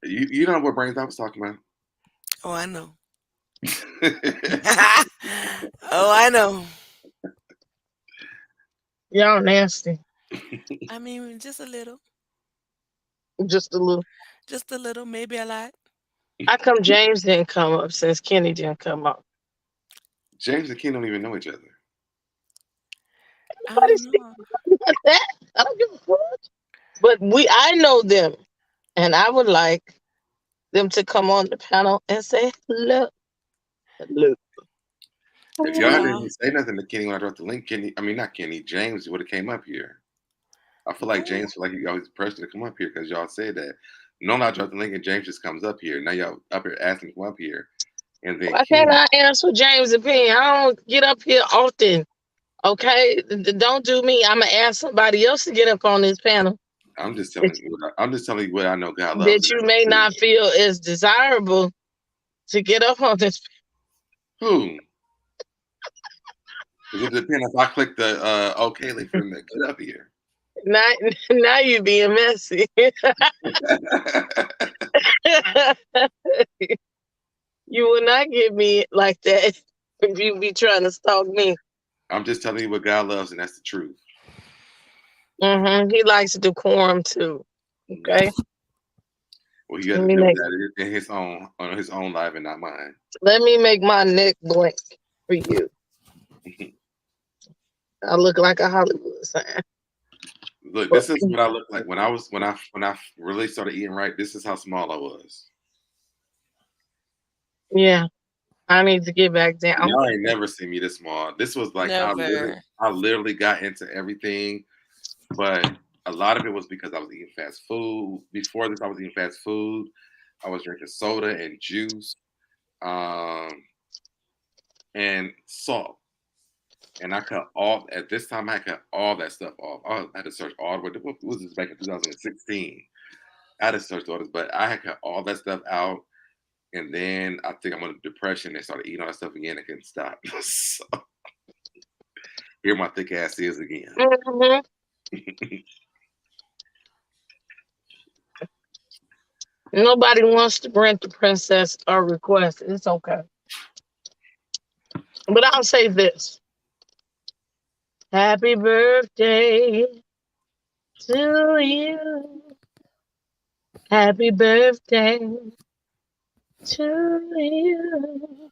You know what brains I was talking about. Oh, I know. Oh, I know. Y'all nasty. I mean, just a little. Just a little. Just a little, maybe a lot. How come James didn't come up since Kenny didn't come up? James and Ken don't even know each other. I Nobody don't speaks know. like that. I don't give a fuck. But I know them, and I would like them to come on the panel and say hello. Hello. If y'all Well, didn't say nothing to Kenny when I dropped the link, Kenny, I mean not Kenny, James would have came up here. I feel like oh, James feel like he always pressed to come up here because y'all said that. No, I dropped the link and James just comes up here. Now y'all up here asking to come up here, and then Why can't Kenny. I answer James' opinion? I don't get up here often. Okay, don't do me. I'm gonna ask somebody else to get up on this panel I'm just that, telling you. I'm just telling you what I know. God loves, that and you that's may the truth. not feel is desirable to get up on this. Who? Because it depends if I click the OK link for them to get up here. Now, now you being messy. You will not get me like that if you be trying to stalk me. I'm just telling you what God loves, and that's the truth. He likes decorum too. Okay, Well, you got let to me deal with make that in his own on his own life and not mine. let me make my neck blink for you. I look like a Hollywood sign. Look, But this is what I look like when I really started eating right. This is how small I was. yeah, I need to get back down. Y'all ain't never seen me this small. This was like never. I literally got into everything, but a lot of it was because I was eating fast food. Before this, I was eating fast food. I was drinking soda and juice, um, and salt. And I cut all at this time. I cut all that stuff off. I had to search all the way. What was this back in 2016? I had to search all this, but I had cut all that stuff out. And then I think I'm under depression and started eating all that stuff again. I couldn't stop. So, here my thick ass is again. Mhm. Nobody wants to grant the princess a request. It's okay. But I'll say this. Happy birthday to you. Happy birthday to you.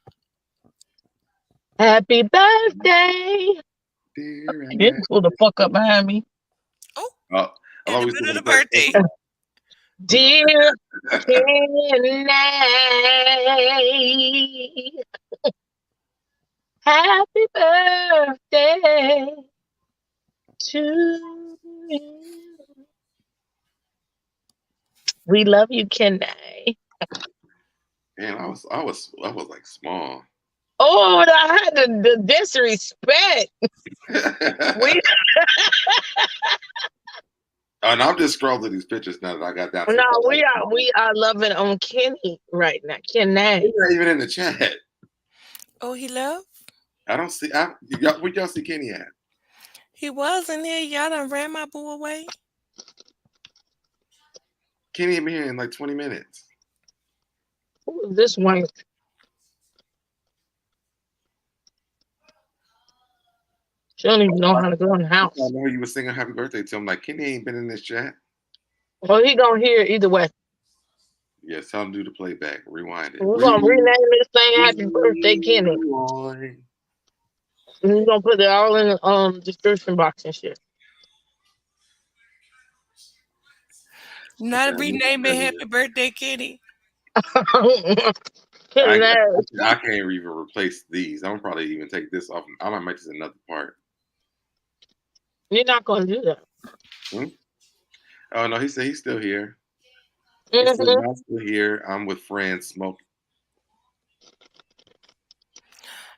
Happy birthday. Dear You didn't pull the fuck up behind me. Oh, In I the was middle doing of the birthday. Dear Kenny, happy birthday to you. We love you, Kenny. Man, I was like small. Oh, I had the disrespect. We And I'm just scrolling these pictures now that I got down to no, the we are loving on Kenny right now. Kenny. He's not even in the chat. Oh, he left? I don't see. Where y'all see Kenny at? He was in here. Y'all done ran my boo away. Kenny ain't been here in like 20 minutes. Who is this one? She don't even know how to go in the house. I know you was singing happy birthday to him. Like, Kenny ain't been in this chat. Well, he gonna hear it either way. Yes, tell him to do the playback. Rewind it. We're gonna rename this thing Happy Birthday Kenny. Rewind. And we're gonna put it all in the description box and shit. Not renaming Happy Birthday Kenny. I Kenny. can't even replace these. I'm probably even take this off. I might make this another part. You're not gonna do that. Oh no, he said he's still here. Mm-hmm. He said I'm still here. I'm with friends smoking.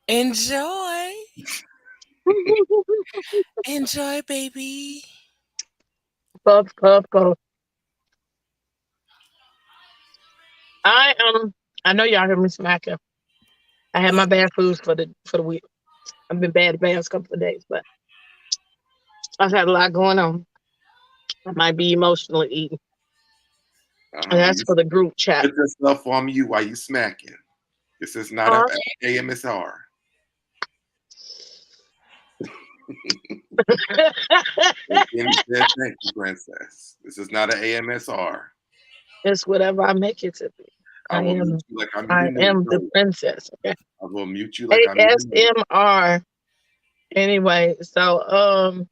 Enjoy. Enjoy, baby. Puff. I know y'all heard me smacking. I had my bad foods for the week. I've been bad the past couple of days, but I've had a lot going on. I might be emotionally eating. And that's for the group chat. Put yourself on mute while you smacking. This is not an AMSR. Thank you, princess. This is not an AMSR. It's whatever I make it to be. I am the princess. Okay? I will mute you like ASMR. Anyway, so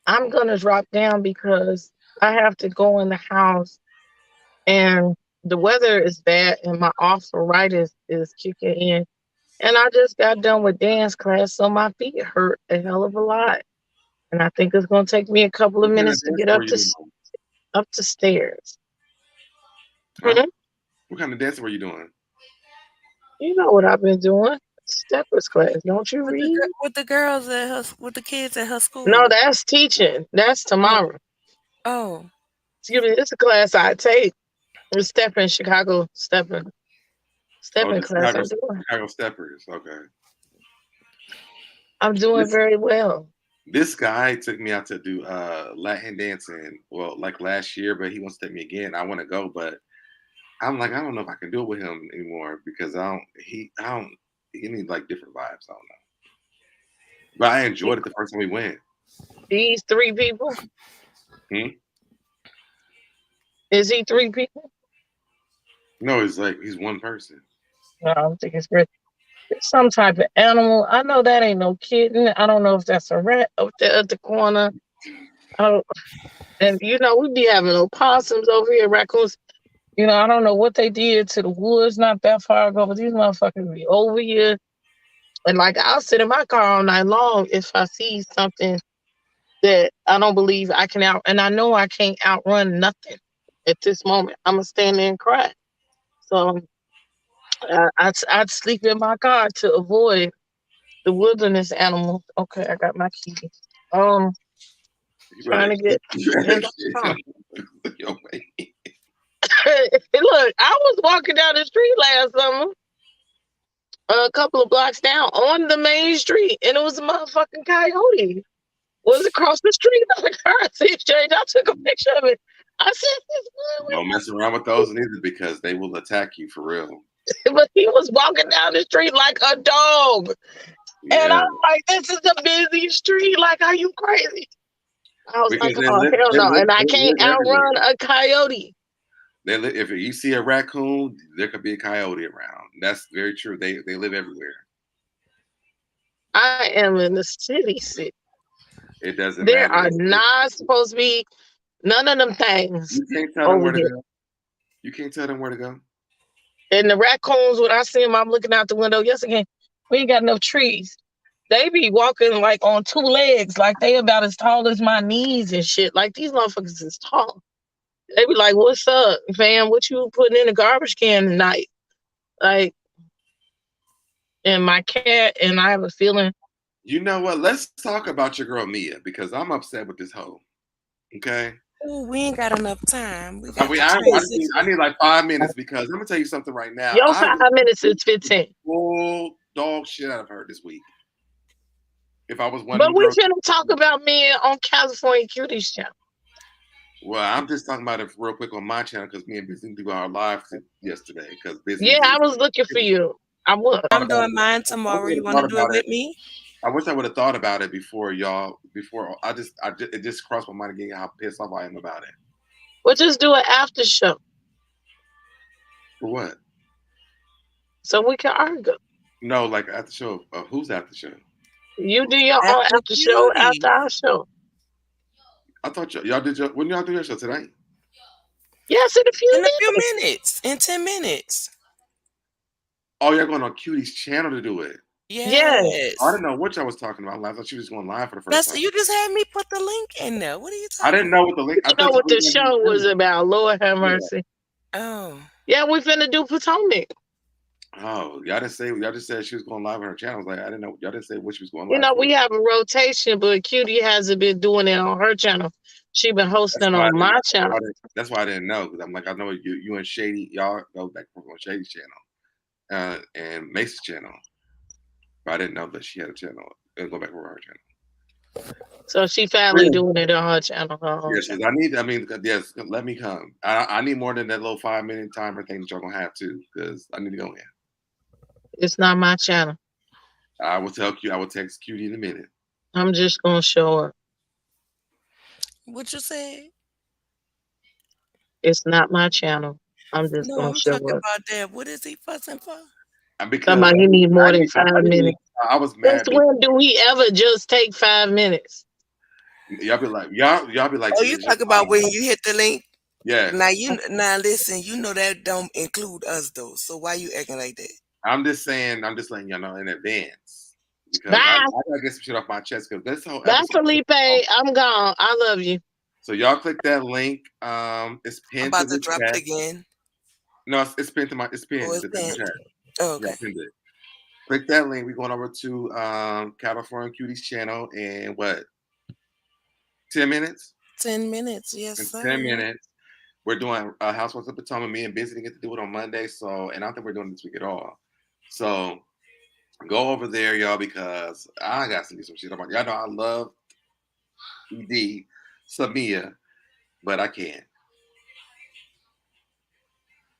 I'm gonna drop down because I have to go in the house and the weather is bad and my arthritis is kicking in. And I just got done with dance class, so my feet hurt a hell of a lot. And I think it's gonna take me a couple of minutes to get up the stairs. Huh? What kind of dancing were you doing? You know what I've been doing. Steppers class. Don't you read? With the girls with the kids at her school. No, that's teaching. That's tomorrow. Oh. Excuse me, it's a class I take. It's Stepping Chicago Stepping class. Chicago Steppers. Okay. I'm doing very well. This guy took me out to do Latin dancing. Well, like last year, but he wants to take me again. I want to go, but I'm like, I don't know if I can do it with him anymore because he needs like different vibes. I don't know. But I enjoyed it the first time we went. These three people? Is he three people? No, he's one person. No, I don't think it's great. It's some type of animal. I know that ain't no kitten. I don't know if that's a rat up there at the corner. And we be having opossums over here, raccoons. I don't know what they did to the woods not that far ago, but these motherfuckers be over here. And like I'll sit in my car all night long if I see something that I don't believe I can and I know I can't outrun nothing at this moment. I'm gonna stand there and cry. So I'd sleep in my car to avoid the wilderness animals. Okay, I got my keys. Trying to get in the car. Look, I was walking down the street last summer, a couple of blocks down on the main street, and it was a motherfucking coyote. Was across the street on the currency exchange. I took a picture of it. I said, "Don't mess around with those neither, because they will attack you for real." But he was walking down the street like a dog, and I'm like, "This is a busy street. Like, are you crazy?" I was Because like, oh, hell no. And I can't they live everywhere. outrun a coyote. If you see a raccoon, there could be a coyote around. That's very true. They live everywhere. I am in the city. It doesn't There matter. are not supposed to be none of them things You can't tell them over where to here. go. You can't tell them where to go. And the raccoons, when I see them, I'm looking out the window. Yes, again, we ain't got enough trees. They be walking like on two legs, like they about as tall as my knees and shit. Like these motherfuckers is tall. They be like, "What's up, fam? What you putting in the garbage can tonight?" Like, and my cat, and I have a feeling. You know what? Let's talk about your girl Mia because I'm upset with this hoe. Okay. Oh, we ain't got enough time. We I got mean, to I transition. need like 5 minutes because I'm gonna tell you something right now. Your I 5 minutes is 15. full dog shit out of her this week. If I was one of But them we girls, finna talk about me on California Cuties channel. well, I'm just talking about it real quick on my channel because me and Busy do our live yesterday. Because Yeah, I was looking for you. I was. I'm doing mine tomorrow. You want to do it with me? I wish I would have thought about it before y'all. Before it just crossed my mind again how pissed off I am about it. We'll just do an after show For what? so we can argue. No, like after show. Who's after show? You do your own After after show Cuties. after our show. I thought y'all did your. When y'all do your show tonight? Yes, in a few In a minutes. few minutes. In 10 minutes. Oh, you're going on Cutie's channel to do it. Yes. I didn't know what y'all was talking about. I thought she was going live for the first time. You just had me put the link in there. What are you talking I didn't know what the link. I You know thought what you the show was about. Lord have mercy. Oh. Yeah, we finna do Potomac. Oh, y'all didn't say. Y'all just said she was going live on her channel. I was like, I didn't know. Y'all didn't say what she was going live. You know, for. we have a rotation, but Cutie hasn't been doing it on her channel. She been hosting on my channel. That's why I didn't know because I'm like, I know you and Shady, y'all go back on Shady's channel, and Mace's channel. But I didn't know that she had a channel and go back over her channel. So she finally doing it on her channel. Yes, I need. I mean, yes, let me come. I need more than that little 5-minute timer thing that y'all gonna have too, because I need to go in. It's not my channel. I will tell you. I will text Cutie in a minute. I'm just gonna show up. What you say? It's not my channel. I'm just No, gonna I'm show talking up. about that. What is he fussing for? Because Somebody need more than 5 minutes. I was mad. Since when do we ever just take 5 minutes? Y'all be like, y'all be like. Oh, you talk about when you hit the link? Yeah. Now listen. You know that don't include us though. So why you acting like that? I'm just saying. I'm just letting y'all know in advance because I gotta get some shit off my chest because this whole Bye, Felipe. I'm gone. I love you. So y'all click that link. It's pinned. I'm about to drop it again. No, it's pinned to my. It's pinned. Oh, it's pinned. Oh, okay. Yeah, pinned it. Click that link. We're going over to California Cuties channel in what? 10 minutes? 10 minutes, yes, in sir. 10 minutes. We're doing Housewives of Potomac. Me and Busy didn't get to do it on Monday, and I don't think we're doing it this week at all. So go over there, y'all, because I got to do some shit about y'all. Know I love ED, Samia, but I can't.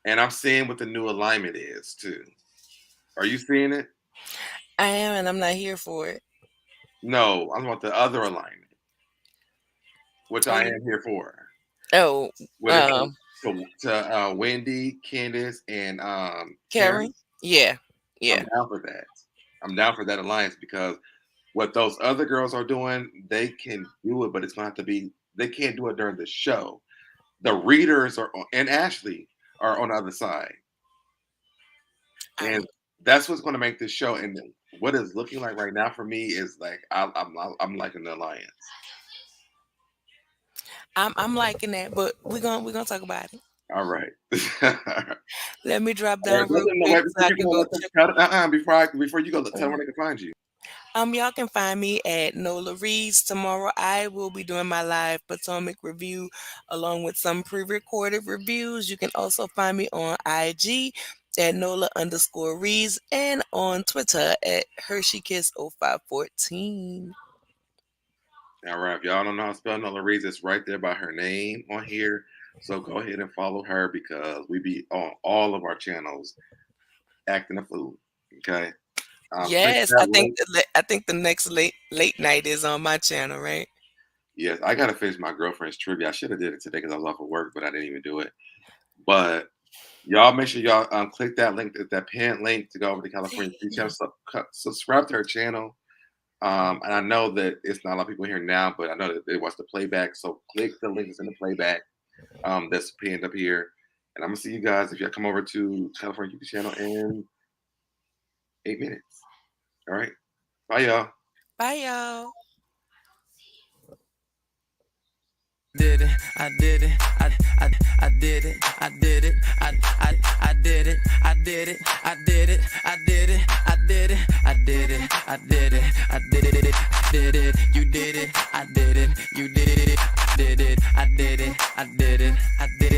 And I'm seeing what the new alignment is too. Are you seeing it? I am, and I'm not here for it. No, I'm about the other alignment, which I am here for. Oh, to Wendy, Candace, and Karen. Yeah. I'm down for that. I'm down for that alliance because what those other girls are doing, they can do it, but it's going to have to be. They can't do it during the show. The readers and Ashley are on the other side, and that's what's going to make this show. And what it's looking like right now for me is like I'm liking the alliance. I'm liking that, but we're gonna talk about it. All right. Let me drop down real quick so I can go check. Before you go, tell where they can find you. Y'all can find me at Nola Reads. Tomorrow I will be doing my live Potomac review along with some pre-recorded reviews. You can also find me on IG at Nola_Reads and on Twitter at HersheyKiss0514. All right, if y'all don't know how to spell Nola Reads, it's right there by her name on here. So go ahead and follow her because we be on all of our channels acting a fool. Okay. Yes, I think the next late night is on my channel, right? Yes, I gotta finish my girlfriend's trivia. I should have did it today because I was off of work, but I didn't even do it. But y'all make sure y'all click that link, that pinned link to go over to California TV channel. Subscribe to her channel. And I know that it's not a lot of people here now, but I know that they watch the playback. So click the link that's in the playback. That's pinned up here. And I'm gonna see you guys if y'all come over to California TV channel in 8 minutes. All right. Bye, y'all. Bye, y'all. Did it, I did it, I did it, I did it, I did it, I did it, I did it, I did it, I did it, I did it, I did it, I did it, you did it, I did it, you did it, did it, I did it, I did it, I did it.